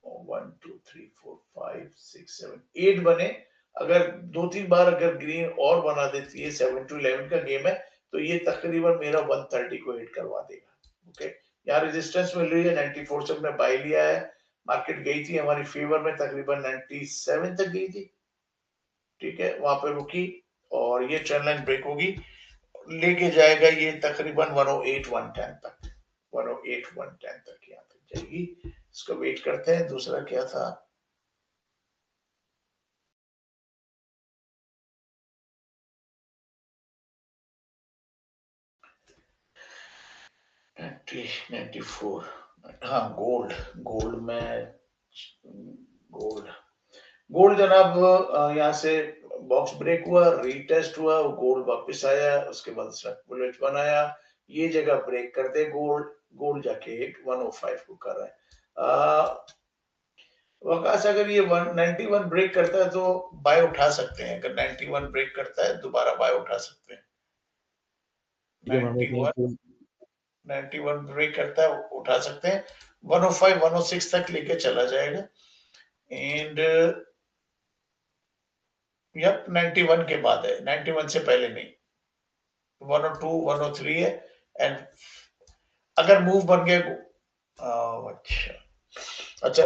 1 2 3 4 5 6 7 8 बने, अगर 2-3 बार अगर ग्रीन और बना देती है, 7 to 11 का गेम है, तो ये तकरीबन मेरा 130 को हिट करवा देगा। ओके, यहाँ रेजिस्टेंस मिल रही है 94 से, हमने बाय लिया है, मार्केट गई थी हमारी फेवर में, तकरीबन 97 तक गई थी, ठीक है, वहां पे रुकी, और ये ट्रेंड लाइन ब्रेक होगी, लेके जाएगा ये तकरीबन 108 110 तक, 108 110 तक यहाँ तक जाएगी। इसको वेट करते हैं। दूसरा क्या था, $94, हाँ गोल्ड, गोल्ड में, गोल्ड जनाब यहाँ से बॉक्स ब्रेक हुआ, रीटेस्ट हुआ, गोल्ड वापस आया, उसके बाद बुलेट बनाया, ये जगह ब्रेक कर दे गोल्ड, गोल्ड जाके 105 को कर रहा है। वकास अगर ये 191 ब्रेक करता है तो बाय उठा सकते हैं, अगर 91 ब्रेक करता है दोबारा बाय उठा सकते हैं। 91 ब्रेक करता है उठा सकते हैं, 105 106 तक लेके चला जाएगा, एंड यप 91 के बाद है, 91 से पहले नहीं, 102 103 है, एंड अगर मूव बन गया, अच्छा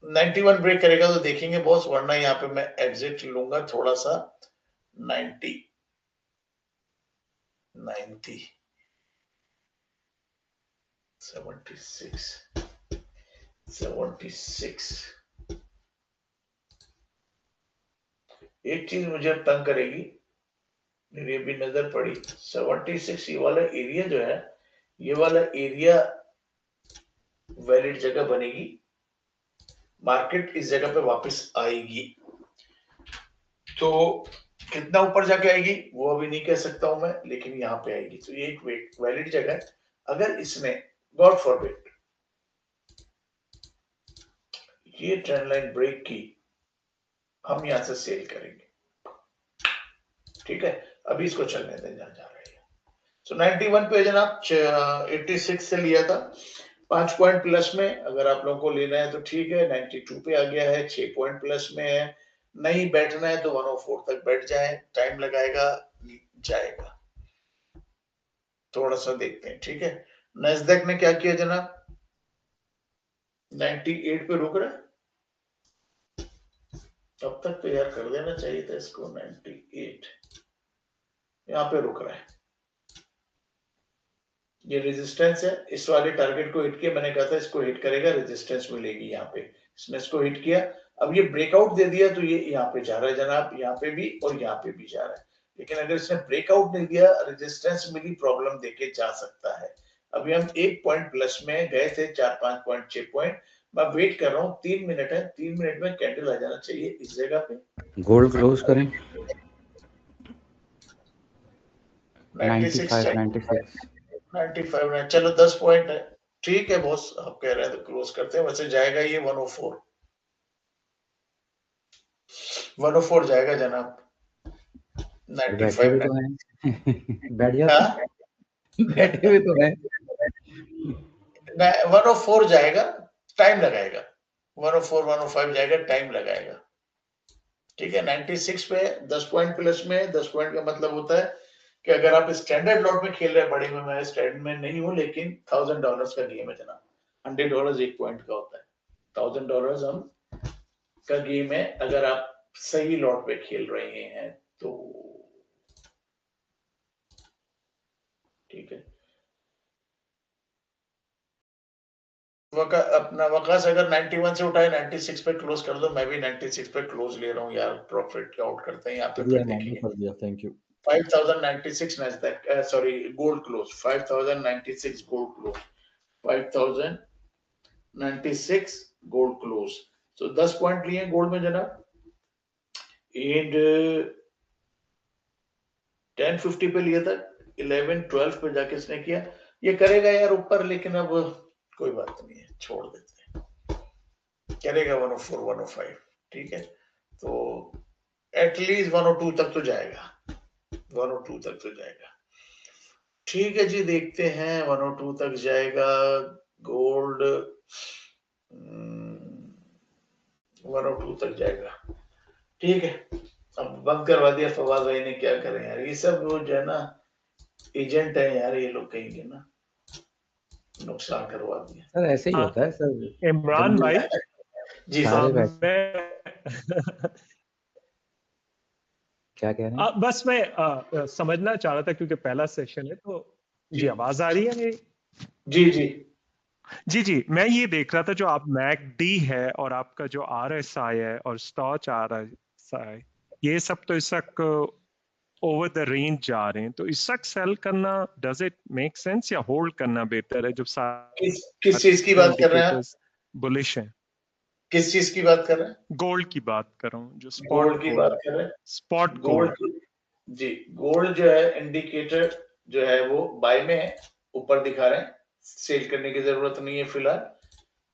91 ब्रेक करेगा तो देखेंगे बॉस, वरना यहाँ पे मैं एग्जिट लूंगा थोड़ा सा 90 76 एक चीज मुझे अब तंग करेगी, मेरी अभी नजर पड़ी 76, ये वाला एरिया जो है, ये वाला एरिया वैलिड जगह बनेगी, मार्केट इस जगह पे वापस आएगी, तो कितना ऊपर जाके आएगी वो अभी नहीं कह सकता हूं मैं, लेकिन यहाँ पे आएगी, तो ये एक वैलिड जगह है। अगर इसने गॉड फॉरबिड ये ट्रेंड लाइन ब्रेक की, हम यहां से सेल करेंगे, ठीक है, अभी इसको चलने दें जहां जा रही है। सो 91 पे जनाब 86 से लिया था, 5 पॉइंट प्लस में, अगर आप लोगों को लेना है तो ठीक है, 92 पे आ गया है, 6 पॉइंट प्लस में है, नहीं बैठना है तो 104 तक बैठ जाए, टाइम लगाएगा जाएगा, थोड़ा सा देखते हैं, ठीक है। नैस्डैक ने क्या किया जनाब, 98 पे रुक रहा है, अब तक तो यार कर देना चाहिए था इसको, 98 यहाँ पे रुक रहा है, ये रेजिस्टेंस है, इस वाले टारगेट को हिट किया, मैंने कहा था इसको हिट करेगा, रेजिस्टेंस मिलेगी यहाँ पे, इसने इसको हिट किया, अब ये ब्रेकआउट दे दिया तो ये यहाँ पे जा रहा है जनाब, यहाँ पे भी और यहाँ पे भी जा रहा है, लेकिन अगर इसने ब्रेकआउट नहीं दिया, रेजिस्टेंस मिली, प्रॉब्लम देके जा सकता है। अभी हम 1 पॉइंट प्लस में गए थे, 4-5 पॉइंट 6 पॉइंट, मैं वेट कर रहा हूँ, 3 मिनट है, 3 मिनट में कैंडल आ जाना चाहिए इस जगह पे, गोल्ड क्लोज करें 96 95 चलो 10 पॉइंट है, ठीक है बॉस, आप कह रहे हैं तो क्लोज करते हैं, वैसे जाएगा ये 104 जाएगा जनाब, बैठे भी 95 तो हैं बैठ जाते हाँ? बैठे भी तो हैं 104 जाएगा, टाइम लगाएगा, 104 105 जाएगा, टाइम लगाएगा, ठीक है। 96 पे 10 पॉइंट प्लस में, 10 पॉइंट का मतलब होता है कि अगर आप स्टैंडर्ड लॉट में खेल रहे हैं, बड़े में, मैं स्टैंडर्ड में नहीं हूं, लेकिन $1000 का गेम है जनाब, $100 1 पॉइंट का होता है, $1000 हम का गेम है, अगर आप सही लॉट पे खेल रहे हैं तो अपना वकास अगर 91 से उठाए 96 पे क्लोज कर दो, मैं भी 96 पे क्लोज ले रहा हूँ यार, प्रॉफिट आउट करते हैं यहाँ पे, कर दिया फिर मैंने, देखेंगे। कर दिया, thank you. 5096 Nasdaq, sorry, gold close, 5096 gold close, 5096 gold close. So 10 point लिए गोल्ड में जनाब, एंड 1050 पे लिया था, 1112 पे जाके इसने किया, ये करेगा यार ऊपर, लेकिन अब कोई बात नहीं है, छोड़ देते हैं, करेगा 104 105, ठीक है, तो एटलीस्ट 102 तक तो जाएगा, 102 तक तो जाएगा, ठीक है जी, देखते हैं 102 तक जाएगा गोल्ड, 102 तक जाएगा, ठीक है। अब बंद करवा दिया फवाद भाई ने, क्या करें यार, ये सब वो जो है ना एजेंट है यार, ये लोग कहेंगे ना, नुकसान करवा दिया सर ऐसे ही हाँ, होता है सर। इमरान भाई जी सारे सर। बैठ मैं क्या कह रहे हैं? बस मैं समझना चाह रहा था क्योंकि पहला सेशन है, तो जी जी आवाज आ रही है मेरी? जी जी जी मैं ये देख रहा था, जो आप मैकडी है और आपका जो आरएसआई है और स्टॉच आरएसआई, ये सब तो इस वक्त ओवर द रेंज जा रहे हैं, तो इस वक्त सेल करना डज इट मेक सेंस या होल्ड करना बेहतर है जब किस चीज की बात कर रहे हैं आप? इंडिकेटर्स बुलिश हैं? किस चीज की बात कर रहे हैं? गोल्ड की बात कर रहा हूँ, जो गोल्ड की बात कर रहे हैं, स्पॉट गोल्ड गोल्ड। जी, गोल्ड जो है इंडिकेटर जो है वो बाय में है, ऊपर दिखा रहे हैं, सेल करने की जरूरत नहीं है फिलहाल।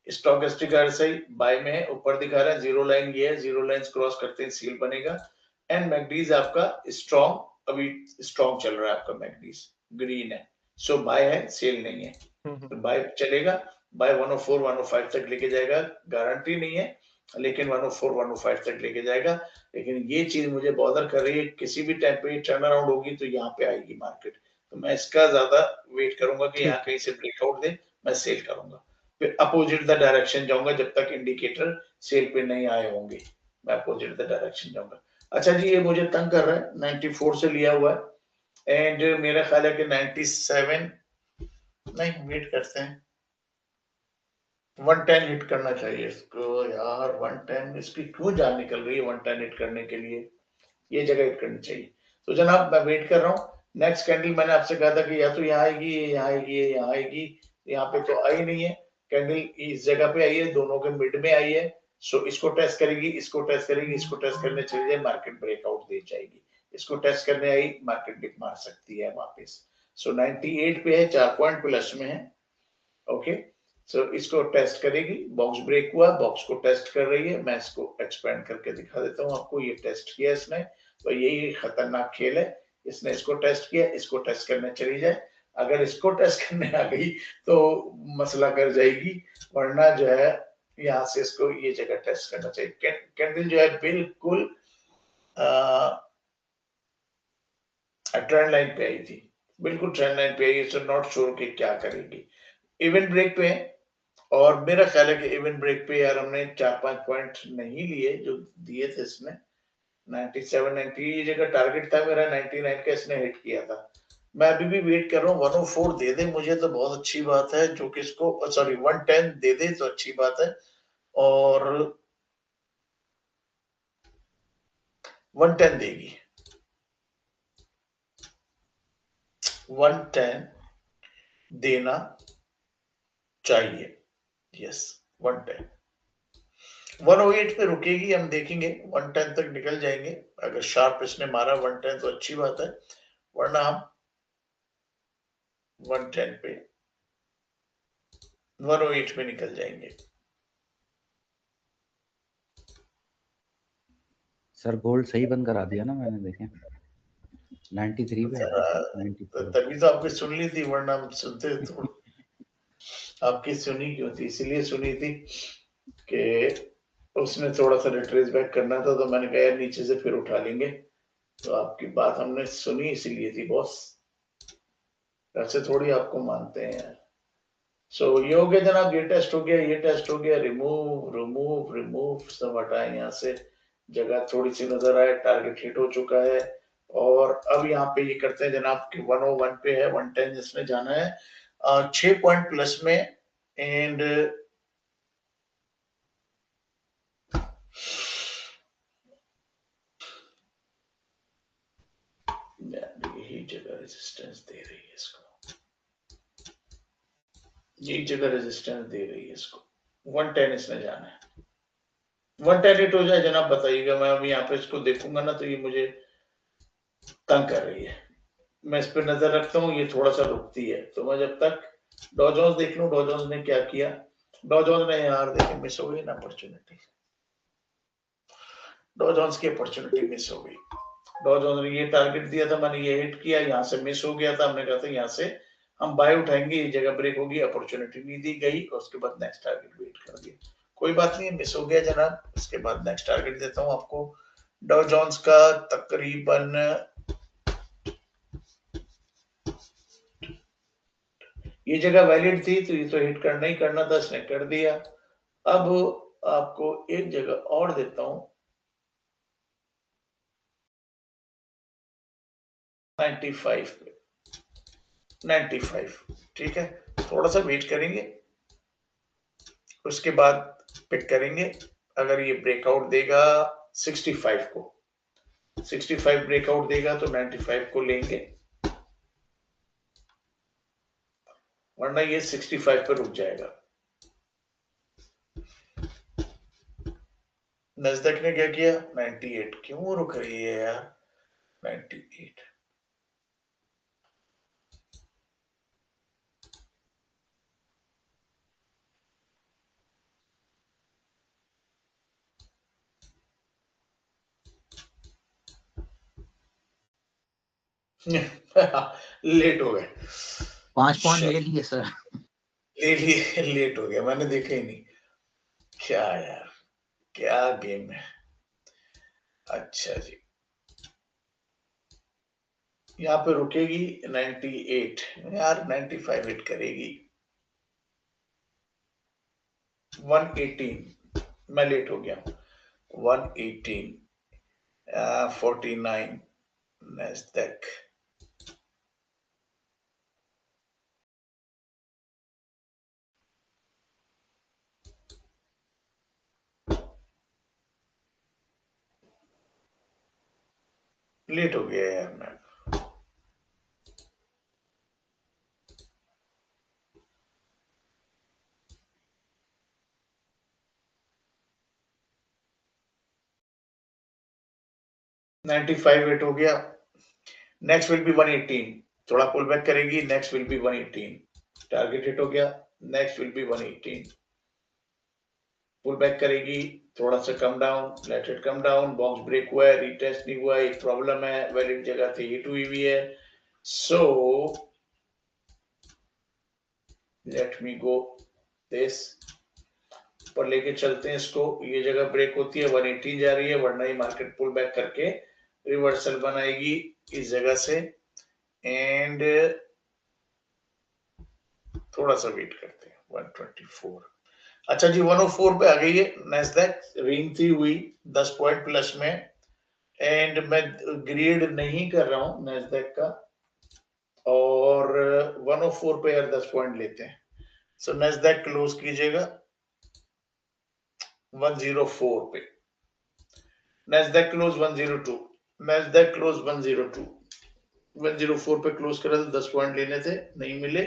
स्टॉकेस्टिक आरएसआई बाय में है, ऊपर दिखा रहा है, जीरो लाइन ये है, जीरो लाइन क्रॉस करते हैं सील बनेगा, एंड मैकडीज आपका स्ट्रॉन्ग, अभी स्ट्रॉन्ग चल रहा है आपका, मैकडीज ग्रीन है, सो बाय है, सेल नहीं है, तो बाय चलेगा, बाय 104 105 तक लेके जाएगा, गारंटी नहीं है, लेकिन 104 105 तक लेके जाएगा, लेकिन ये चीज मुझे बॉदर कर रही है, किसी भी टाइम पे टर्न अराउंड होगी तो यहाँ पे आएगी मार्केट, तो मैं इसका ज्यादा वेट करूंगा कि यहाँ कहीं से ब्रेकआउट दे, मैं सेल करूंगा, फिर अपोजिट द डायरेक्शन जाऊंगा जब तक इंडिकेटर सेल पे नहीं आए होंगे, मैं अपोजिट द डायरेक्शन जाऊंगा। अच्छा जी, ये मुझे तंग कर रहा है, 94 से लिया हुआ है, एंड मेरा ख्याल है कि 97 नहीं, वेट करते हैं, 110 हिट करना चाहिए इसको यार, 110 इसकी क्यों जान निकल रही है, 110 हिट करने के लिए ये जगह हिट करनी चाहिए, तो जनाब मैं वेट कर रहा हूँ, नेक्स्ट कैंडल मैंने आपसे कहा था कि या तो यहाँ आएगी, यहाँ आएगी, यहाँ आएगी, यहाँ पे तो आई नहीं है, कैंडल इस जगह पे आई है, दोनों के मिड में आई है, सो इसको टेस्ट करेगी, इसको टेस्ट करेगी, इसको टेस्ट करने चली जाए, मार्केट ब्रेकआउट दे जाएगी, इसको टेस्ट करने आई, मार्केट डिप मार सकती है वापस, सो 98 पे है, 4 पॉइंट प्लस में है, ओके, सो इसको टेस्ट करेगी, बॉक्स ब्रेक हुआ, बॉक्स को टेस्ट कर रही है, मैं इसको एक्सपेंड करके दिखा देता हूँ आपको, ये टेस्ट किया इसने, तो यही खतरनाक खेल है, इसने इसको टेस्ट किया, इसको टेस्ट करने चली जाए, अगर इसको टेस्ट करने आ गई तो मसला कर जाएगी, वरना जो है यहाँ से इसको ये जगह टेस्ट करना चाहिए, कैंडल जो है बिल्कुल ट्रेंड लाइन पे आई थी, बिल्कुल ट्रेंड लाइन पे आई, सो नॉट श्योर कि क्या करेगी, इवन ब्रेक पे है, और मेरा ख्याल है कि इवन ब्रेक पे यार हमने 4-5 पॉइंट नहीं लिए जो दिए थे इसने, 97 90 ये जगह टारगेट था मेरा, 99 का इसने हिट किया था, मैं अभी भी वेट कर रहा हूँ, 104 दे दे मुझे तो बहुत अच्छी बात है, जो कि इसको सॉरी 110 दे दे तो अच्छी बात है, और 110 देगी, 110 देना चाहिए, यस 110, 108 पे रुकेगी, हम देखेंगे 110 तक निकल जाएंगे, अगर शार्प इसने मारा 110 तो अच्छी बात है, वरना हम 110 पे 108 पे निकल जाएंगे। सर गोल्ड सही बंद करा दिया ना मैंने, देखें 93 पे, 94 तभी तो आपकी सुन ली थी, वरना हम सुनते तो आपकी सुनी क्यों थी, इसलिए सुनी थी कि उसने थोड़ा सा रिट्रेस बैक करना था, तो मैंने कहा यार नीचे से फिर उठा लेंगे, तो आपकी बात हमने सुनी इसीलिए थी बॉस, ऐसे थोड़ी आपको मानते हैं यार। सो ये हो गया जनाब, ये टेस्ट हो गया, ये टेस्ट हो गया, रिमूव रिमूव रिमूव सब हटाए यहाँ से, जगह थोड़ी सी नजर आए, टारगेट हिट हो चुका है, और अब यहाँ पे ये करते हैं जनाब कि 101 पे है, 110 जिसमें जाना है, 6 पॉइंट प्लस में, एंड रेजिस्टेंस दे रही है इसको, ये जगह रेजिस्टेंस दे रही है इसको, 110 इसने जाना है, 110 हिट हो जाए जनाब बताइएगा, मैं अभी यहाँ पे इसको देखूंगा ना तो ये मुझे तंग कर रही है, मैं इस पे नजर रखता हूँ, ये थोड़ा सा रुकती है, तो मैं जब तक डॉ जोन्स देख लूं, डॉ जोन्स ने क्या किया, डॉ जोन्स ने यार देखे मिस हो गई ना अपॉर्चुनिटी, डॉ जोन्स की अपॉर्चुनिटी मिस हो गई, डॉ जोन्स ने ये टारगेट दिया था, मैंने ये हिट किया, यहाँ से मिस हो गया था, हमने कहा था यहाँ से हम बाय उठाएंगे, ये जगह ब्रेक होगी, अपॉर्चुनिटी नहीं दी गई, और उसके बाद नेक्स्ट टारगेट वेट कर दिया, कोई बात नहीं, मिस हो गया जनाब, इसके बाद नेक्स्ट टारगेट देता हूँ आपको डॉ जोन्स का, तकरीबन ये जगह वैलिड थी, तो ये तो हिट करना ही करना था, इसने कर दिया। अब आपको एक जगह और देता हूं, 95 पे, 95, ठीक है, थोड़ा सा वेट करेंगे, उसके बाद पिक करेंगे, अगर ये ब्रेकआउट देगा 65 को, 65 ब्रेकआउट देगा तो 95 को लेंगे, वरना ये 65 पर रुक जाएगा। नज़दीक ने क्या किया, 98, क्यों रुक रही है यार 98, लेट हो गए, 5 पॉइंट ले लिए सर। ले लिए, लेट हो गया, मैंने देखा ही नहीं, क्या यार क्या गेम है। अच्छा जी, यहाँ पे रुकेगी 98 यार, 95 हिट करेगी, 118, मैं लेट हो गया, 118, 49 नज़दीक, लेट हो गया यार मैं, नाइन्टी फाइव हिट हो गया, नेक्स्ट विल बी 118, थोड़ा पुल बैक करेगी, next will be 118, target hit हो गया, next will be 118, pull back करेगी, थोड़ा सा come down, let it come down, box break हुआ है, रीटेस्ट नहीं हुआ है, एक प्रॉब्लम है, वैलिड जगह थी, हिट हुई हुई है, so let me go this, पर लेके चलते हैं इसको, ये जगह ब्रेक होती है 118 जा रही है, वरना ये मार्केट पुल बैक करके रिवर्सल बनाएगी इस जगह से, एंड थोड़ा सा वेट करते हैं 124, अच्छा जी 104 पे आ गई है, नैस्डैक रेंज थी हुई 10 पॉइंट प्लस में, एंड मैं ग्रेड नहीं कर रहा हूं नैस्डैक का, और 104 पे यार 10 पॉइंट लेते हैं, सो नैस्डैक क्लोज कीजिएगा 104 पे, नैस्डैक क्लोज 102, नैस्डैक क्लोज 102, 104 पे क्लोज करा तो 10 पॉइंट लेने थे, नहीं मिले,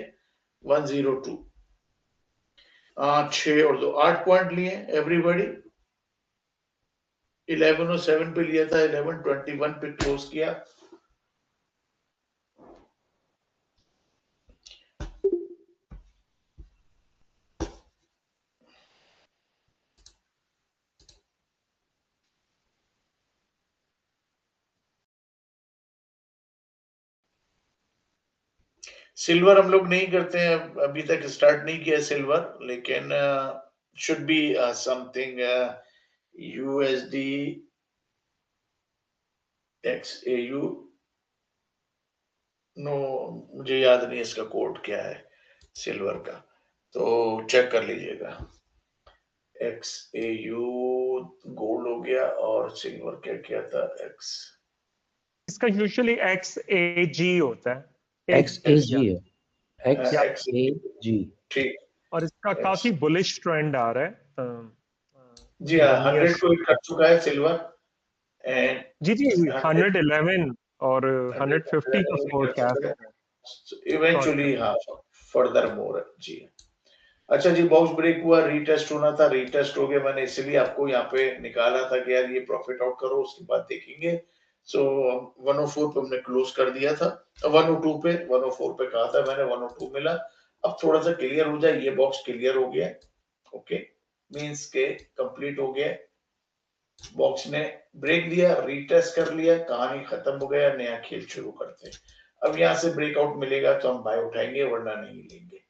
102, 6 और 2 8 पॉइंट लिए एवरीबॉडी, 1107 पे लिया था, 1121 पे क्लोज किया, सिल्वर हम लोग नहीं करते हैं, अभी तक स्टार्ट नहीं किया सिल्वर, लेकिन should be something USD XAU, no मुझे याद नहीं इसका कोड क्या है सिल्वर का, तो चेक कर लीजिएगा, XAU गोल्ड हो गया, और सिल्वर क्या क्या था, X, इसका यूजुअली XAG होता है, XAG है, X, XAG, ठीक, और इसका काफी बुलिश ट्रेंड आ रहा है, जी हाँ 100 को हिट कर चुका है सिल्वर, एंड जी 111 और 150 का फ्लोर कैप है। इवेंचुअली हाँ फर्दर मोर जी। अच्छा जी, बॉक्स ब्रेक हुआ, रीटेस्ट होना था, रीटेस्ट हो गया, मैंने इसलिए आपको यहाँ पे निकाला था कि यार ये प्रॉफिट आउट करो, उसके बाद देखेंगे। सो 104 पे हमने क्लोज कर दिया था, 102 पे, 104 पे कहा था मैंने, 102 मिला। अब थोड़ा सा क्लियर हो जाए, ये बॉक्स क्लियर हो गया, ओके, मींस के कंप्लीट हो गया, बॉक्स ने ब्रेक दिया, रीटेस्ट कर लिया, कहानी खत्म हो गया, नया खेल शुरू करते हैं। अब यहाँ से ब्रेकआउट मिलेगा तो हम बाय उठाएंगे, वरना नहीं लेंगे।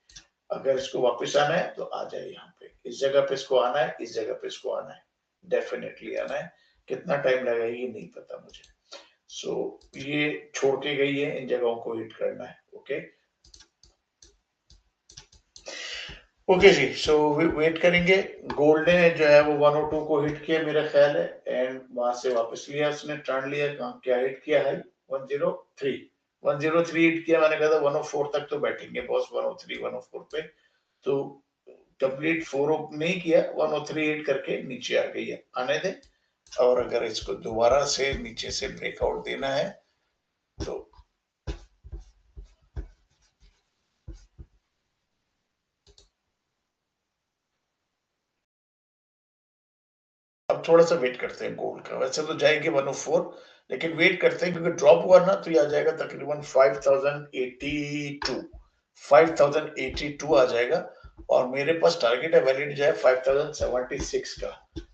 अगर इसको वापस आना है तो आ जाए, यहाँ पे इस जगह पे इसको आना है, इस जगह पे इसको आना है, डेफिनेटली आना है। कितना टाइम लगेगा ये नहीं पता मुझे। सो ये छोड़ के गई है, इन जगहों को हिट करना है, ओके ओके जी। सो वेट करेंगे। गोल्ड ने जो है वो 102 को हिट किया मेरा ख्याल है, एंड वहां से वापस लिया, उसने टर्न लिया, कहाँ क्या हिट किया है, 103 103 हिट किया। मैंने कहा था 104 तक तो बैठेंगे बॉस, 103 104 पे, तो कंप्लीट 4 नहीं किया, 103 हिट करके नीचे आ गई है, आने दे। और अगर इसको दोबारा से नीचे से ब्रेकआउट देना है तो अब थोड़ा सा वेट करते हैं गोल्ड का। वैसे तो जाएंगे 104, लेकिन वेट करते हैं, क्योंकि ड्रॉप हुआ ना तो ये आ जाएगा तकरीबन 5082 आ जाएगा। और मेरे पास टारगेट है वैलिड जो है 5076 का,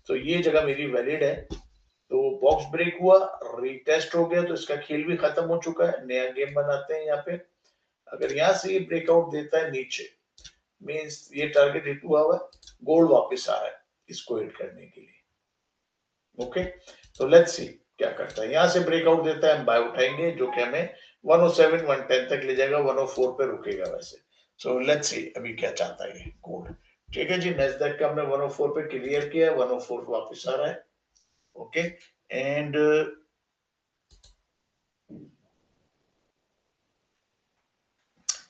तो ये जगह मेरी वैलिड है। तो बॉक्स ब्रेक हुआ, रीटेस्ट हो गया, तो इसका खेल भी खत्म हो चुका है, नया गेम बनाते हैं यहाँ पे। अगर यहाँ से ये ब्रेकआउट देता है नीचे, मींस ये टारगेट हिट हुआ है, गोल्ड वापस आ रहा है इसको हिट करने के लिए, ओके। तो लेट्स सी क्या करता है। यहाँ से ब्रेकआउट देता है, हम बाय उठाएंगे, जो कि हमें 107 110 तक ले जाएगा, 104 पे रुकेगा वैसे। सो लेट्स सी अभी क्या चाहता है ये गोल्ड। ठीक है जी, नैस्डैक का हमने 104 पे क्लियर किया, 104 वापस आ रहा है, okay. And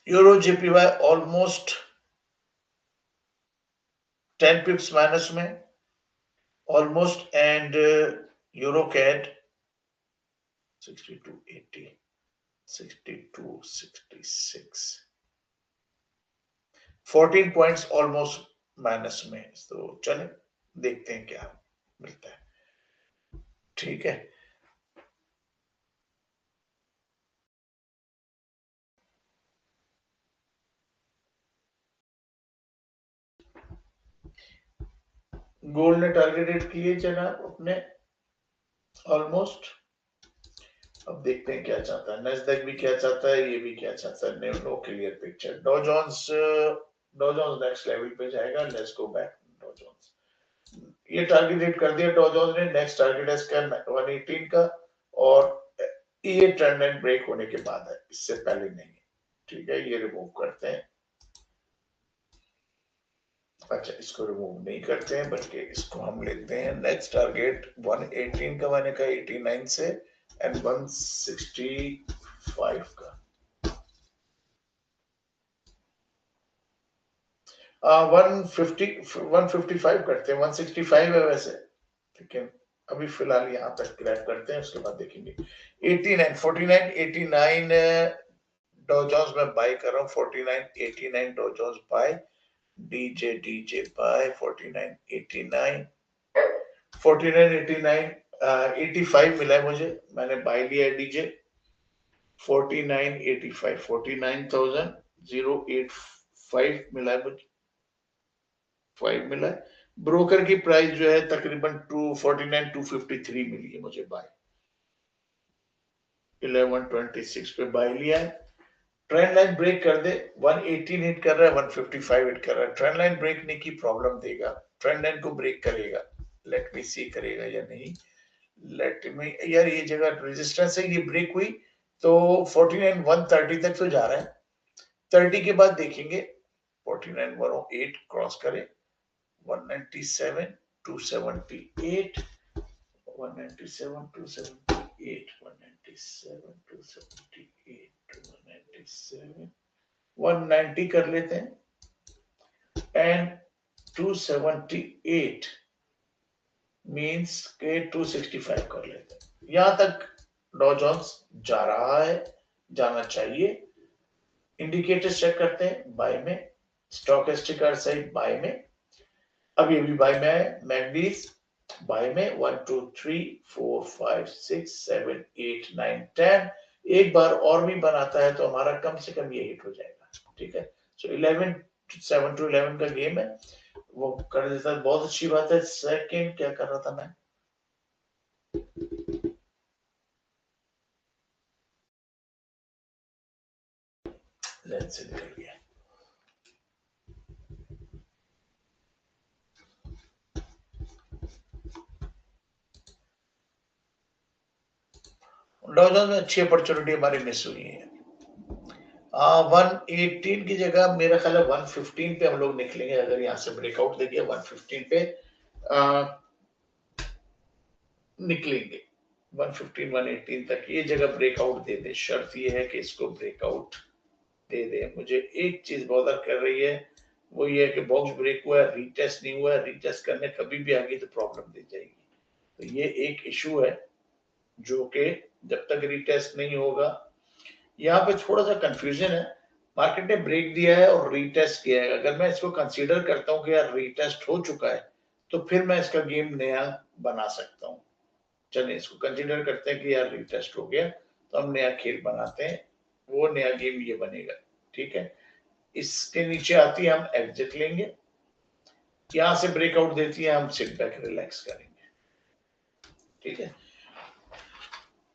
euro JPY almost 10 pips minus में almost, and euro CAD 6280 6266 14 points almost minus में। तो चले देखते हैं क्या मिलता है, ठीक है। गोल्ड ने टारगेटेड किए जनाब अपने ऑलमोस्ट। अब देखते हैं क्या चाहता है, नैस्डैक भी क्या चाहता है, ये भी क्या चाहता है, नो क्लियर पिक्चर। डॉ जोन्स नेक्स्ट लेवल पे जाएगा, लेट्स गो बैक। डॉ जोन्स ये टारगेट हिट कर दिया, डॉ जोन्स ने, नेक्स्ट टारगेट है इसका 118 का, और ये ट्रेंड लाइन ब्रेक होने के बाद है, इससे पहले नहीं, ठीक है। ये रिमूव करते हैं, अच्छा इसको रिमूव नहीं करते हैं, बल्कि इसको हम लेते हैं नेक्स्ट टारगेट 118 का, मैंने कहा 89 से, एंड 165 का। 155 करते हैं, 165 है वैसे, लेकिन अभी फिलहाल यहाँ तक क्रैक करते हैं, उसके बाद देखेंगे। 89 49 89 डॉ जोन्स में बाय कर रहा हूँ, 49 89 डॉ जोन्स बाय, डीजे बाय 49 89 49 89 85 मिला है मुझे, मैंने बाय लिया है डीजे 49 85 49,085 मिला है मुझे, 5 मिला है। ब्रोकर की प्राइस जो है तकरीबन 249 253 मिली है मुझे बाय, 1126 पे बाय लिया है। ट्रेंड लाइन ब्रेक कर दे, 118 हिट कर रहा है, 155 हिट कर रहा है, ट्रेंड लाइन ब्रेक नहीं की प्रॉब्लम देगा, ट्रेंड लाइन को ब्रेक करेगा, लेट मी सी करेगा या नहीं। लेट मी, यार ये जगह रेजिस्टेंस है, ये ब्रेक हुई तो 49 130 तक तो जा रहा है, 30 के बाद देखेंगे 49 108 क्रॉस करे, 197 278 197 278 197 278 197 190 कर लेते हैं, एंड 278 मींस के 265 कर लेते हैं। यहां तक डॉ जोन्स जा रहा है, जाना चाहिए। इंडिकेटर्स चेक करते हैं, बाय में। स्टॉकेस्टिक साइड बाय में, अभी बाय में है। मैगनीज बाय में 1 2 3 4 5 6 7 8 9 10। एक बार और भी बनाता है तो हमारा कम से कम ये हिट हो जाएगा, ठीक है। सो 11 7 to 11 का गेम है, वो कर देता है, बहुत अच्छी बात है। सेकंड क्या कर रहा था मैं, लेंस से निकल गया। डॉ जोन्स में अच्छी अपॉर्चुनिटी हमारी मिस हुई है। 118 की जगह मेरा ख्याल है 115 पे हम लोग निकलेंगे, अगर यहाँ से ब्रेकआउट देखिए 115 पे निकलेंगे। 115 118 तक ये जगह ब्रेकआउट दे दे, शर्त ये है कि इसको ब्रेकआउट दे दे। मुझे एक चीज बॉदर कर रही है, वो ये है कि बॉक्स ब्रेक हुआ है, रीटेस्ट नहीं हुआ है। रीटेस्ट करने कभी भी आगे तो प्रॉब्लम दे जाएगी, तो ये एक इशू है जो कि जब तक रीटेस्ट नहीं होगा। यहाँ पे थोड़ा सा कंफ्यूजन है, मार्केट ने ब्रेक दिया है और रीटेस्ट किया है। अगर मैं इसको कंसीडर करता हूँ कि यार रीटेस्ट हो चुका है, तो फिर मैं इसका गेम नया बना सकता हूँ। चलिए इसको कंसीडर करते हैं कि यार रीटेस्ट हो गया, तो हम नया खेल बनाते हैं, वो नया गेम ये बनेगा, ठीक है। इसके नीचे आती है, हम एग्जिट लेंगे। यहां से ब्रेकआउट देती है, हम सिट बैक रिलैक्स करेंगे, ठीक है।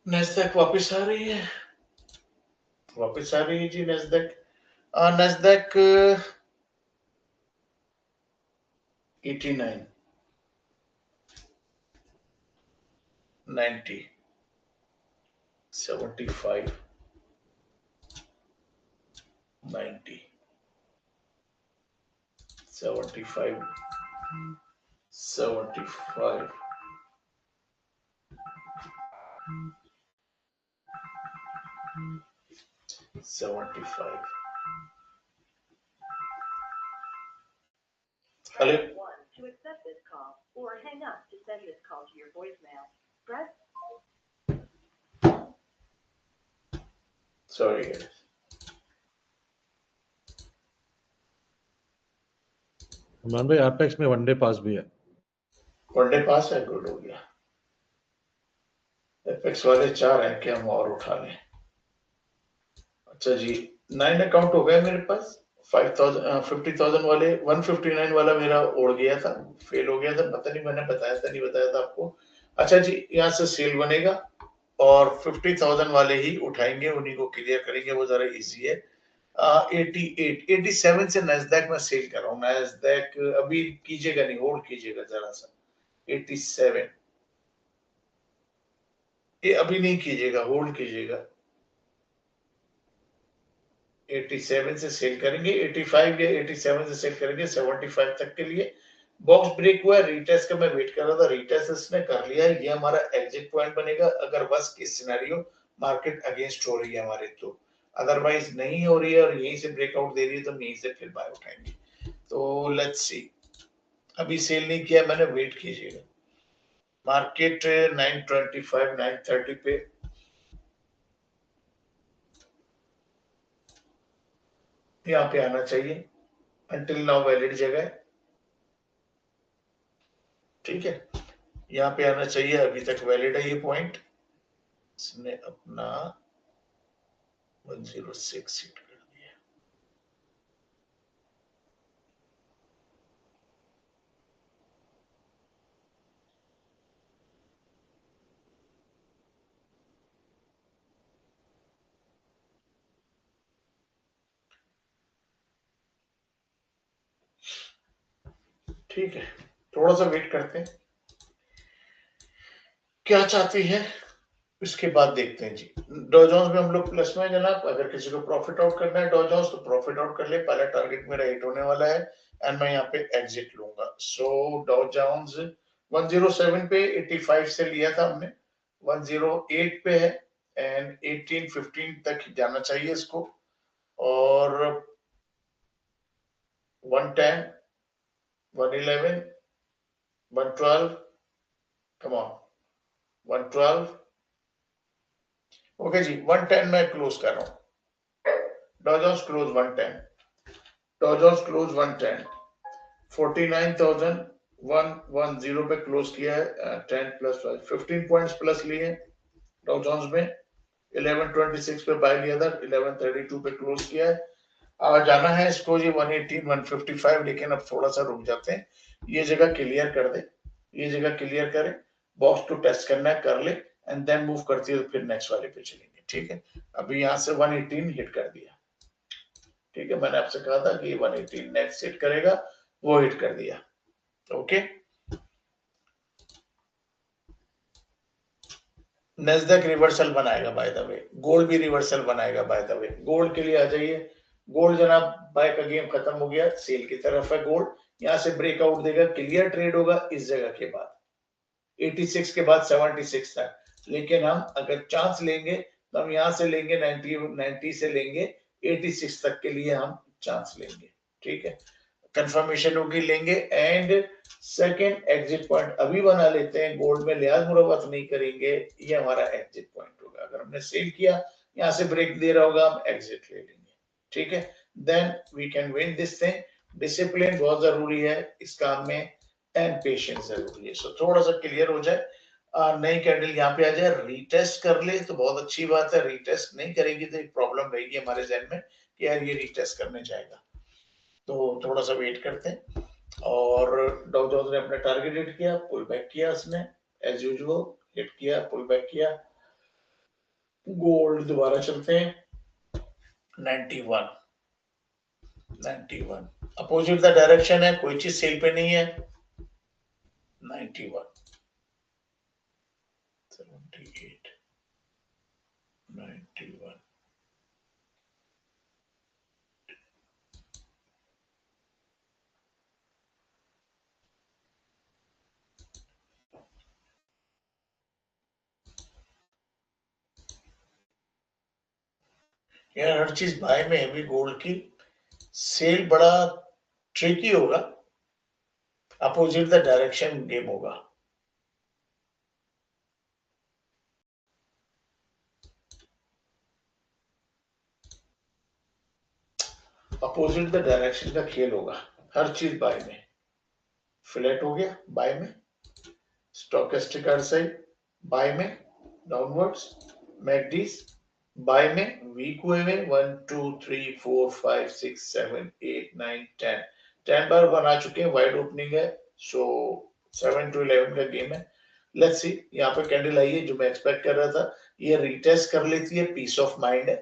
नेस्डैक वापस आ रही है, वापस आ रही है जी Nasdaq. Nasdaq 89 90 75 90 75 75 75। Hello, To accept this call or hang up to send this call to your voicemail, press sorry. Imran भाई एपेक्स में वनडे पास भी है। वनडे पास है, गुड हो गया। एपेक्स वाले 4 हैं कि हम और उठा लें। अच्छा जी, 9 अकाउंट हो गए मेरे पास। 5000 50,000 वाले 159 वाला मेरा उड़ गया था, फेल हो गया था, पता नहीं मैंने बताया था नहीं बताया था आपको। अच्छा जी, यहाँ से सेल बनेगा और 50,000 वाले ही उठाएंगे, उन्हीं को क्लियर करेंगे, वो जरा इजी है। 88 87 से नैस्डैक में सेल कर रहा हूँ। नैस्डैक अभी कीजिएगा नहीं, होल्ड कीजिएगा जरा सा। 87 ये अभी नहीं कीजिएगा, होल्ड कीजिएगा। 87 से सेल करेंगे, 85 या 87 से सेल करेंगे 75 तक के लिए। बॉक्स ब्रेक हुआ है, रीटेस्ट का मैं वेट कर रहा था, रीटेस्ट इसने कर लिया है, ये हमारा एग्जिट पॉइंट बनेगा अगर बस इस सिनेरियो मार्केट अगेंस्ट हो रही है हमारे तो। अदरवाइज नहीं हो रही है और यहीं से ब्रेकआउट दे रही है तो यहीं से फिर बाय उठाएंगे। तो लेट्स सी, अभी सेल नहीं किया मैंने, वेट कीजिएगा। मार्केट 925 930 पे यहाँ पे आना चाहिए, अंटिल नाउ वैलिड जगह है, ठीक है। यहाँ पे आना चाहिए, अभी तक वैलिड है ये पॉइंट। इसने अपना 106 हिट कर दिया, ठीक है। थोड़ा सा वेट करते हैं क्या चाहती है, इसके बाद देखते हैं जी। डॉ जोन्स में हम लोग प्लस में जनाब, अगर किसी को प्रॉफिट आउट करना है डॉ जोन्स तो प्रॉफिट आउट कर ले, पहला टारगेट मेरा हिट होने वाला है एंड मैं यहाँ पे एग्जिट लूंगा। सो डॉ जोन्स 107 पे 85 से लिया था हमने, 108 पे है एंड 18 15 तक जाना चाहिए इसको, और 110 111 112, come on, 112 ओके जी, 110 मैं क्लोज कर रहा हूँ। डॉ जोन्स क्लोज 110, डॉ जोन्स क्लोज 110, 49,110 पे क्लोज किया है। 10 प्लस 5 15 पॉइंट्स प्लस लिए डॉ जोन्स में। 1126 पे बाय लिया था, 1132 पे क्लोज किया है। जाना है इसको जी 118 155, लेकिन अब थोड़ा सा रुक जाते हैं। ये जगह क्लियर कर दे, ये जगह क्लियर करें, बॉक्स को टेस्ट करना है कर ले, एंड देन मूव करती है तो फिर नेक्स्ट वाले पे चलेंगे। ठीक है, अभी यहाँ से 118 हिट कर दिया। ठीक है, मैंने आपसे कहा था कि 118 नेक्स्ट हिट करेगा, वो हिट कर दिया। ओके, नैस्डैक रिवर्सल बनाएगा बाय द वे, गोल्ड भी रिवर्सल बनाएगा बाय द वे। गोल्ड के लिए आ जाइए। गोल्ड जनाब, बाय का गेम खत्म हो गया, सेल की तरफ है गोल्ड। यहां से ब्रेकआउट देगा, क्लियर ट्रेड होगा इस जगह के बाद, 86 के बाद 76 तक। लेकिन हम अगर चांस लेंगे तो हम यहां से लेंगे 90 से लेंगे 86 तक के लिए हम चांस लेंगे। ठीक है, कंफर्मेशन होगी लेंगे, एंड सेकंड एग्जिट पॉइंट अभी बना लेते हैं। गोल्ड में लिहाज मुरवत नहीं करेंगे, ये हमारा एग्जिट पॉइंट होगा। अगर हमने सेल किया, यहां से ब्रेक दे रहा होगा, हम एग्जिट ले लेंगे। ठीक है, then we can win this thing. Discipline बहुत जरूरी है इस काम में, एंड पेशेंस जरूरी है। सो थोड़ा सा क्लियर हो जाए, नई कैंडल यहाँ पे आ जाए, रीटेस्ट कर ले तो बहुत अच्छी बात है। रीटेस्ट नहीं करेगी तो एक प्रॉब्लम रहेगी हमारे जहन में कि यार ये रीटेस्ट करने जाएगा, तो थोड़ा सा वेट करते हैं। और डॉ जोन्स ने अपना टारगेट हिट किया, पुल बैक किया उसने एज यूजुअल, हिट किया, पुल बैक किया। गोल्ड दोबारा चलते हैं, 91 अपोजिट द डायरेक्शन है, कोई चीज सेल पे नहीं है। 91 78 91 यार हर चीज बाय में है भी गोल्ड की, सेल बड़ा ट्रिकी होगा, अपोजिट द डायरेक्शन गेम होगा। अपोजिट द डायरेक्शन का खेल होगा, हर चीज बाय में। फ्लैट हो गया बाय में, स्टोकेस्टिक साइड बाय में, डाउनवर्ड्स, मैकडीज बाय में, वीक हुए में 1 2 3 4 5 6 7 8 9 10 10 बार बना चुके हैं, वाइड ओपनिंग है। सो 7 to 11 का गेम है। लेट्स सी, यहाँ पे कैंडल आई है जो मैं एक्सपेक्ट कर रहा था, ये रिटेस्ट कर लेती है, पीस ऑफ माइंड है,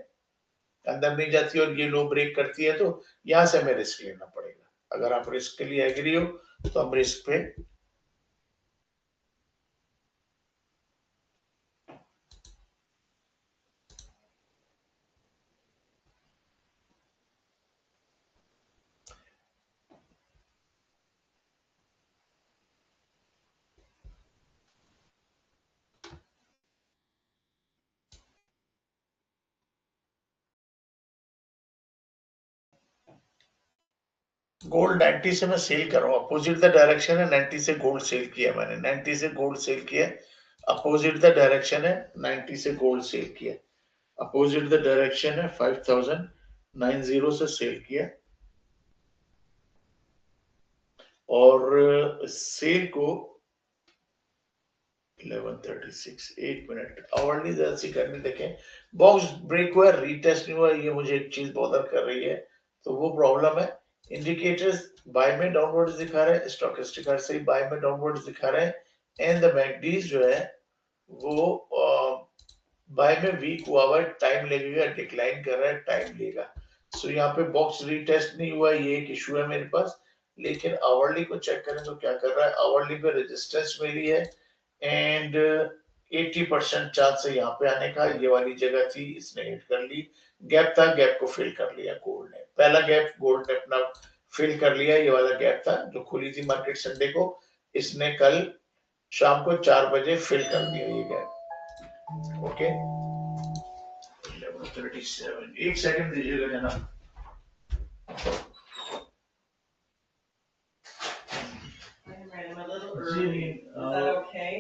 अंदर नहीं जाती और ये लो ब्रेक करती है, तो यहां से हमें रिस्क लेना पड़ेगा। अगर आप रिस्क के लिए एग्री हो तो हम रिस्क पे गोल्ड 90 से मैं सेल कर रहा हूँ, अपोजिट द डायरेक्शन है। 90 से गोल्ड सेल किया मैंने, 90 से गोल्ड सेल किया, अपोजिट द डायरेक्शन है। 90 से गोल्ड सेल किया, अपोजिट द डायरेक्शन है। 5090 से सेल किया, और सेल को 1136, 1 मिनट आवरली जैसी करनी। देखें, बॉक्स ब्रेक हुआ, रीटेस्ट नहीं हुआ, ये मुझे एक चीज बॉदर कर रही है, तो वो प्रॉब्लम है। इंडिकेटर्स बाय में डाउनवर्ड्स दिखा रहे हैं, स्टोकेस्टिक से बाय में डाउनवर्ड्स दिखा रहे हैं, एंड द मैकडीज जो है वो बाय में वीक हुआ है, टाइम लगेगा, डिक्लाइन कर रहा है, टाइम लेगा। सो यहाँ पे बॉक्स रीटेस्ट नहीं हुआ, ये एक इशू है मेरे पास। लेकिन आवरली को चेक करें तो क्या कर रहा है, आवरली पे रेजिस्टेंस मिली है, एंड 80% चांस है यहाँ पे आने का। ये वाली जगह थी, इसने हिट कर ली, गैप था, गैप को फिल कर लिया गोल्ड ने। पहला गैप गोल्ड ने अपना फिल कर लिया, ये वाला गैप था जो खुली थी मार्केट संडे को, इसने कल शाम को 4 बजे फिल कर दिया ये गैप। ओके, 1137, एक सेकंड दीजिएगा जनाब। I ran them a little early. Is that okay?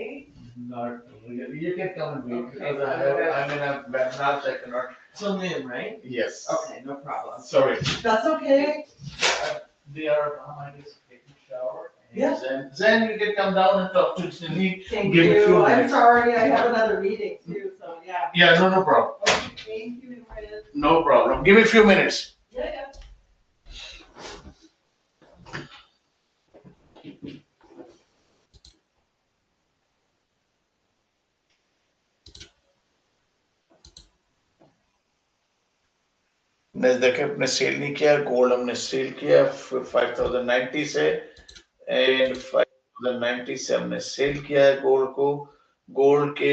Not really. ये क्या come and read. Because I'm in a webinar, so I cannot. Till noon, right? Yes. Okay, no problem. Sorry. That's okay. They are I just taking a shower. Yeah. Then you can come down and talk to me. Thank Give me a few you. I'm minutes. sorry, I have another meeting too, so yeah. Yeah, no problem. Okay, thank you, Ryan. No problem. Give me a few minutes. Yeah. नज़दीक हमने cell नहीं किया, gold हमने cell किया 5090 से and 5090 से हमने cell किया है गोल्ड को। गोल्ड के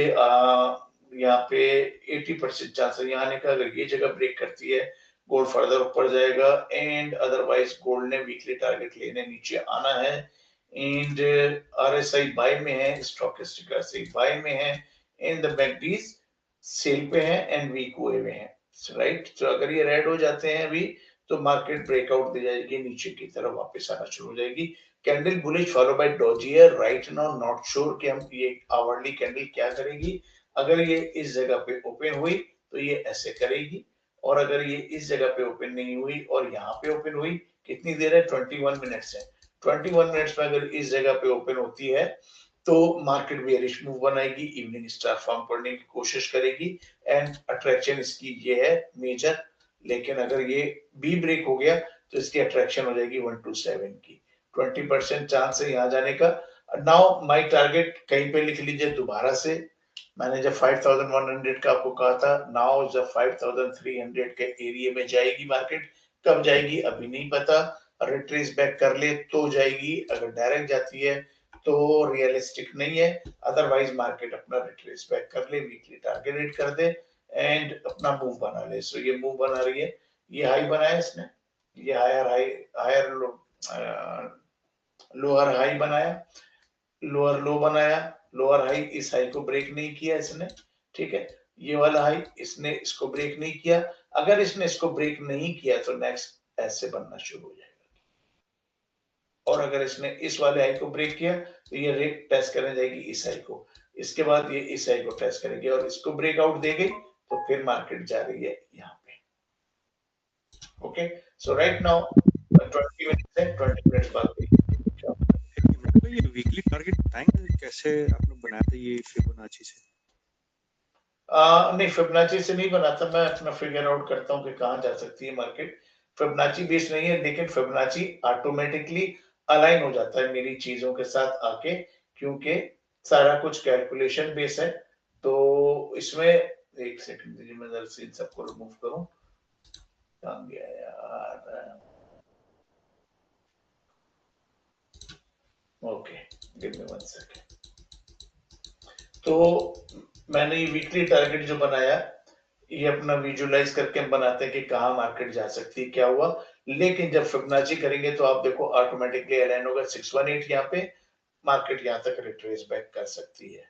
यहाँ पे 80% चांस है यहाँ आने का। अगर ये जगह ब्रेक करती है गोल्ड फर्दर ऊपर जाएगा एंड अदरवाइज गोल्ड ने वीकली टारगेट लेने नीचे आना है। एंड RSI बाय में है, स्टॉकिस्टिक RSI बाय में है एंड द मैकडीज सेल पे है एंड वीक हुए हुए हैं, राइट। तो अगर ये रेड हो जाते हैं अभी तो मार्केट ब्रेकआउट दे जाएगी, नीचे की तरफ वापस आना शुरू हो जाएगी। Candle bullish follow by Doge है। राइट नाउ नॉट श्योर कि हम ये आवरली कैंडल क्या करेगी। अगर ये इस जगह पे ओपन हुई तो ये ऐसे करेगी, और अगर ये इस जगह पे ओपन नहीं हुई और यहाँ पे ओपन हुई, कितनी देर है 21 मिनट्स है, 21 मिनट्स में अगर इस जगह पे ओपन होती है तो मार्केट बेयरिश मूव बनाएगी, इवनिंग स्टार फॉर्म करने की कोशिश करेगी एंड अट्रैक्शन इसकी ये है मेजर। लेकिन अगर ये बी ब्रेक हो गया तो इसकी अट्रैक्शन हो जाएगी 127 की। 20% चांस है यहाँ जाने का। नाउ माय टारगेट कहीं पे लिख लीजिए दोबारा से। मैंने जब 5100 का आपको कहा था, नाउ जब 5300 के एरिया में जाएगी मार्केट, कब जाएगी अभी नहीं पता। रिट्रेस बैक कर ले तो जाएगी, अगर डायरेक्ट जाती है तो रियलिस्टिक नहीं है। अदरवाइज मार्केट अपना रिट्रेस बैक कर ले, वीकली टारगेट हिट कर दे एंड अपना मूव बना ले। सो ये मूव बना रही है, ये हाई बनाया इसने, ये हायर लोअर हाई बनाया, लोअर लो बनाया, लोअर हाई इस हाई को ब्रेक नहीं किया इसने, ठीक है। ये वाला हाई इसने इसको ब्रेक नहीं किया। अगर इसने इसको ब्रेक नहीं किया तो नेक्स्ट ऐसे बनना शुरू हो जाएगा, और अगर इसने इस वाले हाई को ब्रेक किया तो ये रेट टेस्ट करने जाएगी इस हाई को, इसके बाद ये इस हाई को टेस्ट करेगी और इसको ब्रेकआउट दे गई तो फिर मार्केट जा रही है यहाँ पे। ओके, सो राइट नाउ 20 मिनट्स है, 20 मिनट्स बाद ये वीकली टारगेट बताएंगे कैसे आप लोग बनाए थे ये फिबोनाची से? नहीं, फिबोनाची से नहीं बनाता, मैं अपना फिगर आउट करता हूँ कि कहाँ जा सकती है मार्केट। फिबोनाची बेस नहीं है, लेकिन फिबोनाची ऑटोमेटिकली अलाइन हो जाता है मेरी चीजों के साथ आके, क्योंकि सारा कुछ कैलकुलेशन बेस है। तो इसमें एक सेकंड दीजिए, मैं जरा से इन सबको रिमूव करूं। कहाँ गया यार? Okay, give me 1 second. तो मैंने ये वीकली टारगेट जो बनाया, ये अपना विजुअलाइज करके हम बनाते हैं कि कहाँ मार्केट जा सकती है, क्या हुआ। लेकिन जब फिबोनाची करेंगे तो आप देखो ऑटोमेटिकली अलाइन होगा 618, यहाँ पे मार्केट यहाँ तक रिट्रेस बैक कर सकती है।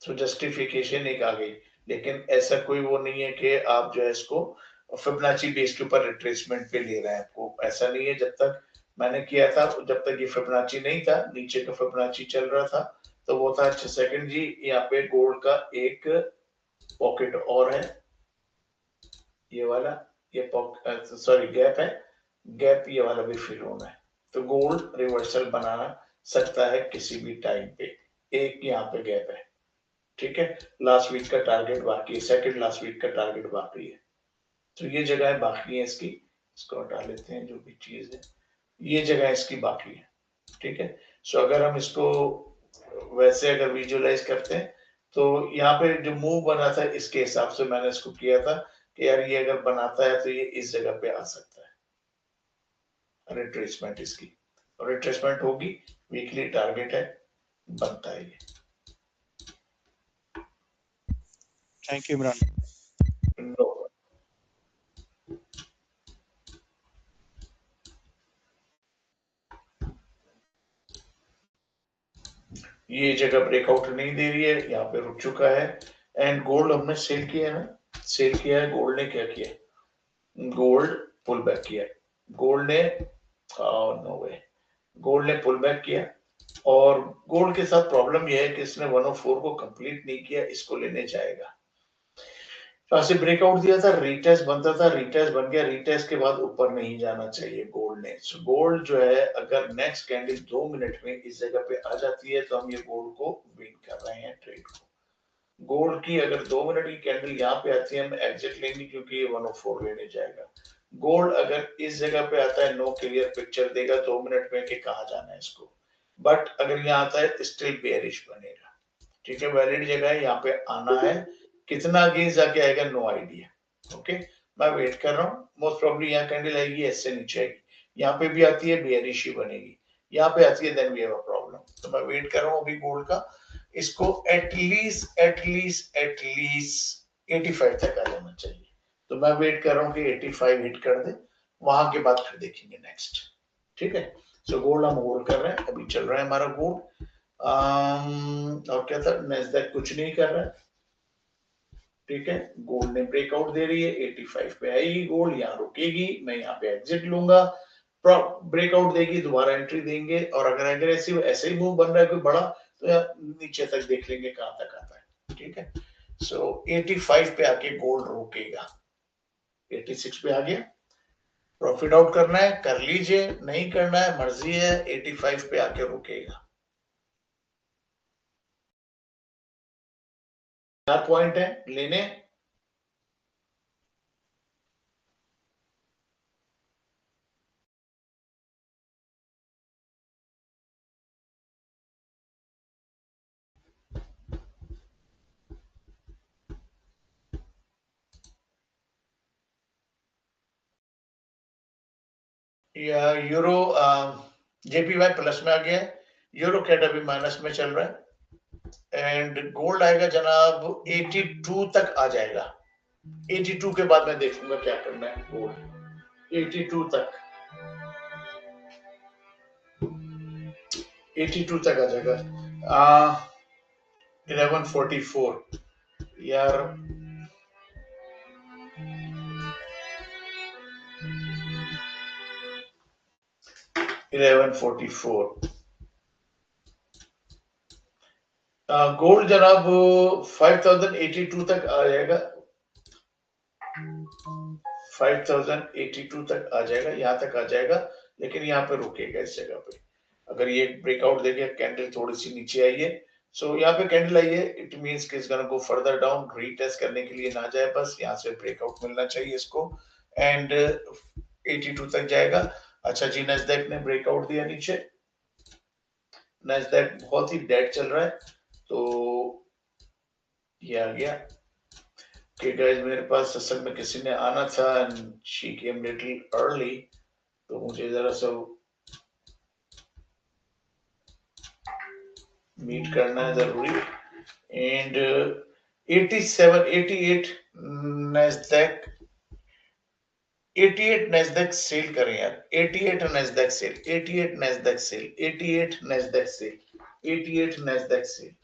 तो जस्टिफिकेशन एक आ गई, लेकिन ऐसा कोई वो नहीं है कि आप जो है इसको फिबोनाची बेस के ऊपर रिट्रेसमेंट पे ले रहे हैं आपको, ऐसा नहीं है। जब तक मैंने किया था, जब तक ये फिबोनाची नहीं था, नीचे का फिबोनाची चल रहा था, तो वो था 6 सेकंड जी। यहाँ पे गोल्ड का एक पॉकेट और है, ये वाला, ये पॉकेट सॉरी गैप है, गैप ये वाला भी फिल होना है। तो गोल्ड रिवर्सल बना सकता है किसी भी टाइम पे। एक यहाँ पे गैप है, ठीक है। लास्ट वीक का टारगेट बाकी है, सेकंड लास्ट वीक का टारगेट बाकी है। तो ये जगह बाकी है इसकी, इसको हटा लेते हैं जो भी चीज है, ये जगह इसकी बाकी है, ठीक है। सो अगर हम इसको वैसे अगर विजुअलाइज करते हैं तो यहाँ पे जो मूव बना था इसके हिसाब से मैंने इसको किया था कि यार ये अगर बनाता है तो ये इस जगह पे आ सकता है रिट्रेसमेंट इसकी, और रिट्रेसमेंट होगी, वीकली टारगेट है, बनता है ये। Thank you Imran. नो, ये जगह ब्रेकआउट नहीं दे रही है, यहाँ पे रुक चुका है। एंड गोल्ड हमने सेल किया है ना, सेल किया है। गोल्ड ने क्या किया, गोल्ड पुल बैक किया, गोल्ड ने नो वे, गोल्ड ने पुल बैक किया और गोल्ड के साथ प्रॉब्लम यह है कि इसने 104 को कंप्लीट नहीं किया, इसको लेने जाएगा। वहां से ब्रेकआउट दिया था, रीटेस्ट बनता था, रीटेस्ट बन गया, रीटेस्ट के बाद ऊपर नहीं जाना चाहिए गोल्ड ने। सो गोल्ड जो है अगर नेक्स्ट कैंडल 2 मिनट में इस जगह पे आ जाती है तो हम ये गोल्ड को विन कर रहे हैं ट्रेड को। गोल्ड की अगर 2 मिनट की कैंडल यहाँ पे आती है हम एग्जिट लेंगे क्योंकि ये 104 लेने जाएगा। गोल्ड अगर इस जगह पे आता है नो क्लियर पिक्चर देगा 2 मिनट में कि कहाँ जाना है इसको, बट अगर यहाँ आता है स्टिल बेयरिश बनेगा। ठीक है, वैलिड जगह है, यहाँ पे आना है, कितना अगेंस्ट जाके आएगा नो आइडिया। ओके, मैं वेट कर रहा हूँ, मोस्ट प्रॉब्ली यहाँ कैंडल आएगी, ऐसे नीचे आएगी, यहाँ पे भी आती है बेयरिश ही बनेगी, यहाँ पे आती है then we have a problem. तो मैं वेट कर रहा हूँ अभी गोल्ड का, इसको एटलीस्ट 85 तक आ जाना चाहिए। तो मैं वेट कर रहा हूँ कि 85 हिट कर दे, वहां के बाद फिर देखेंगे नेक्स्ट। ठीक है, सो गोल्ड हम होल्ड कर रहे हैं, अभी चल रहा है हमारा गोल्ड। और क्या था, नैस्डैक कुछ नहीं कर रहा है। ठीक है, गोल्ड ने ब्रेकआउट दे रही है, 85 पे आएगी गोल्ड, यहाँ रुकेगी, मैं यहाँ पे एग्जिट लूंगा, ब्रेकआउट देगी, दोबारा एंट्री देंगे, और अगर एग्रेसिव ऐसे ही मूव बन रहा है कोई बड़ा तो नीचे तक देख लेंगे कहां तक आता है। ठीक है, सो 85 पे आके गोल्ड रुकेगा, 86 पे आ गया, प्रॉफिट आउट करना है कर लीजिए, नहीं करना है मर्जी है, 85 पे आके रुकेगा। 4 पॉइंट है लेने, या यूरो जेपीवाई प्लस में आ गया है, यूरो कैट अभी माइनस में चल रहा है, एंड गोल्ड आएगा जनाब 82 तक आ जाएगा। 82 के बाद मैं देखूंगा क्या करना है गोल्ड, 82 तक, 82 तक आ जाएगा। 1144 यार, गोल्ड जनाब 5082 तक आ जाएगा, 5082 तक आ जाएगा, यहाँ तक आ जाएगा, लेकिन यहाँ पे रुकेगा इस जगह पे। अगर ये ब्रेकआउट देके कैंडल थोड़ी सी नीचे आई है, सो यहाँ पे कैंडल आई है, इट मींस कि it's gonna go further down, retest करने के लिए ना जाए, बस यहाँ से ब्रेकआउट मिलना चाहिए इसको, एंड 82 तक जाएगा। अच्छा जी, नैस्डैक ने ब्रेकआउट दिया नीचे, नैस्डैक बहुत ही डेड चल रहा है, तो ये आ गया कि गाइस मेरे पास असल में किसी ने आना था, शी केम लिटिल अर्ली, तो मुझे जरा सा मीट करना है जरूरी, एंड 87 88 नैस्डैक, 88 नैस्डैक सेल करें यार, 88 Nasdaq sell, 88 Nasdaq sell, 88 Nasdaq sell, 88 Nasdaq sell,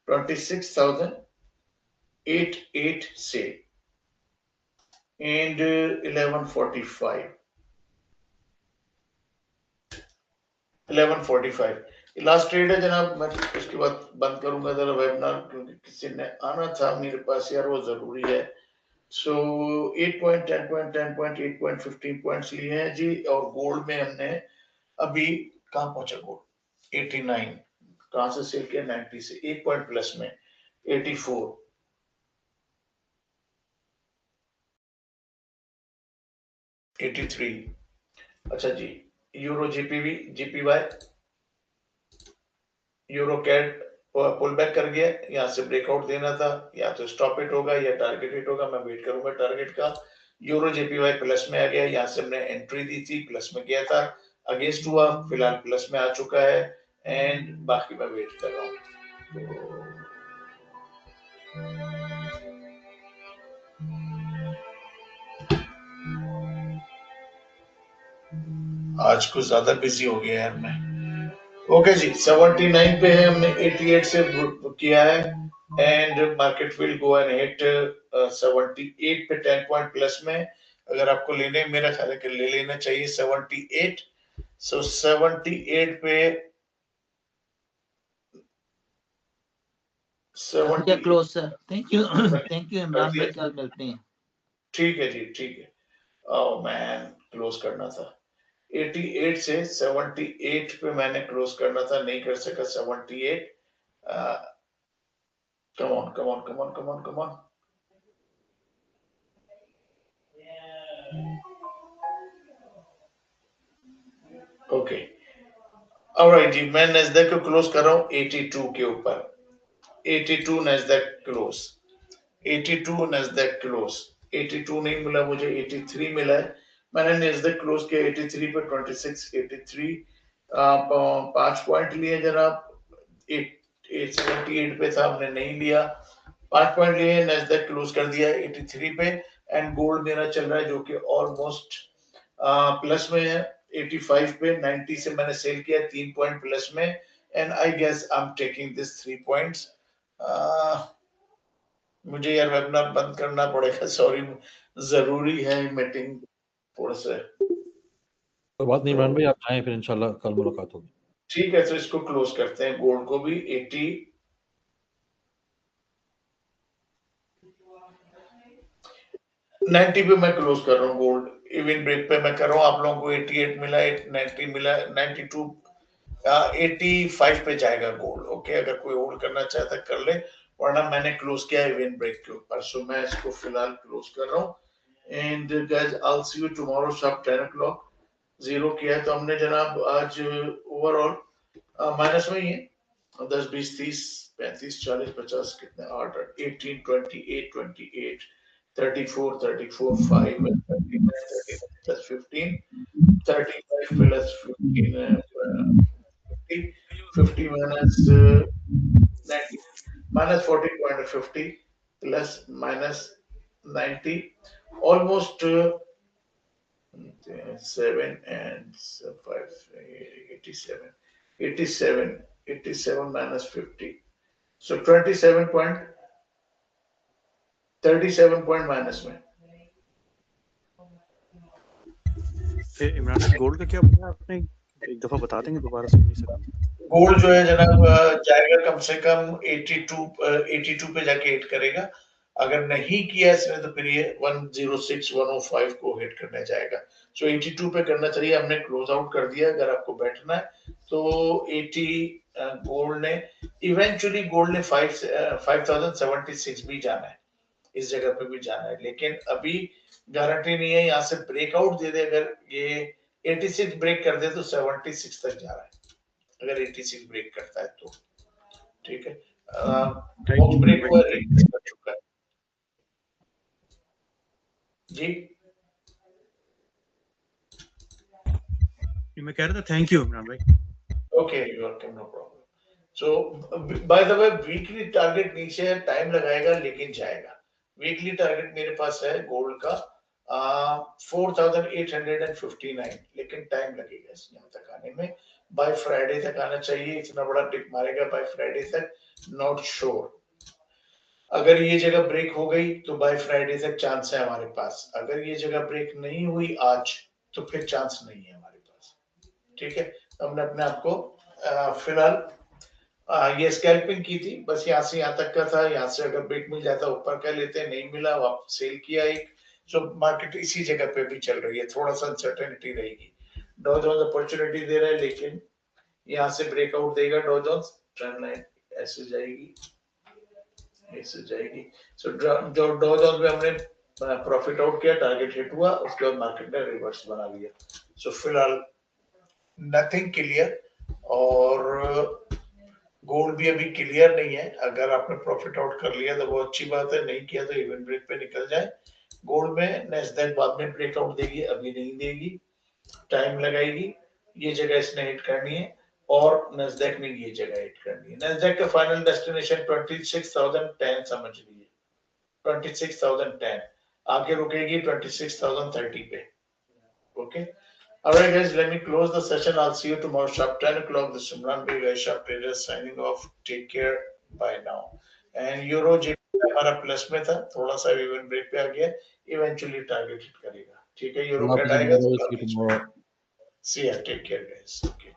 26,088 sell, and 1145 last trade है जनाब। मैं उसके बाद बंद करूंगा जरा वेबिनार, क्योंकि किसी ने आना था मेरे पास यार, वो जरूरी है। सो 8 point 10 point 10 point 8 point 15 points लिए हैं जी, और गोल्ड में हमने अभी कहां पहुंचा गोल्ड, 89, कहां से सेल किया, 90 से, 1 पॉइंट प्लस में 84, 83। अच्छा जी, euro GPV GPY, euro CAD pull back कर गया, यहाँ से ब्रेकआउट देना था, या तो स्टॉप हिट होगा या टारगेट हिट होगा, मैं वेट करूंगा टारगेट का। यूरो जेपीवाई प्लस में आ गया, यहाँ से हमने एंट्री दी थी, प्लस में गया था, अगेंस्ट हुआ, फिलहाल प्लस में आ चुका है, एंड बाकी मैं वेट कर रहा हूँ। आज कुछ ज्यादा बिजी हो गया यार मैं। ओके जी, 79 पे है, हमने 88 से किया है, and market will go and hit 78 पे 10 पॉइंट प्लस में। अगर आपको लेने, मेरा ख्याल है कि ले लेना चाहिए 78। सो 78 पे क्या close sir, thank you thank you Imran भाई, कल मिलते हैं। ठीक है जी, ठीक है। ओह मैन, क्लोज करना था 88 से 78 पे मैंने क्लोज करना था, नहीं कर सका 78। Come on come on come on come on come on. Okay alright जी, मैं नैस्डैक को क्लोज कर रहा हूँ 82 के ऊपर। 82 नैस्डैक क्लोज, 82 नैस्डैक क्लोज। 82 नहीं मिला मुझे, 83 मिला है। मैंने नैस्डैक क्लोज किया 83 पे, 26 83 5 पॉइंट लिए जनाब। 78 पे था, हमने नहीं लिया, 5 पॉइंट लिए, नैस्डैक क्लोज कर दिया 83 पे। एंड गोल्ड मेरा चल रहा है जो कि ऑलमोस्ट प्लस में है 85 पे। 90 से मैंने सेल किया 3 पॉइंट प्लस में, and I guess I am taking this 3 points. मुझे यार वेबिनार बंद करना पड़ेगा, सॉरी, जरूरी है मीटिंग थोड़ा सा। तो बात नहीं इमरान भाई, आप आए फिर इंशाल्लाह कल मुलाकात होगी। ठीक है, तो इसको क्लोज करते हैं, गोल्ड को भी 80 90 पे मैं क्लोज कर रहा हूँ गोल्ड। इवन ब्रेक पे मैं कर रहा हूँ, आप लोगों को 88 मिला, 90 मिला, 92 85 पे जाएगा गोल्ड। ओके, अगर कोई होल्ड करना चाहता है कर ले, वरना मैंने क्लोज किया इवन ब्रेक के ऊपर। सो मैं इसको फिलहाल क्लोज कर रहा हूँ। And guys I will see you tomorrow sharp 10 o'clock। Zero किया है तो हमने जनाब आज ओवरऑल माइनस में ही है, 10 20 30 35 40 50 कितने 8 18 28 28 34 34 5 39 plus 15 35 plus 15 50 minus 90 minus 40.50 plus minus 90 almost 7 and 5 87 87 minus 50, so 27 point 37 point minus में। इमरान भाई गोल्ड का क्या बताया आपने, एक दफा बता देंगे, दोबारा सुन नहीं सका। गोल्ड जो है जनाब जाएगा कम से कम 82 पे जाके हिट करेगा। अगर नहीं किया इसने तो फिर ये 106 105 को हिट करने जाएगा। सो 82 पे करना चाहिए, हमने क्लोज आउट कर दिया। अगर आपको बैठना है तो 80 गोल्ड ने इवेंचुअली गोल्ड ने 5076 भी जाना है, इस जगह पे भी जाना है, लेकिन अभी गारंटी नहीं है। यहाँ से ब्रेकआउट दे दे, अगर ये 86 ब्रेक कर दे तो 76 तक जा रहा है, अगर 86 ब्रेक करता है तो। ठीक है, ब्रेक हुआ कर चुका है जी। मैं कह रहा था थैंक यू इमरान भाई। Okay, you are welcome, no problem. So by the way weekly target नीचे है, टाइम लगाएगा लेकिन जाएगा। वीकली टारगेट मेरे पास है गोल्ड का 4859, लेकिन टाइम लगेगा इस यहाँ तक आने में। बाय फ्राइडे तक आना चाहिए, इतना बड़ा टिक मारेगा बाय फ्राइडे तक, नॉट श्योर। अगर ये जगह ब्रेक हो गई तो बाय फ्राइडे तक चांस है हमारे पास। अगर ये जगह ब्रेक नहीं हुई आज तो फिर चांस नहीं है हमारे पास। ठीक है, हमने अपने आप को फिलहाल ये स्कैल्पिंग की थी, बस यहाँ से यहाँ तक का था। यहाँ से अगर ब्रेक मिल जाता ऊपर कर लेते, नहीं मिला वापस सेल किया एक। सो मार्केट इसी जगह पे भी चल रही है, थोड़ा सा अनसर्टेनिटी रहेगी। डॉ जोन्स अपॉर्चुनिटी दे रहा है, लेकिन यहाँ से ब्रेकआउट देगा डॉ जोन्स, ट्रेंड लाइन ऐसे जाएगी, ऐसे जाएगी। सो जो डॉ जोन्स में हमने प्रॉफिट आउट किया, टारगेट हिट हुआ, उसके बाद मार्केट ने रिवर्स बना लिया। सो फिलहाल नथिंग क्लियर, और गोल्ड भी अभी क्लियर नहीं है। अगर आपने प्रॉफिट आउट कर लिया तो बहुत अच्छी बात है, नहीं किया तो इवन ब्रेक पे निकल जाए। गोल्ड में नैस्डैक बाद में ब्रेकआउट देगी, अभी नहीं देगी, टाइम लगाएगी। ये जगह इसने हिट करनी है और नैस्डैक ने ये जगह हिट करनी है। नैस्डैक का फाइनल डेस्टिनेशन 26,010 समझ लीजिए, 26,010, आगे रुकेगी 26,030 पे। Okay, alright guys, let me close the session. I'll see you tomorrow sharp 10 o'clock. This is Imran Bhai, guys, sharp traders signing off. Take care, bye now. And Euro JPY हमारा plus में था, थोड़ा सा even break पे आ गया, eventually target hit करेगा। ठीक है, यूरो कट आएगा। See ya, take care guys. Okay.